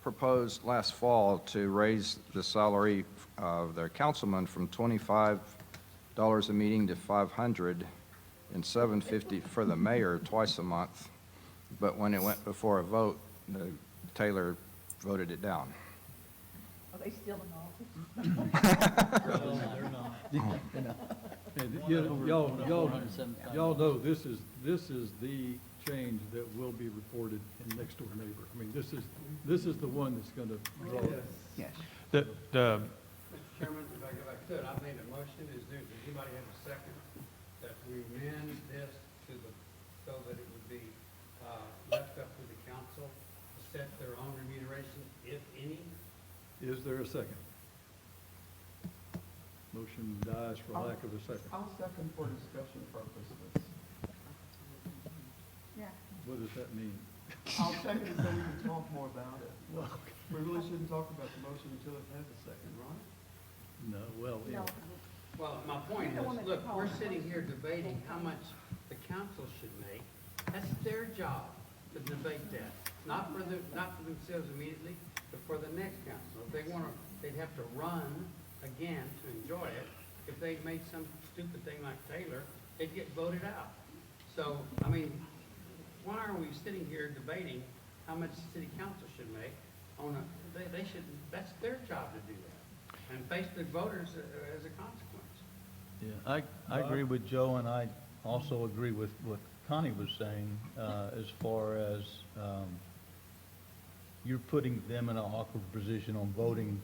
proposed last fall to raise the salary of their councilman from $25 a meeting to $500 and $750 for the mayor twice a month. But when it went before a vote, Taylor voted it down. Are they still in office? Y'all know this is the change that will be reported in next door neighbor. I mean, this is the one that's going to draw. Yes. The, Mr. Chairman, if I could, I made a motion. Does anybody have a second? That we amend this so that it would be left up to the council to set their own remuneration, if any? Is there a second? Motion dies for lack of a second. I'll second for discussion purposes. What does that mean? I'll second it so we can talk more about it. We really shouldn't talk about the motion until it has a second, right? No, well, yeah. Well, my point is, look, we're sitting here debating how much the council should make. That's their job to debate that, not for themselves immediately, but for the next council. If they want to, they'd have to run again to enjoy it. If they made some stupid thing like Taylor, they'd get voted out. So, I mean, why are we sitting here debating how much the city council should make on they should, that's their job to do that, and face the voters as a consequence. Yeah, I agree with Joe, and I also agree with what Connie was saying, as far as you're putting them in an awkward position on voting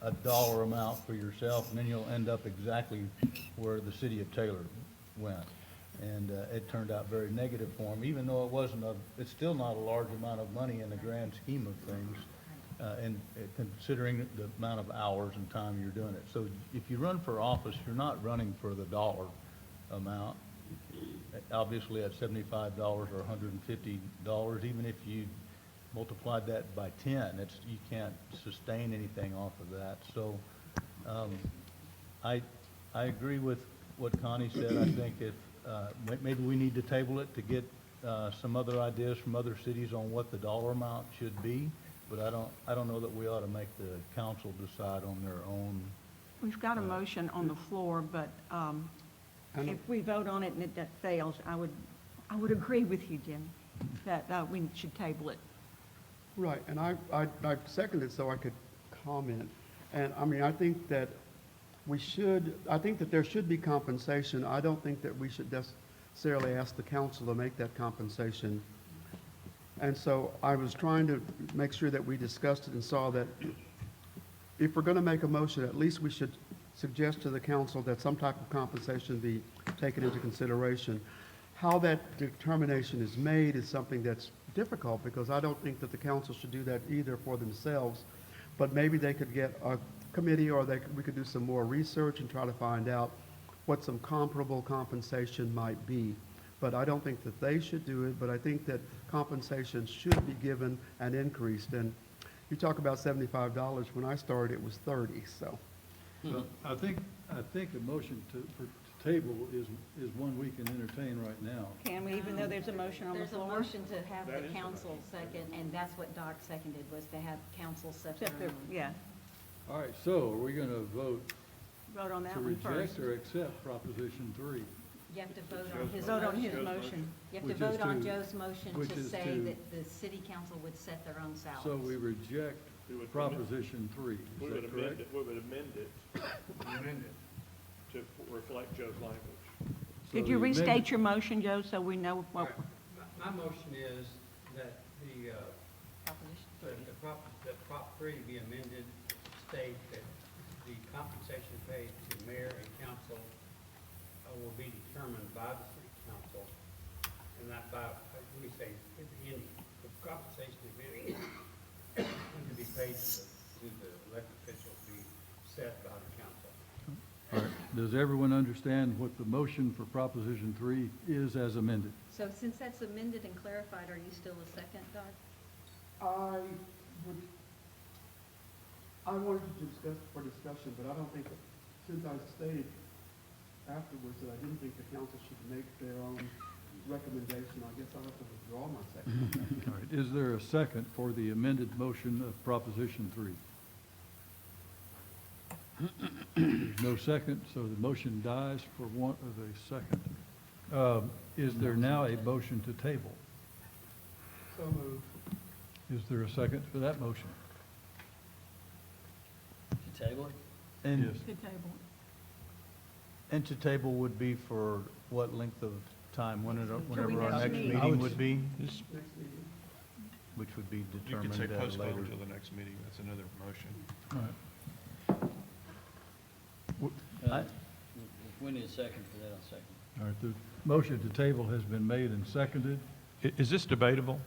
a dollar amount for yourself, and then you'll end up exactly where the city of Taylor went. And it turned out very negative for them, even though it's still not a large amount of money in the grand scheme of things, and considering the amount of hours and time you're doing it. So if you run for office, you're not running for the dollar amount. Obviously, at $75 or $150, even if you multiplied that by 10, you can't sustain anything off of that. So I agree with what Connie said. I think if maybe we need to table it to get some other ideas from other cities on what the dollar amount should be, but I don't know that we ought to make the council decide on their own. We've got a motion on the floor, but if we vote on it and that fails, I would agree with you, Jim, that we should table it. Right, and I seconded so I could comment. And I mean, I think that there should be compensation. I don't think that we should necessarily ask the council to make that compensation And so I was trying to make sure that we discussed it and saw that if we're going to make a motion, at least we should suggest to the council that some type of compensation be taken into consideration. How that determination is made is something that's difficult, because I don't think that the council should do that either for themselves, but maybe they could get a committee, or we could do some more research and try to find out what some comparable compensation might be. But I don't think that they should do it, but I think that compensation should be given and increased. And you talk about $75, when I started, it was 30, so. Well, I think a motion for table is one we can entertain right now. Can we, even though there's a motion on the There's a floor? motion to have the council second, and that's what Doc seconded, was to have council set their Except that- own. Yeah, All right, so are we going to vote vote on that to one first. reject or accept Proposition 3? You have to vote on his. Vote on his motion. motion. You have to Which is vote on to- Joe's motion which to is say to- that the city council would set their own salaries. So we reject Proposition 3, We is would that amend correct? it, we would amend it to reflect Joe's language. So Could you the amendment- restate your motion, Joe, so we know All what, right, my motion is that that Prop 3 be amended to state that the compensation paid to mayor and council will be determined by the city council, and not by, let me say, at the end, the compensation to be paid to the elected officials be set by the council. All right, does everyone understand what the motion for Proposition 3 is as amended? So since that's amended and clarified, are you still a second, Doc? I wanted to discuss for discussion, but I don't think, since I stated afterwards that I didn't think the council should make their own recommendation, I guess I'll have to withdraw my second. All right, is there a second for the amended motion of Proposition 3? There's no second, so the motion dies for want of a second. Is there now a motion to table? So moved. Is there a second for that motion? To table it? And, Yes. to table? and to table would be for what length of time? Whenever our next next meet. meeting would be, This- which would be You determined could say at a postpone later. until the next meeting, that's another motion. All right. We need a second for that, I'll second. All right, the motion to table has been made and seconded. Is this debatable?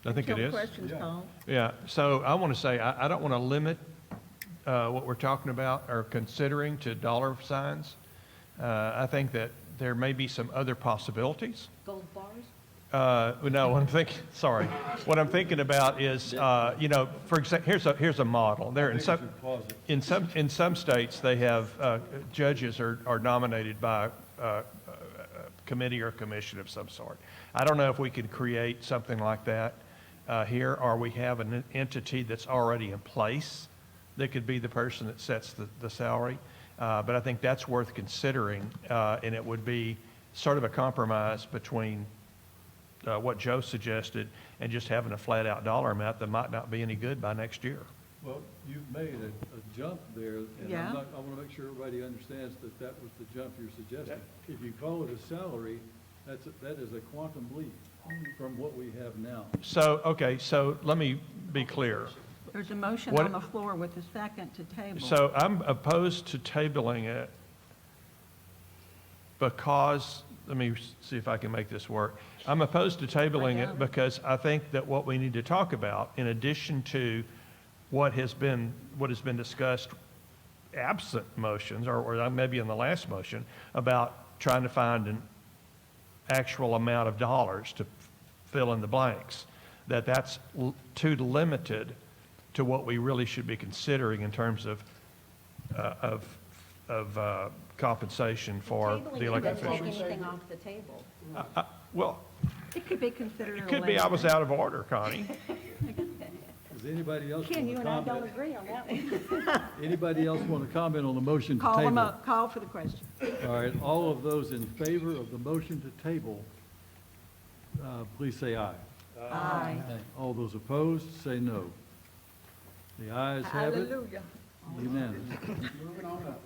I think it Until is. questions called. Yeah, so I want to say, I don't want to limit what we're talking about or considering to dollar signs. I think that there may be some other possibilities. Gold bars? No, what I'm thinking, sorry. What I'm thinking about is, for example, here's a model. There, in some states, they have, judges are nominated by a committee or commission of some sort. I don't know if we could create something like that here, or we have an entity that's already in place that could be the person that sets the salary. But I think that's worth considering, and it would be sort of a compromise between what Joe suggested and just having a flat-out dollar amount that might not be any good by next year. Well, you've made a jump there, and Yeah. I want to make sure everybody understands that that was the jump you're suggesting. If you call it a salary, that is a quantum leap from what we have now. So, okay, so let me be clear. There's a motion What- on the floor with a second to table. So I'm opposed to tabling it because, let me see if I can make this work. I'm opposed to tabling it because I think that what we need to talk about, in addition to what has been discussed absent motions, or maybe in the last motion, about trying to find an actual amount of dollars to fill in the blanks, that's too limited to what we really should be considering in terms of compensation for Tabling the elected doesn't take officials. anything off the table. Well, It could be considered a it could be I was letter. out of order, Connie. Does anybody else Ken, you want and to I don't comment? agree on that one. Anybody else want to comment on the motion to table? Call them up, call for the question. All right, all of those in favor of the motion to table, please say aye. Aye. All those opposed, say no. The ayes have it. Hallelujah. Unanimous. Moving on up.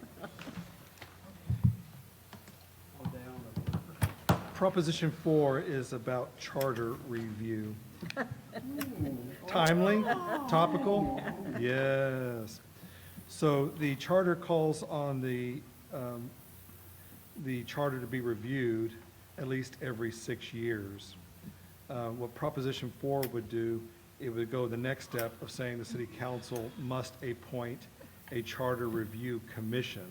Proposition 4 is about charter review. Timely, topical, yes. So the charter calls on the charter to be reviewed at least every 6 years. What Proposition 4 would do, it would go the next step of saying the city council must appoint a charter review commission.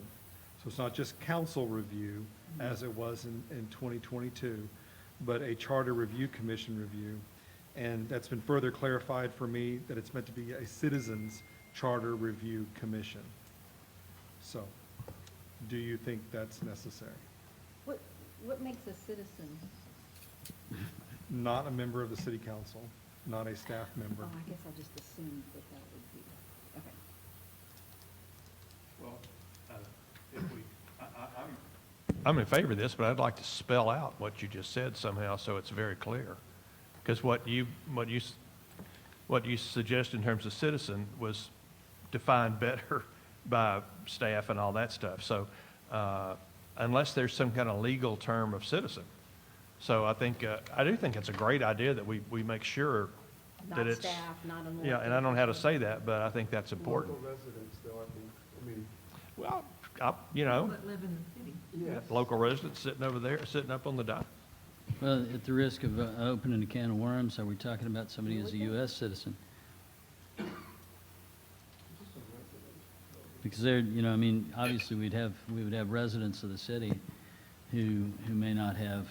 So it's not just council review, as it was in 2022, but a charter review commission review. And that's been further clarified for me that it's meant to be a citizens charter review commission. So, do you think that's necessary? What makes a citizen? Not a member of the city council, not a staff member. Oh, I guess I just assumed that would be, okay. Well, if we, I'm in favor of this, but I'd like to spell out what you just said somehow so it's very clear. Because what you suggested in terms of citizen was defined better by staff and all that stuff. So unless there's some kind of legal term of citizen. So I think, I do think it's a great idea that we make sure that Not it's. staff, not an. Yeah, and I don't know how to say that, but I think that's important. Local residents, though, I mean, Well, you know, That live in the city. yes. local residents sitting over there, sitting up on the dock. Well, at the risk of opening a can of worms, are we talking about somebody who's a U.S. citizen? Because they're, you know, I mean, obviously we would have residents of the city who may not have,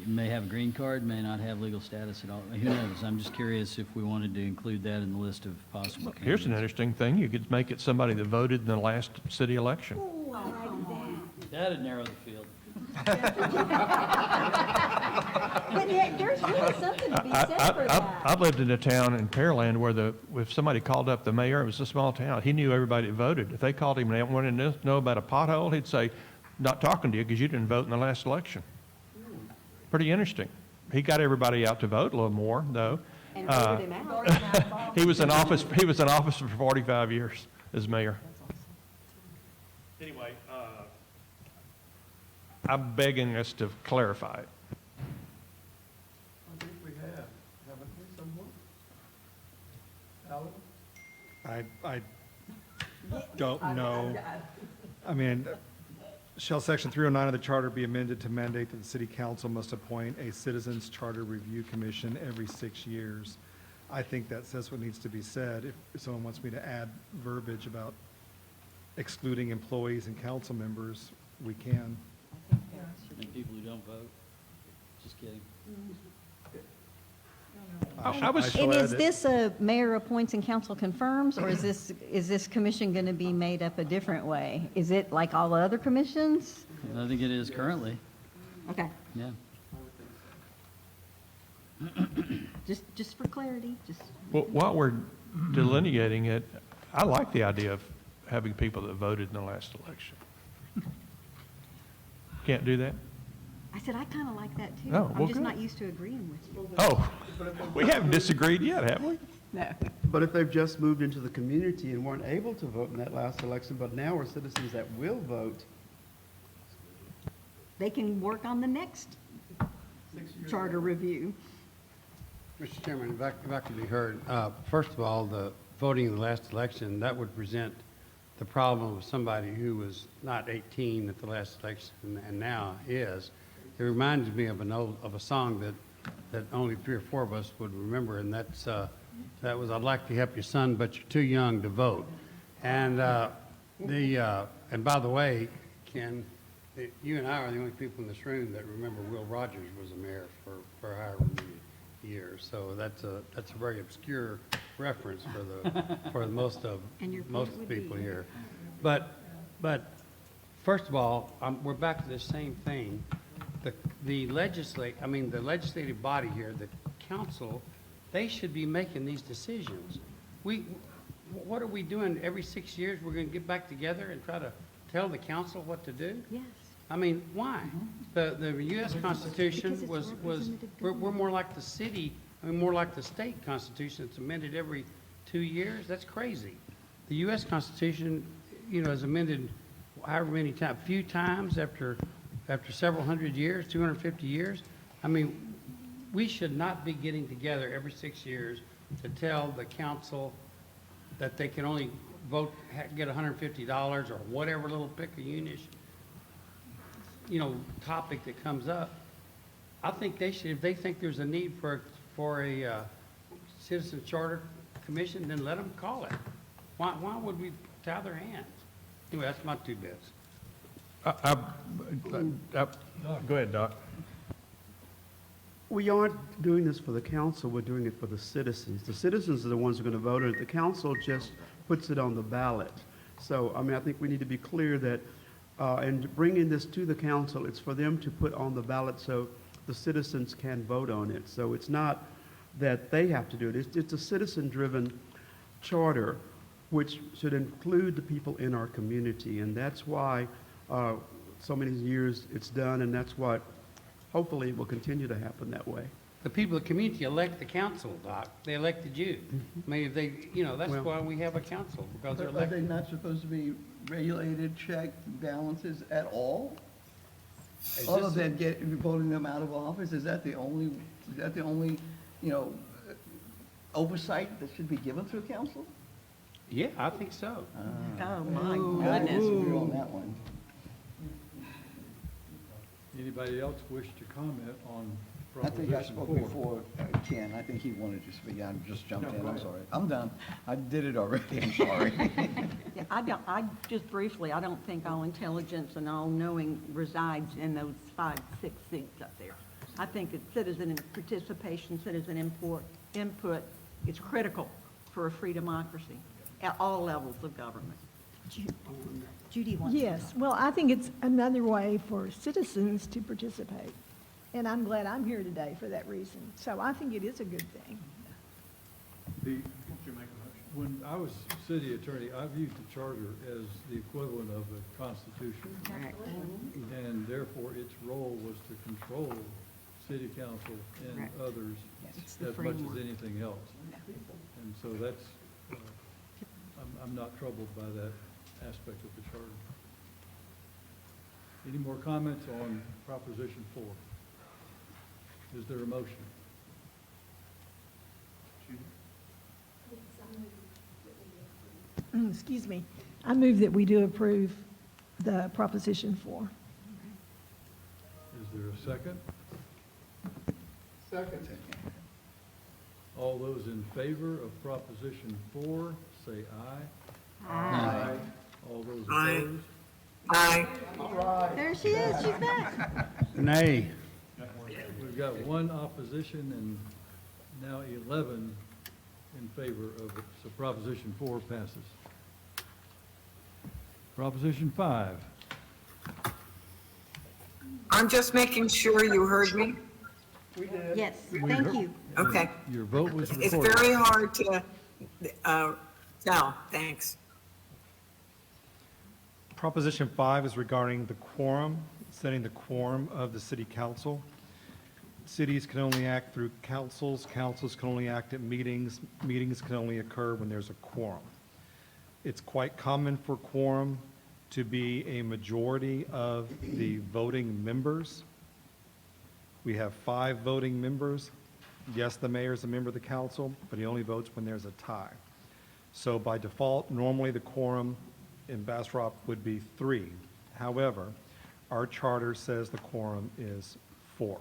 may have a green card, may not have legal status at all. Who knows? I'm just curious if we wanted to include that in the list of possible candidates. Here's an interesting thing. You could make it somebody that voted in the last city election. That'd narrow the field. But there's really something to be said for that. I've lived in a town in Pearland where if somebody called up the mayor, it was a small town, he knew everybody that voted. If they called him and they wanted to know about a pothole, he'd say, not talking to you because you didn't vote in the last election. Pretty interesting. He got everybody out to vote a little more, though. And voted him out. He was in office for 45 years as mayor. Anyway, I'm begging us to clarify it. I think we have, haven't we, somewhat? Alan? I don't know. I mean, shall section 309 of the charter be amended to mandate that the city council must appoint a citizens charter review commission every 6 years? I think that says what needs to be said. If someone wants me to add verbiage about excluding employees and council members, we can. And people who don't vote? Just kidding. I was- And is this a mayor appoints and council confirms, or is this commission going to be made up a different way? Is it like all the other commissions? I think it is currently, Okay, yeah. just for clarity, just. Well, while we're delineating it, I like the idea of having people that voted in the last election. Can't do that? I said, I kind of like that too. Oh, well, I'm just good. not used to agreeing with you. Oh, we haven't disagreed yet, have we? No. But if they've just moved into the community and weren't able to vote in that last election, but now are citizens that will vote, They can work on the next charter review. Mr. Chairman, if I could be heard, first of all, the voting in the last election, that would present the problem of somebody who was not 18 at the last election and now is. It reminds me of a song that only 3 or 4 of us would remember, and that was "I'd like to help your son, but you're too young to vote." And and by the way, Ken, you and I are the only people in this room that remember Will Rogers was a mayor for however many years. So that's a very obscure reference for most of And your most point of the would people be- here. But first of all, we're back to the same thing. The legislative body here, the council, they should be making these decisions. What are we doing every 6 years? We're going to get back together and try to tell the council what to do? Yes. I mean, why? The U.S. Constitution Because it's was, representative we're government. more like the city, more like the state constitution. It's amended every 2 years. That's crazy. The U.S. Constitution, is amended however many times, few times after after several hundred years, 250 years? I mean, we should not be getting together every 6 years to tell the council that they can only vote, get $150 or whatever little pick-a-unish, topic that comes up. I think they should, if they think there's a need for a citizen charter commission, then let them call it. Why would we tie their hands? Anyway, that's my 2 bits. Go ahead, Doc. We aren't doing this for the council, we're doing it for the citizens. The citizens are the ones who are going to vote on it. The council just puts it on the ballot. So, I mean, I think we need to be clear that, and bringing this to the council, it's for them to put on the ballot so the citizens can vote on it. So it's not that they have to do it. It's a citizen-driven charter, which should include the people in our community. And that's why so many years it's done, and that's what hopefully it will continue to happen that way. The people of the community elect the council, Doc. They elected you. I mean, if they, that's Well- why we have a council, because they're Are they elected. not supposed to be regulated, checked, balances at all? Other than voting them out of office, is that the only, oversight that should be given to a council? Yeah, I think so. Oh, my I goodness. disagree on that one. Anybody else wish to comment on I think I Proposition spoke 4? before Ken. I think he wanted to speak. I just jumped in. I'm sorry. I'm done. I did it already. I'm sorry. Yeah, I just briefly, I don't think all intelligence and all knowing resides in those 5, 6 seats up there. I think that citizen participation, citizen input is critical for a free democracy at all levels of government. Judy wants to Yes, well, I think it's another way for citizens to participate. And I'm glad I'm here today for that reason. So I think it is a good thing. When I was city attorney, I viewed the charter as the equivalent of the Constitution. And therefore, its role was to control city council and Right. others It's the as much framework. as anything else. And so that's, I'm not troubled by that aspect of the charter. Any more comments on Proposition 4? Is there a motion? Excuse me. I move that we do approve the Proposition 4. Is there a second? Second. All those in favor of Proposition 4, say aye. Aye. All those Aye. opposed? Aye. There she is, she's back. Nay. We've got 1 opposition and now 11 in favor of it, so Proposition 4 passes. Proposition 5. I'm just making sure you heard me. Yes, thank you. Okay. Your vote was It's recorded. very hard to tell. Thanks. Proposition 5 is regarding the quorum, setting the quorum of the city council. Cities can only act through councils, councils can only act at meetings, meetings can only occur when there's a quorum. It's quite common for quorum to be a majority of the voting members. We have 5 voting members. Yes, the mayor is a member of the council, but he only votes when there's a tie. So by default, normally the quorum in Bastrop would be 3. However, our charter says the quorum is 4.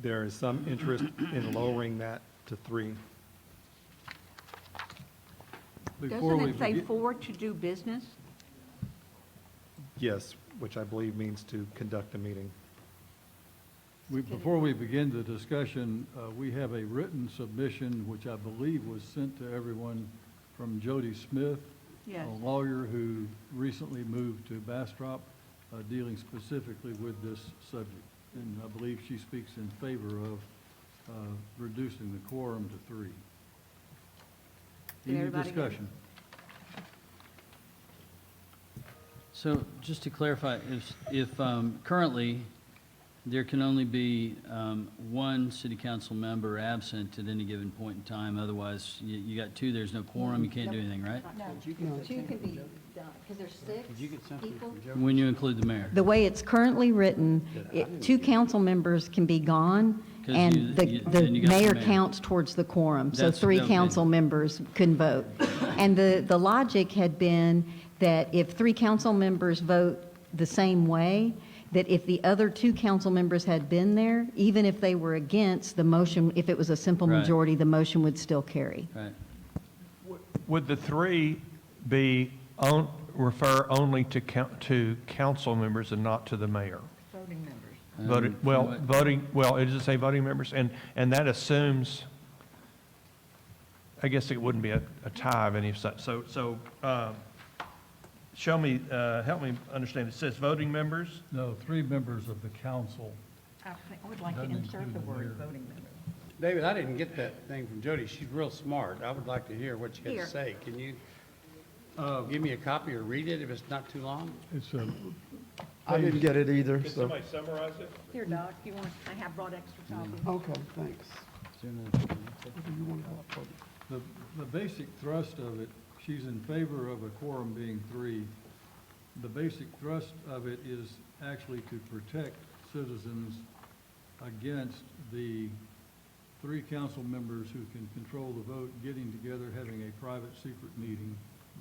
There is some interest in lowering that to 3. Before we Doesn't it say begin- 4 to do business? Yes, which I believe means to conduct a meeting. Before we begin the discussion, we have a written submission, which I believe was sent to everyone from Jody Smith, Yes. a lawyer who recently moved to Bastrop, dealing specifically with this subject. And I believe she speaks in favor of reducing the quorum to 3. Did Any everybody get it? discussion? So just to clarify, if currently, there can only be one city council member absent at any given point in time. Otherwise, you got two, there's no quorum, you can't do anything, right? Two can be done, because there's six Did you get something people. from Joe? When you include the mayor. The way it's currently written, two council members can be gone, 'Cause and you- the you- then you got the mayor mayor. counts towards the quorum. So That's- three okay. council members can vote. And the logic had been that if three council members vote the same way, that if the other two council members had been there, even if they were against, the motion, if it was a simple Right. majority, the motion would still carry. Right. Would the three refer only to council members and not to the mayor? Voting members. Voting, it doesn't say voting members, and that assumes, I guess it wouldn't be a tie of any such. So, help me understand. It says voting members? No, 3 members of the council. I would like to Doesn't insert include the the word mayor. voting members. David, I didn't get that thing from Jody. She's real smart. I would like to hear what she had Here. to say. Can you give me a copy or read it if it's not too long? It's I didn't get it either, Can so. somebody summarize it? Here, Doc, you want, I have brought extra copies. Okay, thanks. the basic thrust of it, she's in favor of a quorum being 3. The basic thrust of it is actually to protect citizens against the 3 council members who can control the vote, getting together, having a private secret meeting,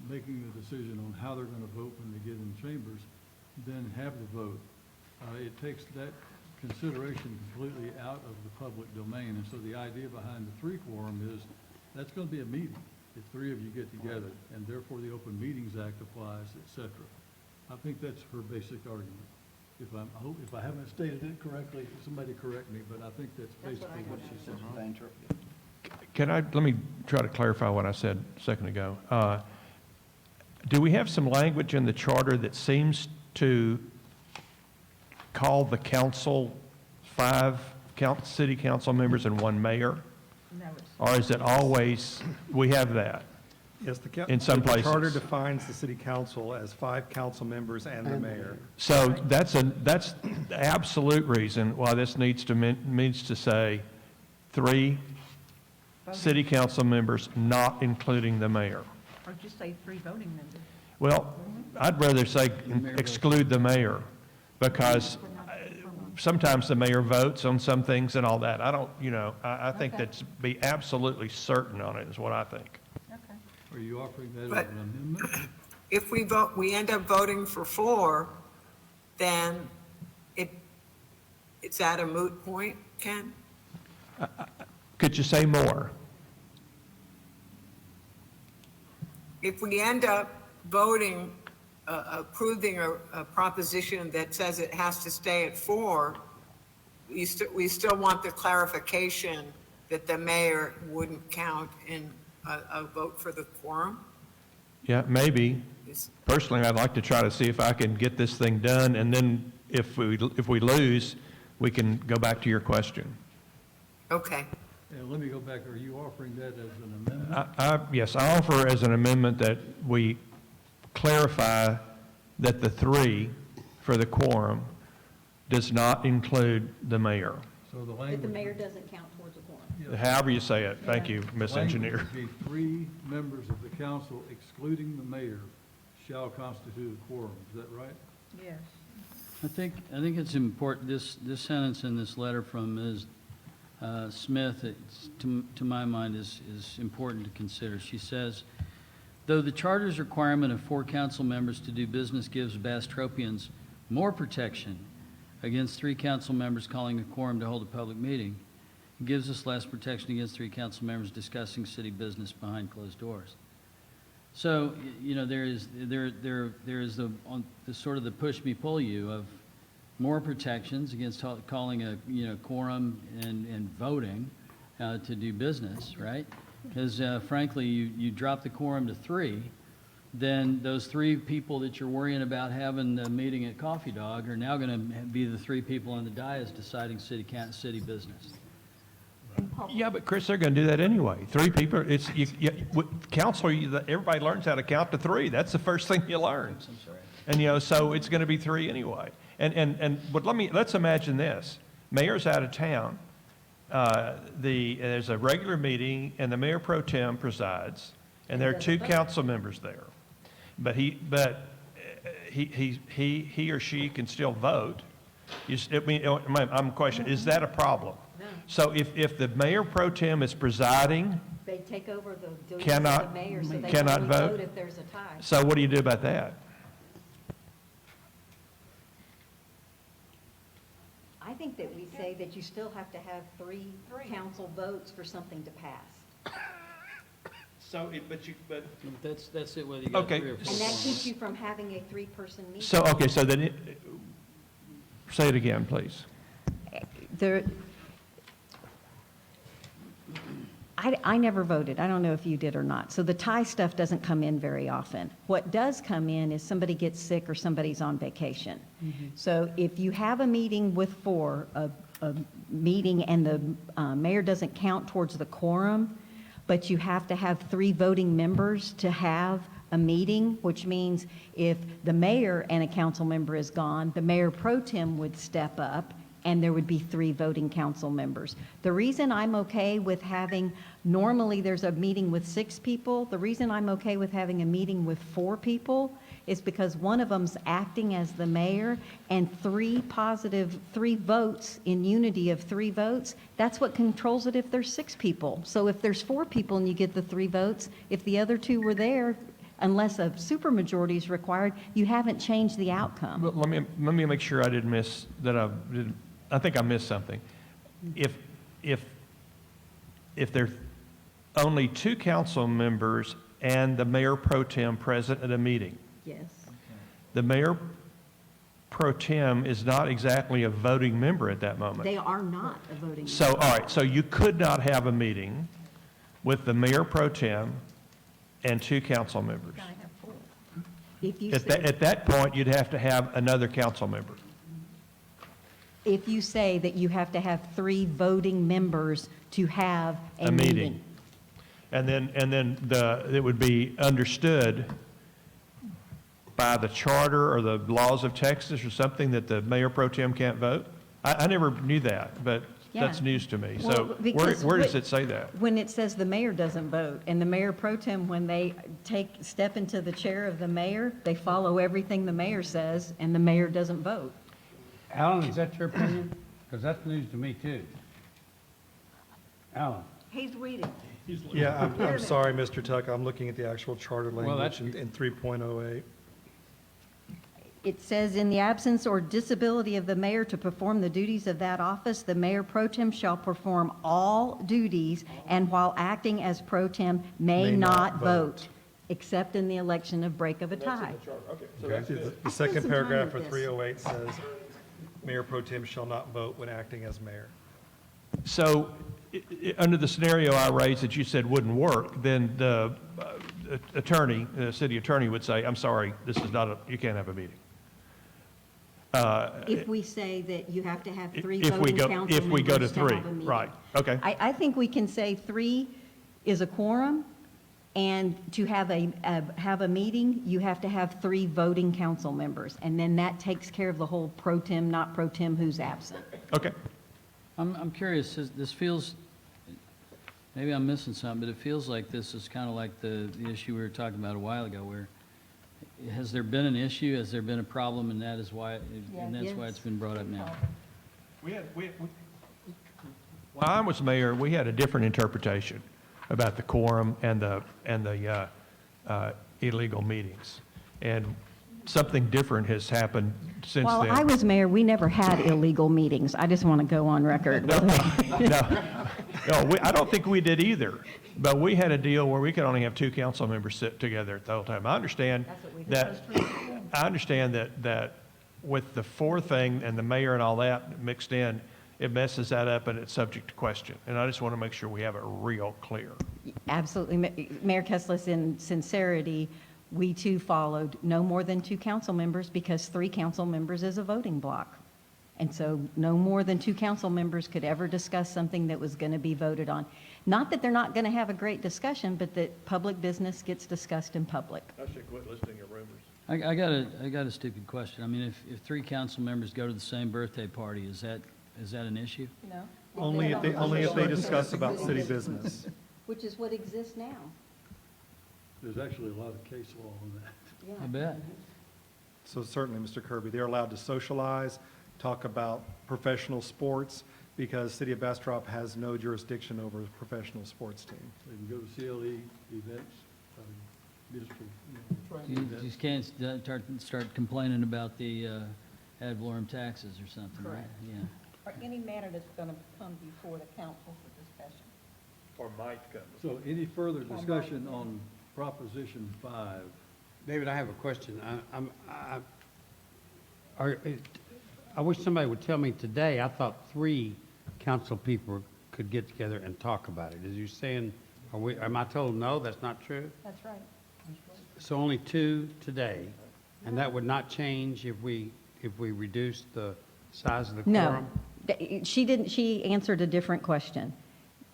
making the decision on how they're going to vote when they get in chambers, then have the vote. It takes that consideration completely out of the public domain, and so the idea behind the 3 quorum is that's going to be a meeting if 3 of you get together, and therefore the Open Meetings Act applies, et cetera. I think that's her basic argument. If I haven't stated it correctly, somebody correct me, but I think that's basically what she said. Let me try to clarify what I said a second ago. Do we have some language in the charter that seems to call the council 5 city council members and 1 mayor? No, it's. Or is it always, we have that? Yes, In some the charter places. defines the city council as 5 council members and the mayor. So that's the absolute reason why this needs to say 3 city council members, not including the mayor. Or just say 3 voting members. Well, I'd rather say exclude the mayor, because sometimes the mayor votes on some things and all that. I don't, I think Okay. that's be absolutely certain on it is what I think. Okay. Are you offering that But- as an amendment? If we end up voting for 4, then it's at a moot point, Ken? Could you say more? If we end up voting, approving a proposition that says it has to stay at 4, we still want the clarification that the mayor wouldn't count in a vote for the quorum? Yeah, maybe. Is- Personally, I'd like to try to see if I can get this thing done, and then if we lose, we can go back to your question. Okay. And let me go back, are you offering that as an amendment? Yes, I offer as an amendment that we clarify that the 3 for the quorum does not include the mayor. So the That the language. mayor doesn't count towards the quorum. Yeah. However you say it. Thank you, Ms. Engineer. Language would be 3 members of the council, excluding the mayor, shall constitute a quorum. Is that right? Yes. I think it's important, this sentence in this letter from Ms. Smith, to my mind, is important to consider. She says, though the charter's requirement of 4 council members to do business gives Bastropians more protection against 3 council members calling a quorum to hold a public meeting, it gives us less protection against 3 council members discussing city business behind closed doors. So, there is the sort of the push me, pull you of more protections against calling a, quorum and voting to do business, right? Because frankly, you drop the quorum to 3, then those 3 people that you're worrying about having the meeting at Coffee Dog are now going to be the 3 people on the dais deciding city business. Yeah, but Chris, they're going to do that anyway. 3 people, council, everybody learns how to count to 3. That's the first thing you learn. I'm sorry. And, so it's going to be 3 anyway. But let's imagine this. Mayor's out of town. There's a regular meeting, and the mayor pro tem presides, and there are two council members there. But he or she can still vote. I'm questioning, is that a problem? No. So if the mayor pro tem is presiding, They take over the duties of the Cannot- mayor, so they cannot only vote? vote if there's a tie. so what do you do about that? I think that we say that you still have to have three council votes for something to pass. So, That's it, whether you got Okay. three or And four. that keeps you from having a three-person meeting. So, okay, so then, say it again, please. There, I never voted. I don't know if you did or not. So the tie stuff doesn't come in very often. What does come in is somebody gets sick or somebody's on vacation. So if you have a meeting with four, a meeting and the mayor doesn't count towards the quorum, but you have to have three voting members to have a meeting, which means if the mayor and a council member is gone, the mayor pro tem would step up and there would be three voting council members. The reason I'm okay with having, normally there's a meeting with 6 people. The reason I'm okay with having a meeting with 4 people is because one of them's acting as the mayor, and 3 votes in unity of 3 votes, that's what controls it if there's 6 people. So if there's 4 people and you get the 3 votes, if the other 2 were there, unless a supermajority is required, you haven't changed the outcome. Well, let me make sure I didn't miss, I think I missed something. If there's only 2 council members and the mayor pro tem present at a meeting, Yes. the mayor pro tem is not exactly a voting member at that moment. They are not a voting member. So, all right, so you could not have a meeting with the mayor pro tem and 2 council members. If you At that point, you'd have to have another council member. If you say that you have to have 3 voting members to have a meeting. And then it would be understood by the charter or the laws of Texas or something that the mayor pro tem can't vote? I never knew that, but that's Yeah. news to me. Well, So because where does what- it say that? When it says the mayor doesn't vote, and the mayor pro tem, when they step into the chair of the mayor, they follow everything the mayor says, and the mayor doesn't vote. Alan, is that your opinion? Because that's news to me, too. Alan? He's reading. Yeah, I'm sorry, Mr. Tuck, I'm looking at the actual charter Well, language that's- in 3.08. It says, in the absence or disability of the mayor to perform the duties of that office, the mayor pro tem shall perform all duties, and while acting as pro tem, may not vote, except in the election of break of a tie. The second some paragraph time for with this. 308 says, Mayor pro tem shall not vote when acting as mayor. So under the scenario I raised that you said wouldn't work, then the attorney, the city attorney would say, I'm sorry, this is not you can't have a meeting. If we say that you have to have 3 If we voting go- council if we go to members to 3, have a meeting. right, okay. I think we can say 3 is a quorum, and to have a meeting, you have to have 3 voting council members, and then that takes care of the whole pro tem, not pro tem, who's absent. Okay. I'm curious, this feels, maybe I'm missing something, but it feels like this is kind of like the issue we were talking about a while ago, where has there been an issue, has there been a problem, and that's why it's been brought up now? When I was mayor, we had a different interpretation about the quorum and the illegal meetings. And something different has happened since While then. I was mayor, we never had illegal meetings. I just want to go on record. No, I don't think we did either. But we had a deal where we could only have 2 council members sit together at the whole time. I understand that with the 4 thing and the mayor and all that mixed in, it messes that up and it's subject to question. And I just want to make sure we have it real clear. Absolutely. Mayor Kessler, in sincerity, we too followed no more than 2 council members, because 3 council members is a voting block. And so no more than 2 council members could ever discuss something that was going to be voted on. Not that they're not going to have a great discussion, but that public business gets discussed in public. I should quit listening to rumors. I got a stupid question. I mean, if three council members go to the same birthday party, is that an issue? No. Only if they discuss about city business. Which is what exists now. There's actually a lot of case law on that. I bet. So certainly, Mr. Kirby, they're allowed to socialize, talk about professional sports, because City of Bastrop has no jurisdiction over a professional sports team. They can go to CLE events, municipal, You events. just can't start complaining about the ad valorem taxes or something, right? Correct. Yeah. Or any matter that's going to come before the council for discussion. Or might come. So any further discussion on Proposition 5? David, I have a question. I wish somebody would tell me today, I thought 3 council people could get together and talk about it. Is you saying, am I told no, that's not true? That's right. So only 2 today, and that would not change if we reduced the size of the quorum? No, she answered a different question.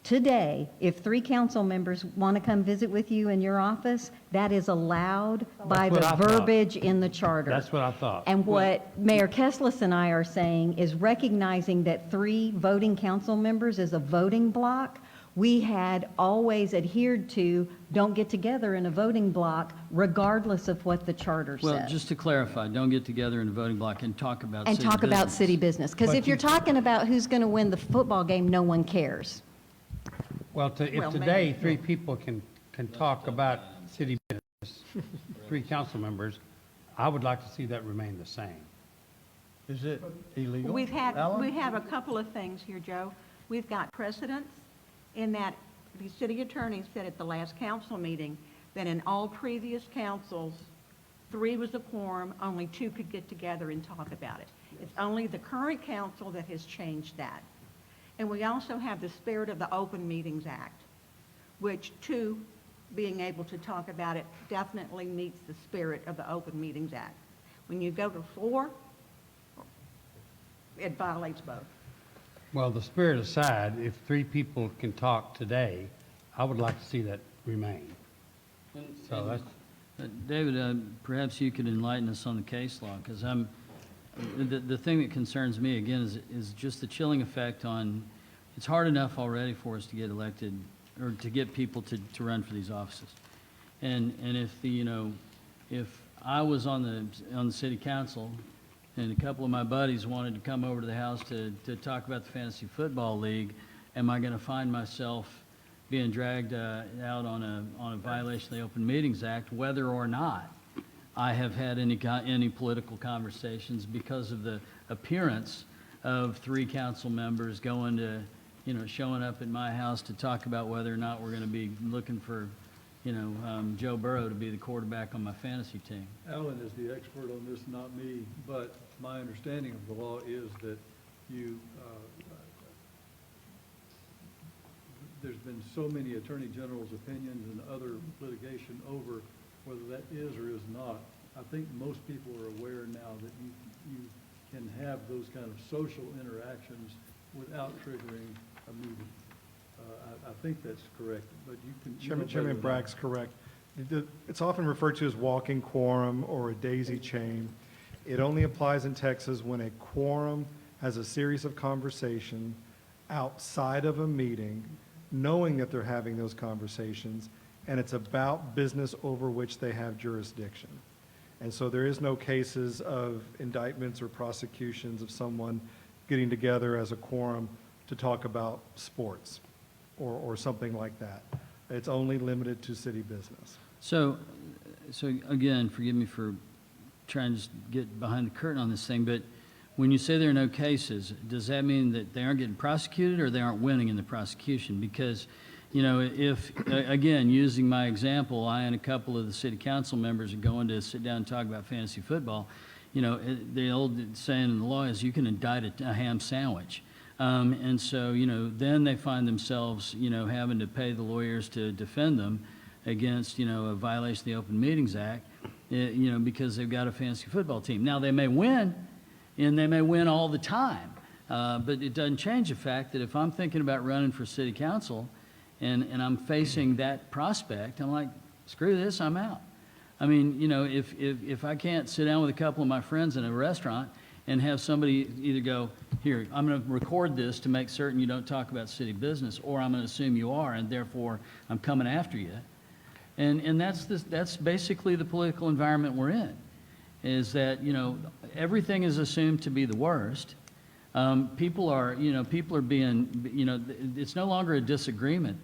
Today, if 3 council members want to come visit with you in your office, that is allowed by That's what the I thought. verbiage in the charter. That's what I thought. And what Mayor Kessler and I are saying is recognizing that 3 voting council members is a voting block. We had always adhered to, don't get together in a voting block regardless of what the charter says. Well, just to clarify, don't get together in a voting block and talk about And city talk about business. city business. Because if you're talking about who's going to win the football game, no one cares. Well, if today 3 people can talk about city business, 3 council members, I would like to see that remain the same. Is it illegal? We have Alan? a couple of things here, Joe. We've got precedents in that the city attorney said at the last council meeting that in all previous councils, 3 was a quorum, only 2 could get together and talk about it. It's only the current council that has changed that. And we also have the spirit of the Open Meetings Act, which 2 being able to talk about it definitely meets the spirit of the Open Meetings Act. When you go to 4, it violates both. Well, the spirit aside, if 3 people can talk today, I would like to see that remain. So that's, David, perhaps you could enlighten us on the case law, because the thing that concerns me, again, is just the chilling effect on, it's hard enough already for us to get elected, or to get people to run for these offices. And if I was on the city council, and a couple of my buddies wanted to come over to the house to talk about the fantasy football league, am I going to find myself being dragged out on a violation of the Open Meetings Act, whether or not I have had any political conversations because of the appearance of 3 council members going to, showing up at my house to talk about whether or not we're going to be looking for, Joe Burrow to be the quarterback on my fantasy team. Alan is the expert on this, not me, but my understanding of the law is that there's been so many attorney general's opinions and other litigation over whether that is or is not. I think most people are aware now that you can have those kind of social interactions without triggering a meeting. I think that's correct, but you can. Chairman Bragg's correct. It's often referred to as walking quorum or a daisy chain. It only applies in Texas when a quorum has a series of conversation outside of a meeting, knowing that they're having those conversations, and it's about business over which they have jurisdiction. And so there is no cases of indictments or prosecutions of someone getting together as a quorum to talk about sports or something like that. It's only limited to city business. So again, forgive me for trying to just get behind the curtain on this thing, but when you say there are no cases, does that mean that they aren't getting prosecuted or they aren't winning in the prosecution? Because, if, again, using my example, I and a couple of the city council members are going to sit down and talk about fantasy football, the old saying in the law is you can indict a ham sandwich. And so, then they find themselves, having to pay the lawyers to defend them against, a violation of the Open Meetings Act, because they've got a fantasy football team. Now, they may win, and they may win all the time, but it doesn't change the fact that if I'm thinking about running for city council and I'm facing that prospect, I'm like, screw this, I'm out. I mean, you know, if I can't sit down with a couple of my friends in a restaurant and have somebody either go, here, I'm going to record this to make certain you don't talk about city business, or I'm going to assume you are, and therefore I'm coming after you. And that's basically the political environment we're in, is that, you know, everything is assumed to be the worst. People are being, you know, it's no longer a disagreement.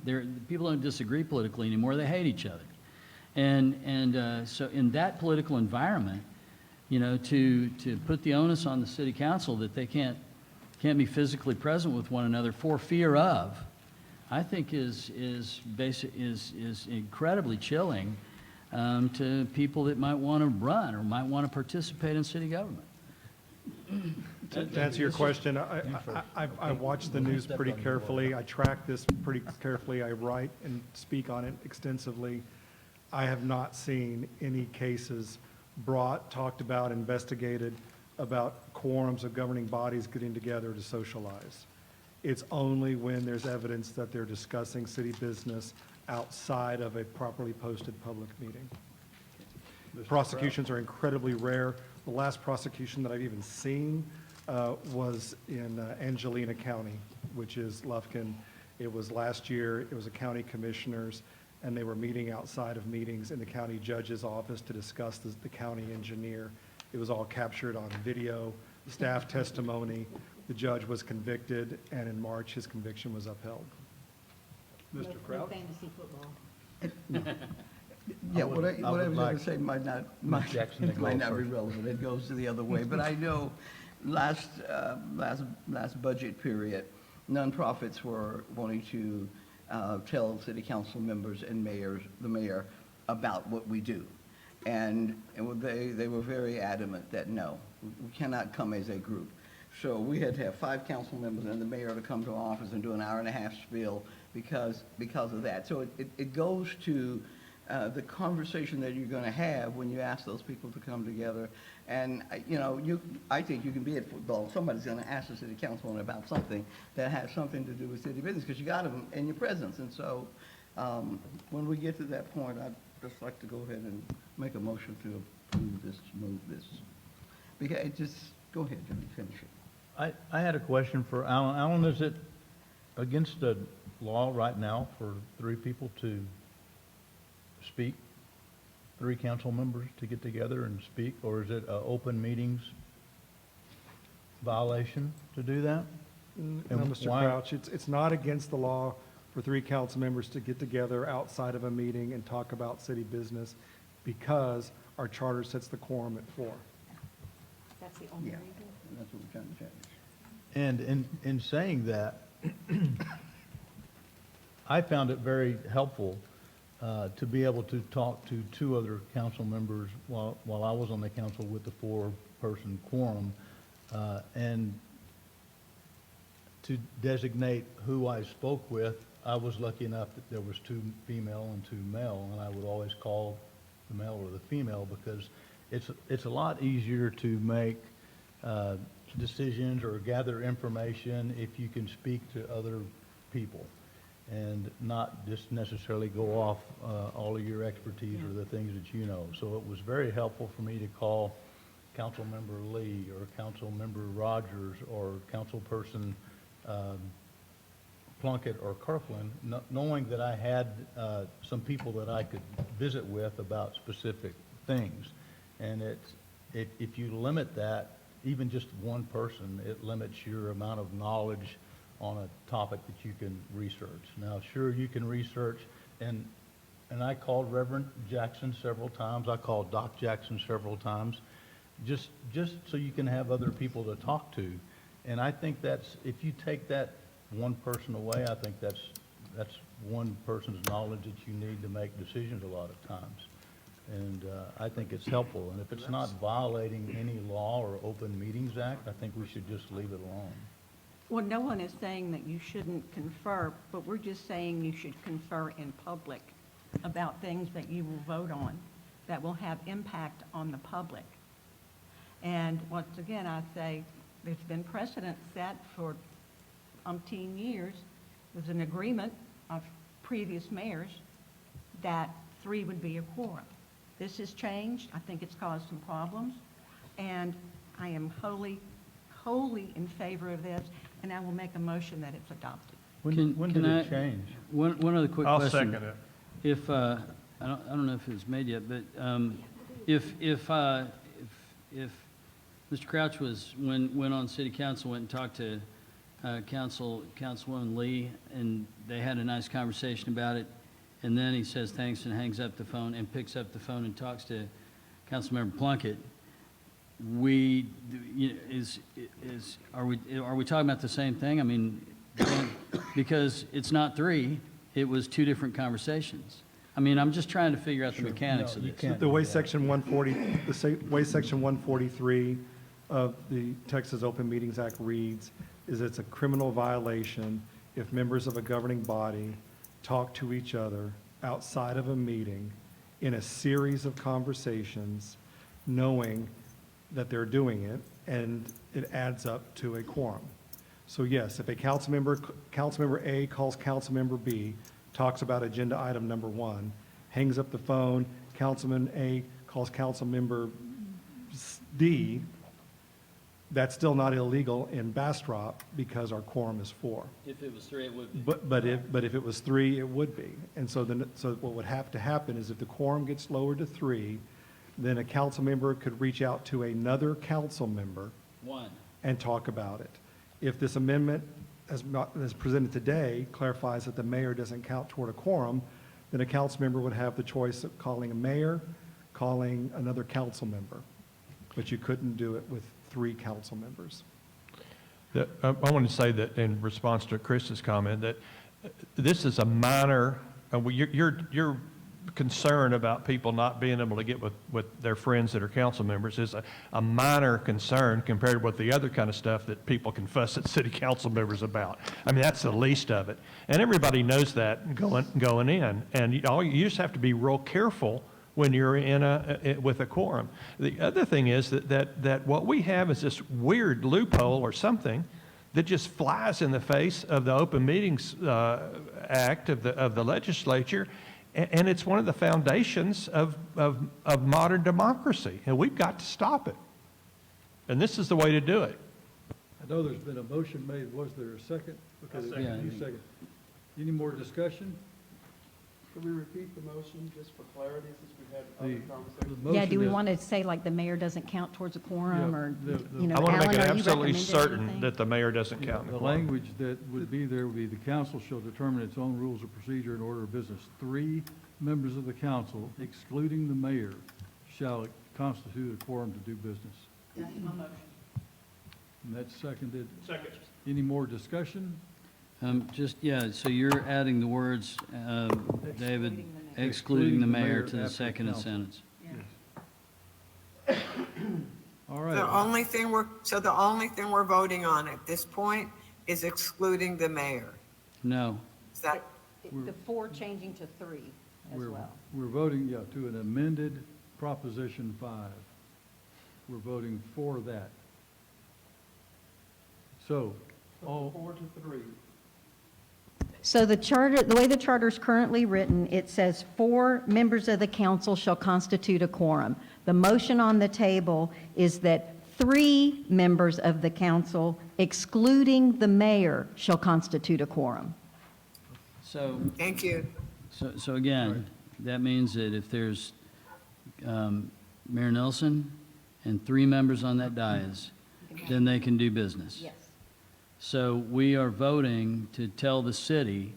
People don't disagree politically anymore. They hate each other. So in that political environment, you know, to put the onus on the city council that they can't be physically present with one another for fear of, I think is incredibly chilling to people that might want to run or might want to participate in city government. To answer your question, I watch the news pretty carefully. I track this pretty carefully. I write and speak on it extensively. I have not seen any cases brought, talked about, investigated about quorums of governing bodies getting together to socialize. It's only when there's evidence that they're discussing city business outside of a properly posted public meeting. Prosecutions are incredibly rare. The last prosecution that I've even seen was in Angelina County, which is Lufkin. It was last year. It was a county commissioners, and they were meeting outside of meetings in the county judge's office to discuss the county engineer. It was all captured on video, staff testimony. The judge was convicted, and in March, his conviction was upheld. Mr. Crouch? Fantasy football. Yeah, what I was going like to say might not Jackson to go be first. relevant. It goes to the other way. But I know last budget period, nonprofits were wanting to tell city council members and the mayor about what we do. And they were very adamant that no, we cannot come as a group. So we had to have 5 council members and the mayor to come to our office and do an hour-and-a-half spiel because of that. So it goes to the conversation that you're going to have when you ask those people to come together. And, you know, I think you can be at football. Somebody's going to ask the city councilman about something that has something to do with city business because you got them in your presence. And so when we get to that point, I'd just like to go ahead and make a motion to approve this, move this. Because go ahead, Jimmy, finish it. I had a question for Alan. Alan, is it against the law right now for 3 people to speak, 3 council members to get together and speak, or is it an open meetings violation to do that? No, And Mr. why- Crouch, it's not against the law for 3 council members to get together outside of a meeting and talk about city business because our charter sets the quorum at 4. That's the only Yeah, reason? that's what we're trying to change. And in saying that, I found it very helpful to be able to talk to 2 other council members while I was on the council with the 4-person quorum, and to designate who I spoke with. I was lucky enough that there was 2 female and 2 male, and I would always call the male or the female because it's a lot easier to make decisions or gather information if you can speak to other people and not just necessarily go off all of your expertise or the things that you know. So it was very helpful for me to call Councilmember Lee or Councilmember Rogers or Councilperson Plunkett or Kirkland, knowing that I had some people that I could visit with about specific things. And if you limit that, even just one person, it limits your amount of knowledge on a topic that you can research. Now, sure, you can research, and I called Reverend Jackson several times. I called Doc Jackson several times, just so you can have other people to talk to. And I think if you take that one person away, I think that's one person's knowledge that you need to make decisions a lot of times. And I think it's helpful. And if it's not violating any law or Open Meetings Act, I think we should just leave it alone. Well, no one is saying that you shouldn't confer, but we're just saying you should confer in public about things that you will vote on that will have impact on the public. And once again, I say there's been precedent set for umpteen years. There's an agreement of previous mayors that 3 would be a quorum. This has changed. I think it's caused some problems. And I am wholly in favor of this, and I will make a motion that it's adopted. When did it change? One other quick I'll question. second it. If, I don't know if it was made yet, but if Mr. Crouch went on city council, went and talked to Councilwoman Lee, and they had a nice conversation about it, and then he says thanks and hangs up the phone and picks up the phone and talks to Councilmember Plunkett, are we talking about the same thing? I mean, because it's not three, it was two different conversations. I mean, I'm just trying to figure out the mechanics of this. The way Section 140, way Section 143 of the Texas Open Meetings Act reads is it's a criminal violation if members of a governing body talk to each other outside of a meeting in a series of conversations, knowing that they're doing it, and it adds up to a quorum. So yes, if a Councilmember A calls Councilmember B, talks about agenda item number 1, hangs up the phone, Councilman A calls Councilmember D, that's still not illegal in Bastrop because our quorum is 4. If it was three, it would be. But if it was 3, it would be. And so what would have to happen is if the quorum gets lowered to 3, then a council member could reach out to another council member One. and talk about it. If this amendment, as presented today, clarifies that the mayor doesn't count toward a quorum, then a council member would have the choice of calling a mayor, calling another council member. But you couldn't do it with 3 council members. I want to say that in response to Chris's comment, that this is a minor, your concern about people not being able to get with their friends that are council members is a minor concern compared with the other kind of stuff that people can fuss at city council members about. I mean, that's the least of it. And everybody knows that going in. And you just have to be real careful when you're with a quorum. The other thing is that what we have is this weird loophole or something that just flies in the face of the Open Meetings Act of the legislature, and it's one of the foundations of modern democracy, and we've got to stop it. And this is the way to do it. I know there's been a motion made. Was there a second? Because Yeah. you second. Any more discussion? Could we repeat the motion just for clarity since we've had The- other the conversations? Yeah, do we motion is- want to say like the mayor doesn't count towards a quorum, Yeah, or, the- you know, I want to Alan, make it are you absolutely recommending certain anything? that the mayor doesn't count in The the quorum. language that would be there would be, the council shall determine its own rules of procedure and order of business. 3 members of the council, excluding the mayor, shall constitute a quorum to do business. That's my motion. And that's seconded. Second. Any more discussion? So you're adding the words, David, excluding the mayor to the after second council. sentence. All right. The only thing we're voting on at this point is excluding the mayor. No. Is that, The 4 changing to 3 as We're- well. We're voting, to an amended Proposition 5. We're voting for that. So, all, 4 to 3. So the charter, the way the charter is currently written, it says 4 members of the council shall constitute a quorum. The motion on the table is that 3 members of the council, excluding the mayor, shall constitute a quorum. So, thank you. so again, that means that if there's Mayor Nelson and 3 members on that dais, then they can do business. Yes. So we are voting to tell the city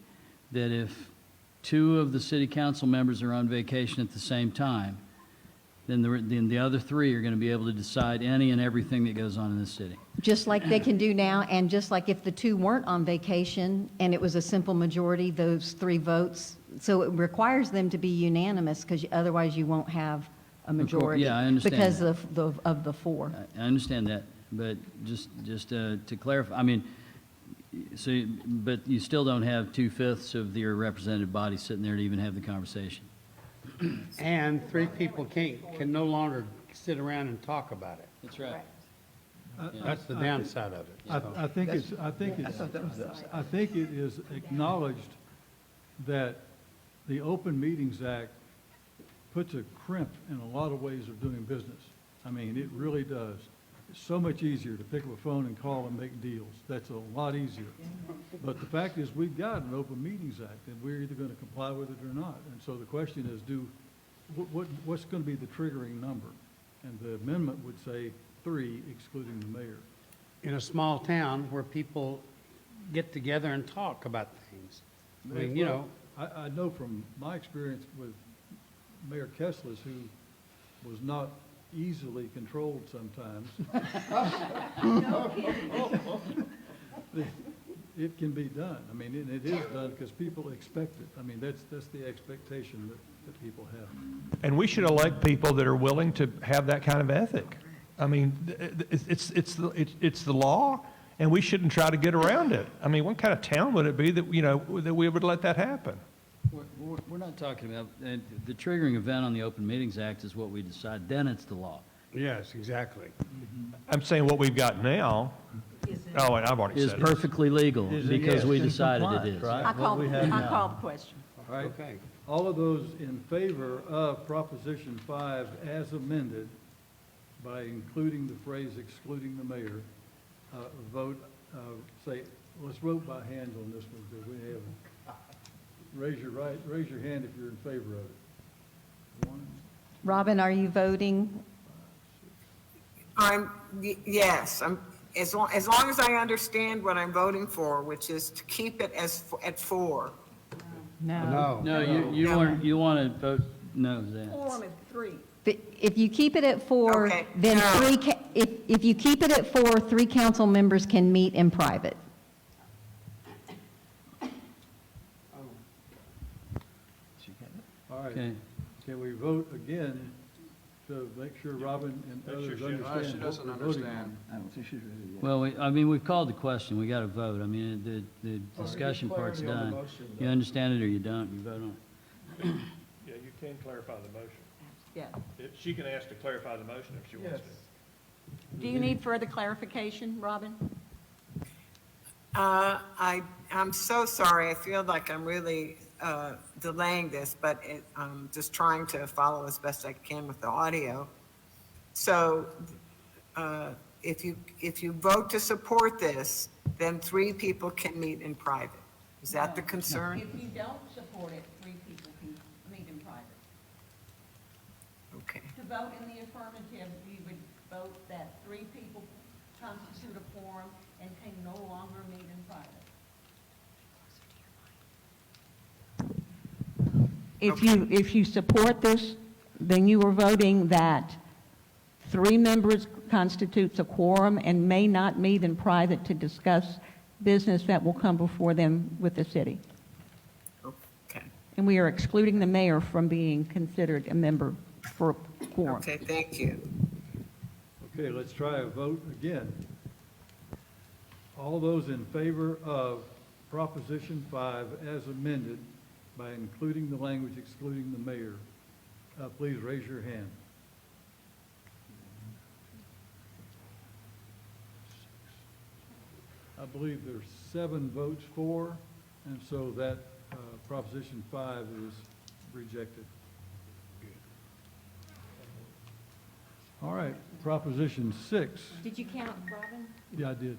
that if 2 of the city council members are on vacation at the same time, then the other 3 are going to be able to decide any and everything that goes on in the city. Just like they can do now, and just like if the 2 weren't on vacation and it was a simple majority, those 3 votes. So it requires them to be unanimous, because otherwise you won't have a majority. Yeah, I understand Because that. of the 4. I understand that, but just to clarify, I mean, but you still don't have 2/5 of your representative body sitting there to even have the conversation. And 3 people can no longer sit around and talk about it. That's right. That's the downside of it. So- I think it is acknowledged that the Open Meetings Act puts a crimp in a lot of ways of doing business. I mean, it really does. It's so much easier to pick up a phone and call and make deals. That's a lot easier. But the fact is, we've got an Open Meetings Act, and we're either going to comply with it or not. And so the question is, what's going to be the triggering number? And the amendment would say 3, excluding the mayor. In a small town where people get together and talk about things. I mean, you know, I know from my experience with Mayor Kessler, who was not easily controlled sometimes. It can be done. I mean, it is done because people expect it. I mean, that's the expectation that people have. And we should elect people that are willing to have that kind of ethic. I mean, it's the law, and we shouldn't try to get around it. I mean, what kind of town would it be that, you know, that we would let that happen? We're not talking about, the triggering event on the Open Meetings Act is what we decide, then it's the law. yes, exactly. I'm saying what we've got now, oh, and I've already Is said it. perfectly legal, because we decided it is. I call the question. All right? Okay. All of those in favor of Proposition 5 as amended, by including the phrase excluding the mayor, vote, let's vote by hand on this one, because we have, raise your hand if you're in favor of it. 1, Robin, are you voting? Yes, as long as I understand what I'm voting for, which is to keep it at 4. No, you want to vote no, then. Quorum is 3. If you keep it at 4, Okay, then no. if you keep it at 4, 3 council members can meet in private. All right. Okay. Can we vote again to make sure Robin and others understand what we're voting on? Well, we've called the question, we got to vote. I mean, the discussion part's done. You understand it or you don't, you vote on it. Yeah, you can clarify the motion. Yeah. She can ask to clarify the motion if she wants to. Do you need further clarification, Robin? I'm so sorry. I feel like I'm really delaying this, but I'm just trying to follow as best I can with the audio. So if you vote to support this, then 3 people can meet in private. Is that the concern? If you don't support it, 3 people can meet in private. Okay. To vote in the affirmative, you would vote that 3 people constitute a quorum and can no longer meet in private. If you support this, then you are voting that 3 members constitutes a quorum and may not meet in private to discuss business that will come before them with the city. Okay. And we are excluding the mayor from being considered a member for quorum. Okay, thank you. Okay, let's try a vote again. All those in favor of Proposition 5 as amended by including the language excluding the mayor, please raise your hand. I believe there's 7 votes for, and so that Proposition 5 is rejected. All right, Proposition 6. Did you count, Robin? Yeah, I did.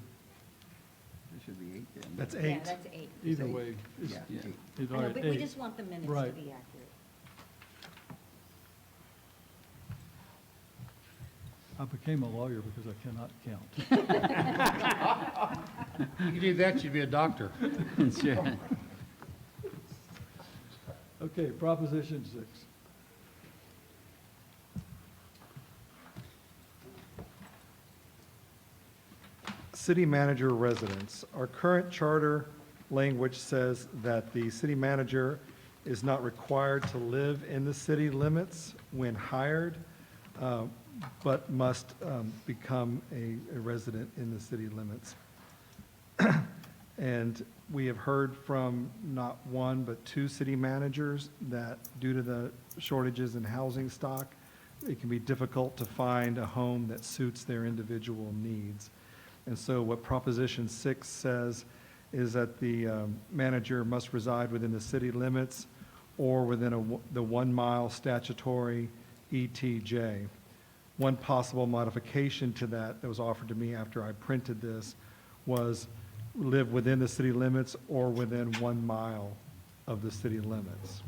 There should be 8 then. That's Yeah, 8. that's 8. Either way, it's, Yeah. it's I all know, right, but we 8. just want the minutes to Right. be accurate. I became a lawyer because I cannot count. You could do that, you'd be a doctor. Sure. Okay, Proposition 6. City manager residence. Our current charter language says that the city manager is not required to live in the city limits when hired, but must become a resident in the city limits. And we have heard from not 1, but 2 city managers that due to the shortages in housing stock, it can be difficult to find a home that suits their individual needs. And so what Proposition 6 says is that the manager must reside within the city limits or within the 1 mile statutory ETJ. One possible modification to that was offered to me after I printed this was live within the city limits or within 1 mile of the city limits.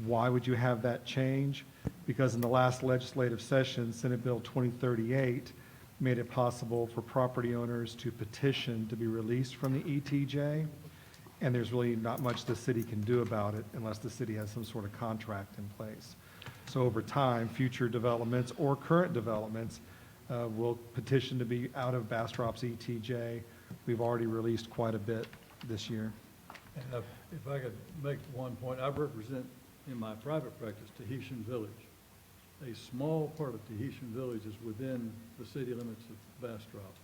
Why would you have that change? Because in the last legislative session, Senate Bill 2038 made it possible for property owners to petition to be released from the ETJ, and there's really not much the city can do about it unless the city has some sort of contract in place. So over time, future developments or current developments will petition to be out of Bastrop's ETJ. We've already released quite a bit this year. And if I could make one point, I represent in my private practice Tahitian Village. A small part of Tahitian Village is within the city limits of Bastrop.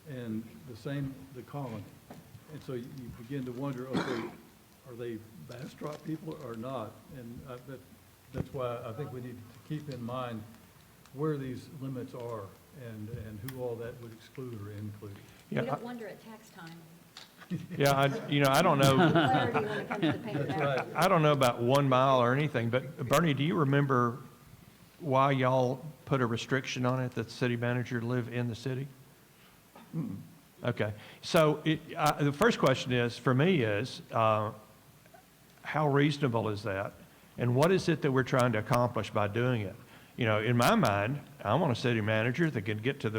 And the same, the colony. And so you begin to wonder, okay, are they Bastrop people or not? And that's why I think we need to keep in mind where these limits are and who all that would exclude or include. We don't wonder at tax time. Yeah, I don't know. Clarity when it comes to paying That's taxes. right. I don't know about 1 mile or anything, but Bernie, do you remember why y'all put a restriction on it that the city manager live in the city? Okay, so the first question is, for me is, how reasonable is that? And what is it that we're trying to accomplish by doing it? In my mind, I want a city manager that can get to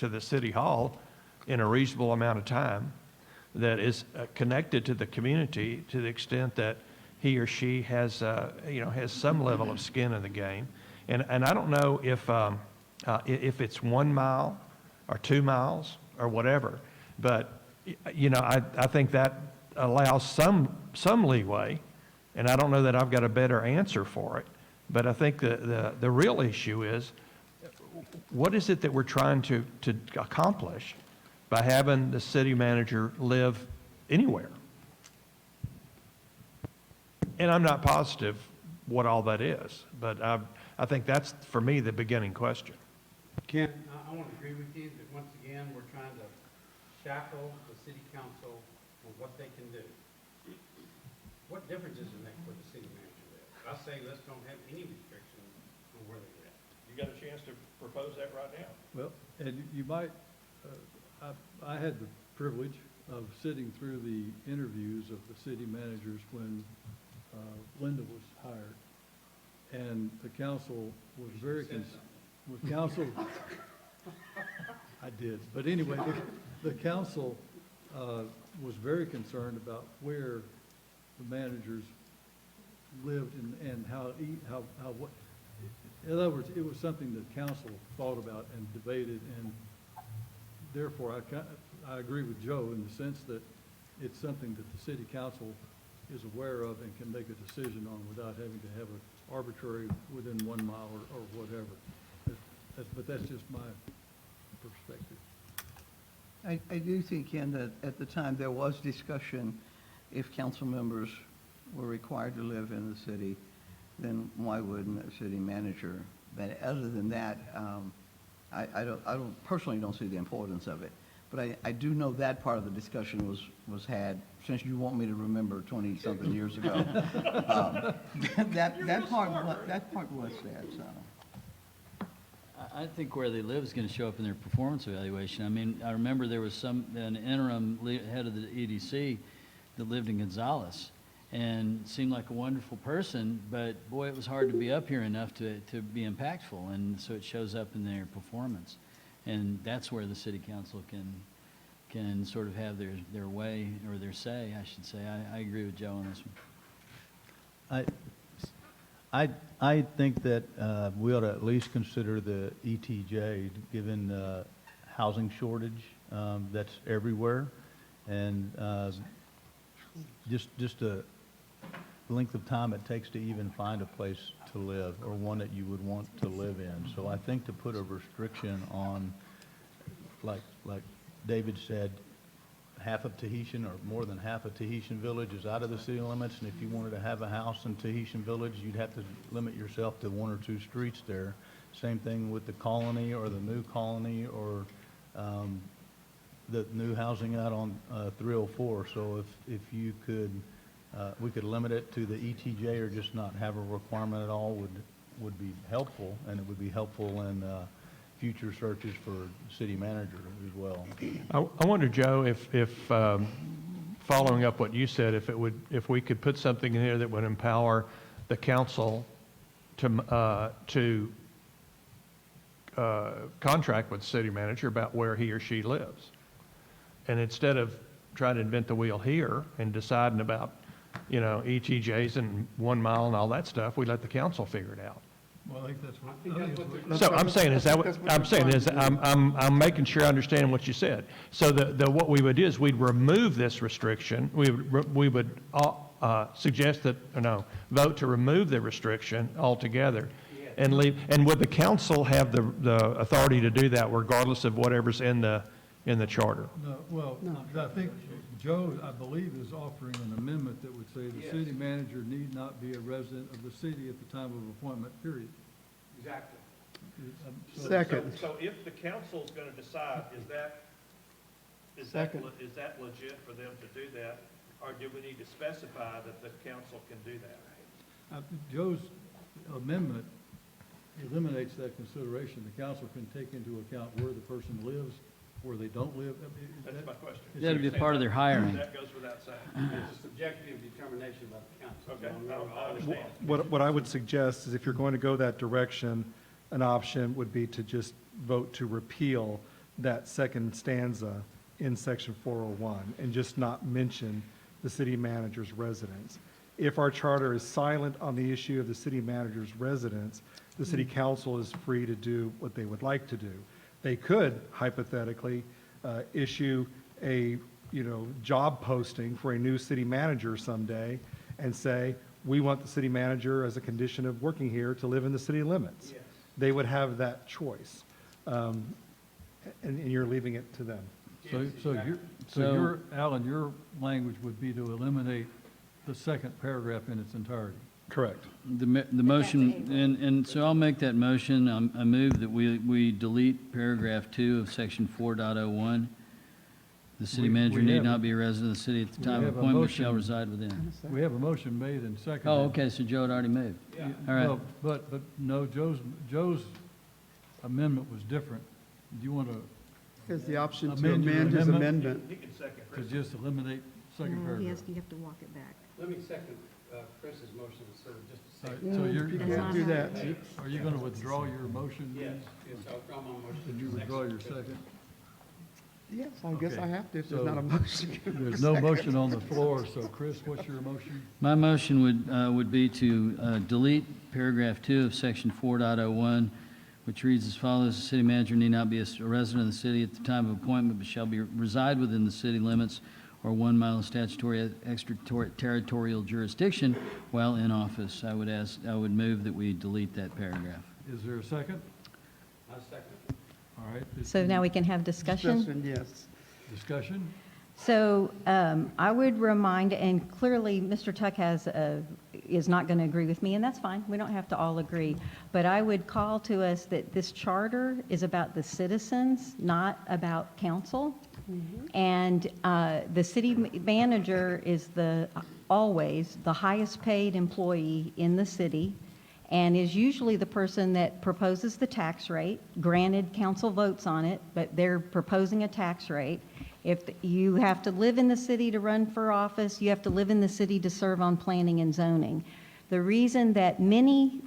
the city hall in a reasonable amount of time, that is connected to the community to the extent that he or she has some level of skin in the game. And I don't know if it's 1 mile or 2 miles or whatever, but I think that allows some leeway, and I don't know that I've got a better answer for it. But I think the real issue is, what is it that we're trying to accomplish by having the city manager live anywhere? And I'm not positive what all that is, but I think that's, for me, the beginning question. Ken, I want to agree with you that once again, we're trying to shackle the city council on what they can do. What difference does it make where the city manager lives? I say let's don't have any restrictions on where they live. You got a chance to propose that right now? Well, and you might, I had the privilege of sitting through the interviews of the city managers when Linda was hired. And the council was very, I did. But anyway, the council was very concerned about where the managers lived and what. In other words, it was something that council thought about and debated, and therefore I agree with Joe in the sense that it's something that the city council is aware of and can make a decision on without having to have an arbitrary within 1 mile or whatever. But that's just my perspective. I do think, Ken, that at the time there was discussion, if council members were required to live in the city, then why wouldn't a city manager? But other than that, I don't personally don't see the importance of it. But I do know that part of the discussion was had, since you want me to remember 20-something years ago. That part was said, so. I think where they live is going to show up in their performance evaluation. I mean, I remember there was an interim head of the EDC that lived in Gonzales and seemed like a wonderful person, but boy, it was hard to be up here enough to be impactful, and so it shows up in their performance. And that's where the city council can sort of have their way, or their say, I should say. I agree with Joe on this one. I think that we ought to at least consider the ETJ, given the housing shortage that's everywhere, and just a length of time it takes to even find a place to live, or one that you would want to live in. So I think to put a restriction on, like David said, half of Tahitian or more than half of Tahitian Village is out of the city limits, and if you wanted to have a house in Tahitian Village, you'd have to limit yourself to 1 or 2 streets there. Same thing with the colony or the new colony or the new housing out on 304. So if you could we could limit it to the ETJ or just not have a requirement at all would be helpful, and it would be helpful in future searches for city manager as well. I wonder, Joe, if following up what you said, if we could put something in here that would empower the council to contract with the city manager about where he or she lives. And instead of trying to invent the wheel here and deciding about, ETJs and 1 mile and all that stuff, we let the council figure it out. Well, I think that's what. So I'm saying, I'm making sure I understand what you said. So what we would do is we'd remove this restriction. We would suggest vote to remove the restriction altogether and leave. And would the council have the authority to do that regardless of whatever's in the charter? No, well, I think Joe, I believe, is offering an amendment that would say the city manager need not be a resident of the city at the time of appointment, period. Exactly. Second. So if the council's going to decide, is that legit for them to do that? Or do we need to specify that the council can do that? Joe's amendment eliminates that consideration. The council can take into account where the person lives, where they don't live. That's my question. That'd be part of their hiring. That goes without saying. It's a subjective determination by the council. Okay, I understand. What I would suggest is if you're going to go that direction, an option would be to just vote to repeal that second stanza in section 401 and just not mention the city manager's residence. If our charter is silent on the issue of the city manager's residence, the city council is free to do what they would like to do. They could hypothetically issue a job posting for a new city manager someday and say, we want the city manager as a condition of working here to live in the city limits. Yes. They would have that choice. And you're leaving it to them. So Alan, your language would be to eliminate the second paragraph in its entirety. Correct. The motion, and so I'll make that motion. I move that we delete paragraph 2 of section 4.01. The city manager need not be a resident of the city at the time of appointment, shall reside within. We have a motion made and seconded. Oh, okay, so Joe had already moved. All right. No, but no, Joe's amendment was different. Do you want to Has the option to amend your amend his amendment? amendment. He can second to Chris. just eliminate second paragraph? You have to walk it back. Let me second Chris's motion instead of just a All right, second. so you're, You can't do that. are you going to withdraw your motion? Yes, I'll withdraw my motion. Did you withdraw your second? Yes, I guess Okay. I have to if there's So, not a motion. There's no motion on the floor, so Chris, what's your motion? My motion would be to delete paragraph 2 of section 4.01, which reads as follows: the city manager need not be a resident of the city at the time of appointment, but shall reside within the city limits or 1 mile of statutory extraterritorial jurisdiction while in office. I would move that we delete that paragraph. Is there a second? I second. All right. So now we can have discussion? Yes. Discussion? So I would remind, and clearly Mr. Tuck is not going to agree with me, and that's fine. We don't have to all agree. But I would call to us that this charter is about the citizens, not about council. And the city manager is always the highest paid employee in the city and is usually the person that proposes the tax rate. Granted, council votes on it, but they're proposing a tax rate. If you have to live in the city to run for office, you have to live in the city to serve on planning and zoning. The reason that many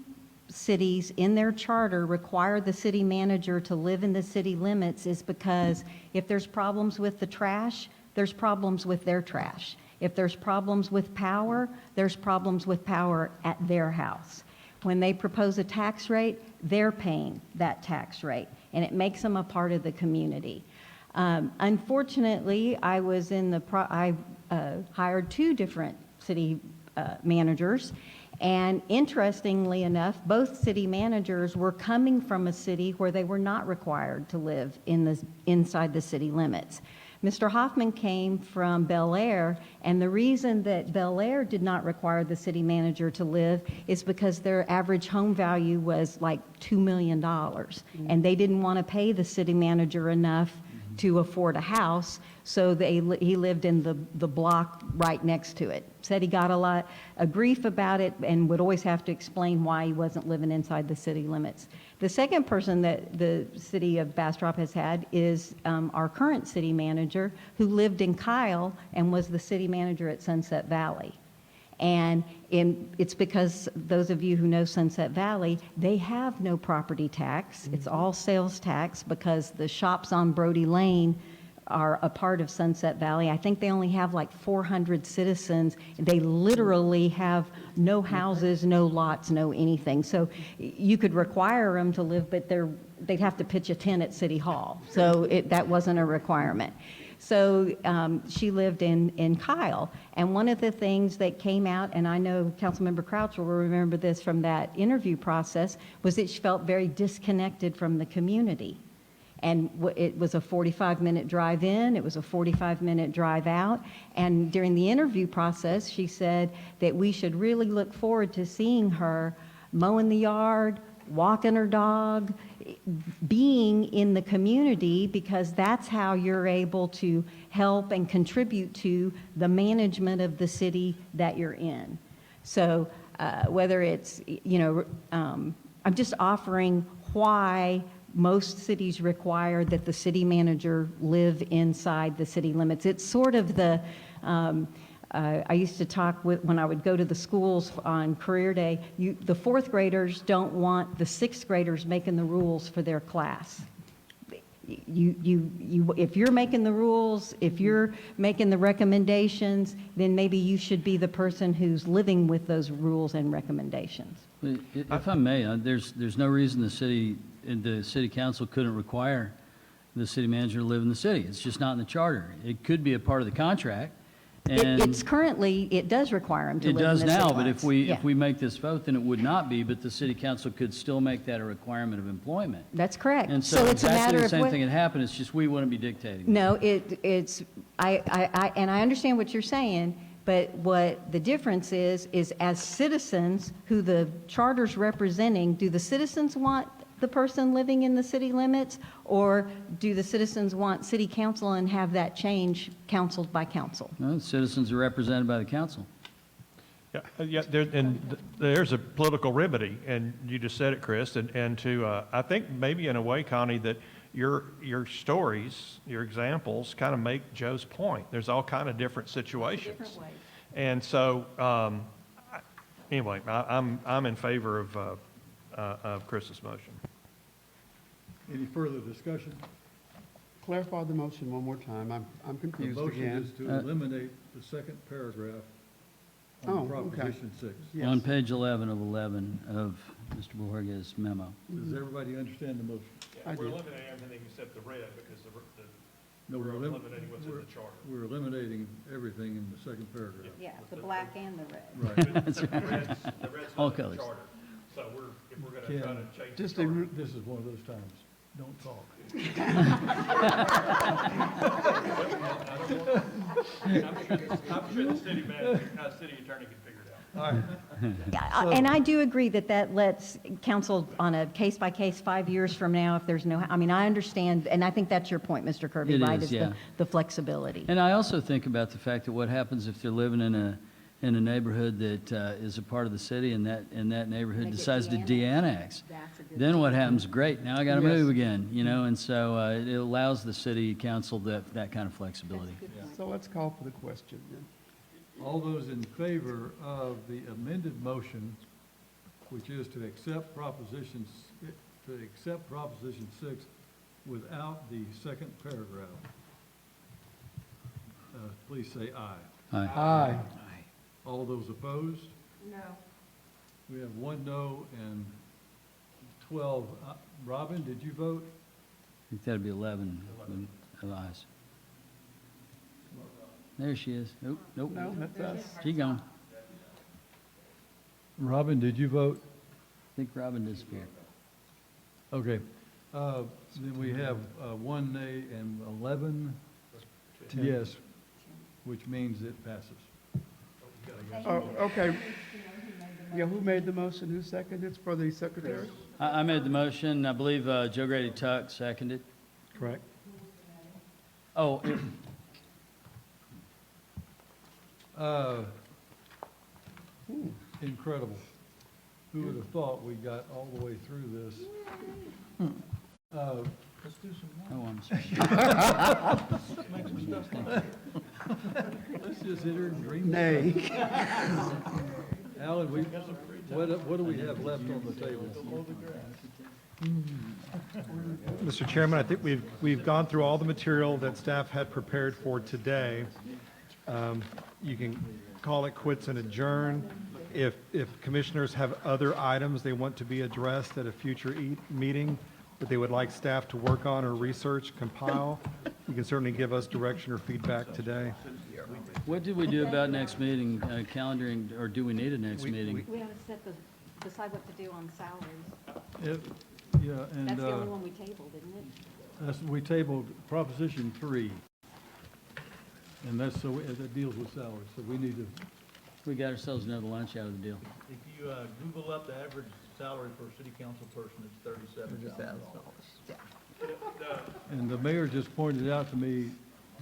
cities in their charter require the city manager to live in the city limits is because if there's problems with the trash, there's problems with their trash. If there's problems with power, there's problems with power at their house. When they propose a tax rate, they're paying that tax rate, and it makes them a part of the community. Unfortunately, I hired 2 different city managers, and interestingly enough, both city managers were coming from a city where they were not required to live inside the city limits. Mr. Hoffman came from Bel Air, and the reason that Bel Air did not require the city manager to live is because their average home value was like $2 million, and they didn't want to pay the city manager enough to afford a house, so he lived in the block right next to it. Said he got a lot of grief about it and would always have to explain why he wasn't living inside the city limits. The second person that the city of Bastrop has had is our current city manager, who lived in Kyle and was the city manager at Sunset Valley. And it's because those of you who know Sunset Valley, they have no property tax. It's all sales tax because the shops on Brody Lane are a part of Sunset Valley. I think they only have like 400 citizens. They literally have no houses, no lots, no anything. So you could require them to live, but they'd have to pitch a tent at City Hall. So that wasn't a requirement. So she lived in Kyle. And one of the things that came out, and I know Councilmember Crouch will remember this from that interview process, was that she felt very disconnected from the community. And it was a 45-minute drive in, it was a 45-minute drive out. And during the interview process, she said that we should really look forward to seeing her mowing the yard, walking her dog, being in the community, because that's how you're able to help and contribute to the management of the city that you're in. So whether it's, I'm just offering why most cities require that the city manager live inside the city limits. It's sort of the, I used to talk with, when I would go to the schools on career day, the fourth graders don't want the sixth graders making the rules for their class. If you're making the rules, if you're making the recommendations, then maybe you should be the person who's living with those rules and recommendations. If I may, there's no reason the city council couldn't require the city manager to live in the city. It's just not in the charter. It could be a part of the contract. And It's currently, it does require them to live in the city limits. It does now, but Yeah. if we make this vote, then it would not be, but the city council could still make that a requirement of employment. That's correct. And so it's a matter exactly the of same what- thing had happened, it's just we wouldn't be dictating. No, and I understand what you're saying, but what the difference is as citizens who the charter's representing, do the citizens want the person living in the city limits, or do the citizens want city council and have that change counseled by council? No, the citizens are represented by the council. Yeah, there's a political remedy, and you just said it, Chris, and to, I think maybe in a way, Connie, that your stories, your examples kind of make Joe's point. There's all kind of different situations. Different ways. And so, anyway, I'm in favor of Chris's motion. Any further discussion? Clarify the motion one more time. I'm The confused motion again. is to eliminate the second paragraph Oh, on okay. Proposition 6. Yes. On page 11 of Mr. Borges' memo. Does everybody understand the motion? I We're do. eliminating everything except the red, because No, we're elim- eliminating what's in the charter. We're eliminating everything in the second paragraph. Yeah, the black and the red. Right. That's right. The red's All not in the colors. charter. So if we're going to try to change the Just charter. This is one of those times. Don't talk. I'm sure the city manager, city attorney can figure it out. All right. Yeah, and I do agree that lets council on a case-by-case 5 years from now, if there's no, I mean, I understand, and I think that's your point, Mr. Kirby, It right? is, the- yeah. The flexibility. And I also think about the fact that what happens if they're living in a neighborhood that is a part of the city, and that neighborhood They get decides to de-annexed. de-annex. That's a good Then what happens? Great, now I gotta Yes. move again, and so it allows the city council that kind of flexibility. So let's call for the question then. All those in favor of the amended motion, which is to accept Proposition 6 without the second paragraph, please say aye. Aye. Aye. All those opposed? No. We have 1 no and 12. Robin, did you vote? I think that'd be 11 ayes. There she is. Nope, nope. No, that's us. She gone. Robin, did you vote? I think Robin disappeared. Okay. Then we have 1 nay and 11 yes, which means it passes. Oh, okay. Yeah, who made the motion? Who seconded? It's for the secretary? I made the motion. I believe Joe Grady Tuck seconded. Correct. Oh, incredible. Who would have thought we got all the way through this? Let's do some more. Oh, I'm sorry. Let's just sit here and dream. Nay. Alan, what do we have left on the table? Mr. Chairman, I think we've gone through all the material that staff had prepared for today. You can call it quits and adjourn. If commissioners have other items they want to be addressed at a future meeting that they would like staff to work on or research, compile, you can certainly give us direction or feedback today. What did we do about next meeting, calendaring, or do we need a next meeting? We have to decide what to do on salaries. Yeah, and. That's the only one we tabled, isn't it? We tabled Proposition 3. And that deals with salaries, so we need to. We got ourselves another lunch out of the deal. If you Google up the average salary for a city council person, it's $37,000. And the mayor just pointed out to me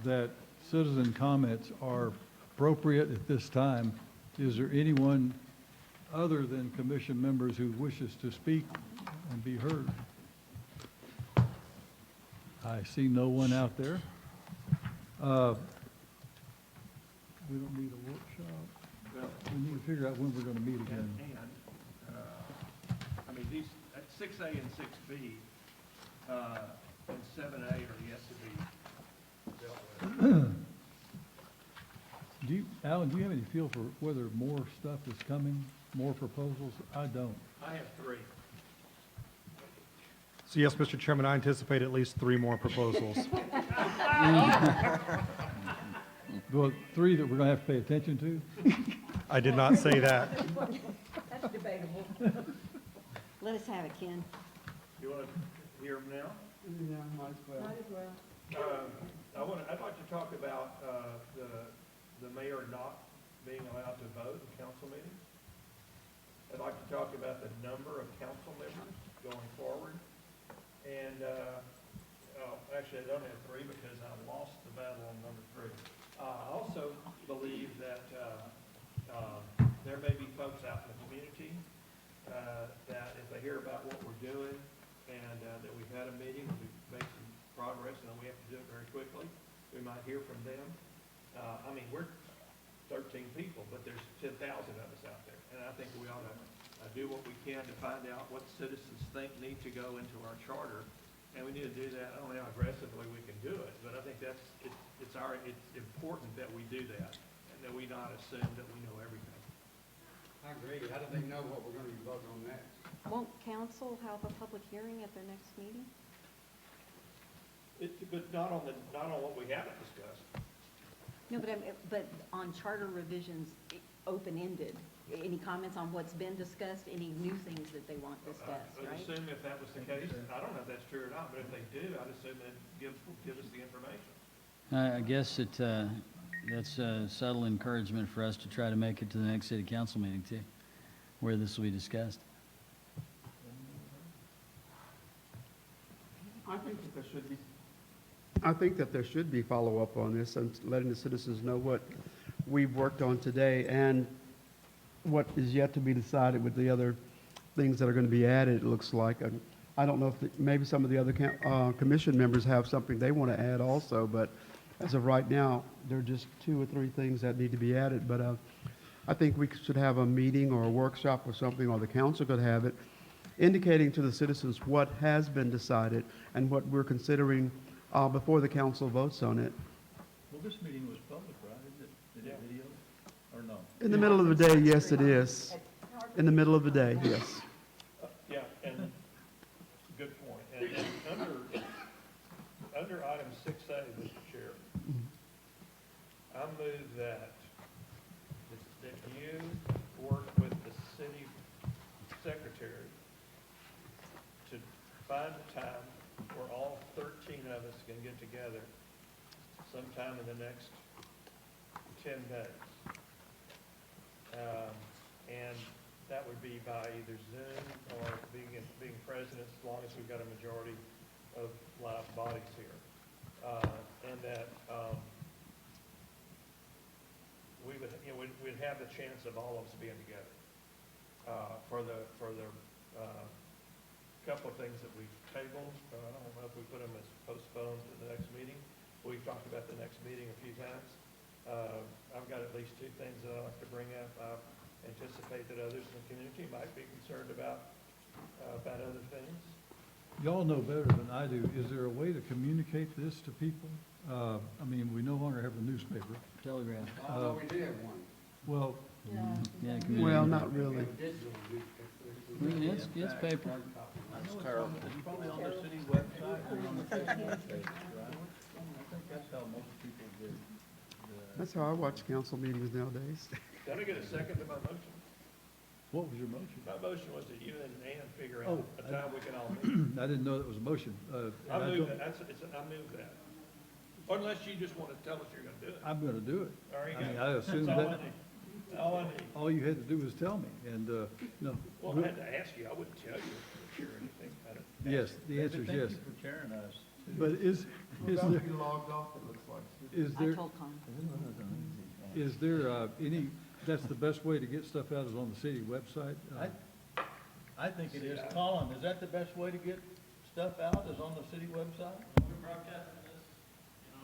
that citizen comments are appropriate at this time. Is there anyone other than commission members who wishes to speak and be heard? I see no one out there. We don't need a workshop. We need to figure out when we're going to meet again. I mean, these, 6A and 6B, and 7A are yet to be dealt with. Alan, do you have any feel for whether more stuff is coming, more proposals? I don't. I have 3. So yes, Mr. Chairman, I anticipate at least 3 more proposals. Well, 3 that we're going to have to pay attention to? I did not say that. That's debatable. Let us have it, Ken. You want to hear them now? Yeah, might as well. I'd like to talk about the mayor not being allowed to vote in council meetings. I'd like to talk about the number of council members going forward. And, actually, I don't have 3 because I lost the battle on number 3. I also believe that there may be folks out in the community that if they hear about what we're doing and that we've had a meeting, we've made some progress, and we have to do it very quickly, we might hear from them. I mean, we're 13 people, but there's 10,000 of us out there, and I think we ought to do what we can to find out what citizens think need to go into our charter, and we need to do that. I don't know how aggressively we can do it, but I think it's important that we do that, and that we not assume that we know everything. I agree. How do they know what we're going to be voting on next? Won't council have a public hearing at their next meeting? But not on what we haven't discussed. No, but on charter revisions, open-ended. Any comments on what's been discussed, any new things that they want discussed, I would right? assume if that was the case, I don't know if that's true or not, but if they do, I'd assume they'd give us the information. I guess that's a subtle encouragement for us to try to make it to the next city council meeting too, where this will be discussed. I think that there should be follow-up on this and letting the citizens know what we've worked on today and what is yet to be decided with the other things that are going to be added, it looks like. I don't know if maybe some of the other commission members have something they want to add also, but as of right now, there are just 2 or 3 things that need to be added. But I think we should have a meeting or a workshop or something, or the council could have it, indicating to the citizens what has been decided and what we're considering before the council votes on it. Well, this meeting was public, right? Is it video or no? In the middle of the day, yes, it is. In the middle of the day, yes. Yeah, and good point. And under item 6A, Mr. Chair, I move that you work with the city secretary to find a time where all 13 of us can get together sometime in the next 10 days. And that would be by either Zoom or being present, as long as we've got a majority of live bodies here. and that, we would, you know, we'd have the chance of all of us being together. For the couple of things that we've tabled, I don't know if we put them as postponed to the next meeting. We've talked about the next meeting a few times. I've got at least two things that I'd like to bring up. I anticipate that others in the community might be concerned about other things. Y'all know better than I do. Is there a way to communicate this to people? I mean, we no longer have a newspaper. Telegraph. We do have one. Well, Yeah, Well, not really. It's paper. It's probably on the city website or on the Facebook page, right? I think that's how most people get That's how I watch council meetings nowadays. Did I get a second to my motion? What was your motion? My motion was that you and Ann figure Oh, out a time we can all meet. I didn't know that was a motion. I move that, I move that. Unless you just want to tell us you're gonna do it. I'm gonna do it. All right, I mean, yeah. I assumed That's all that, I need. All I need. all you had to do was tell me, and, no. Well, I had to ask you, I wouldn't tell you for sure or anything. I don't- Yes, the answer is yes. Thank you for sharing us. But is there, logged off, it looks like. is there, is there, any, that's the best way to get stuff out is on the city website? I think it is. Colin, is that the best way to get stuff out, is on the city website? We're broadcasting this,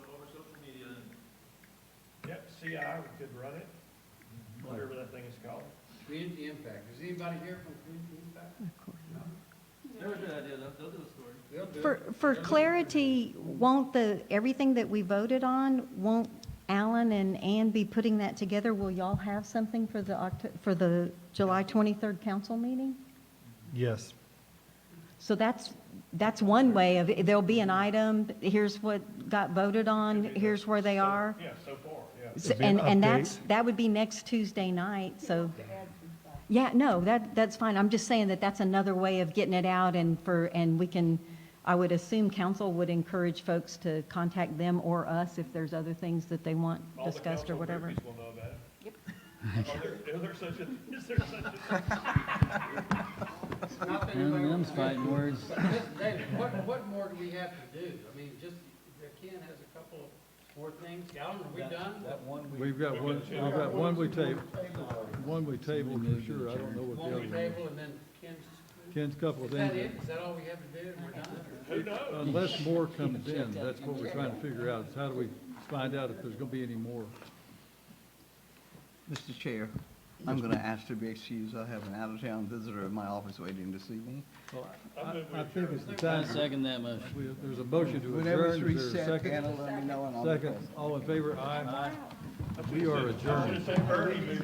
over social media. Yep, CI, we could run it, whatever that thing is called. Community impact. Is anybody here from community impact? They're a good idea, they'll do a story. They'll do it. For clarity, won't everything that we voted on, won't Alan and Ann be putting that together? Will y'all have something for the July 23rd council meeting? Yes. So that's one way of, there'll be an item, here's what got voted on, here's where they are. Yeah, so far, yeah. It'd be an And update. that would be next Tuesday night, so. Yeah, no, that's fine. I'm just saying that that's another way of getting it out and we can, I would assume council would encourage folks to contact them or us if there's other things that they want All the discussed or council whatever. groupies will know about it. Yep. Is there such a? Not that Them- anybody them's wants to- fighting words. Listen, David, what more do we have to do? I mean, just, Ken has a couple more things. Alan, are we done? That one We've got one we tabled, one we tabled for sure. I don't know what One the we other one. table and then Ken's, Ken's couple of is that things. it? Is that all we have to do and we're done? Who knows? Unless more comes in, that's what we're trying to figure out, is how do we find out if there's gonna be any more? Mr. Chair, I'm going to ask to be excused. I have an out-of-town visitor in my office waiting to see me. Well, I think it's the I time, second that motion. there's a motion to Whenever it's adjourn, is there a reset, Hannah, second? let me know and I'll be Second, present. all in favor, aye. We are I adjourned. should have said Ernie moved.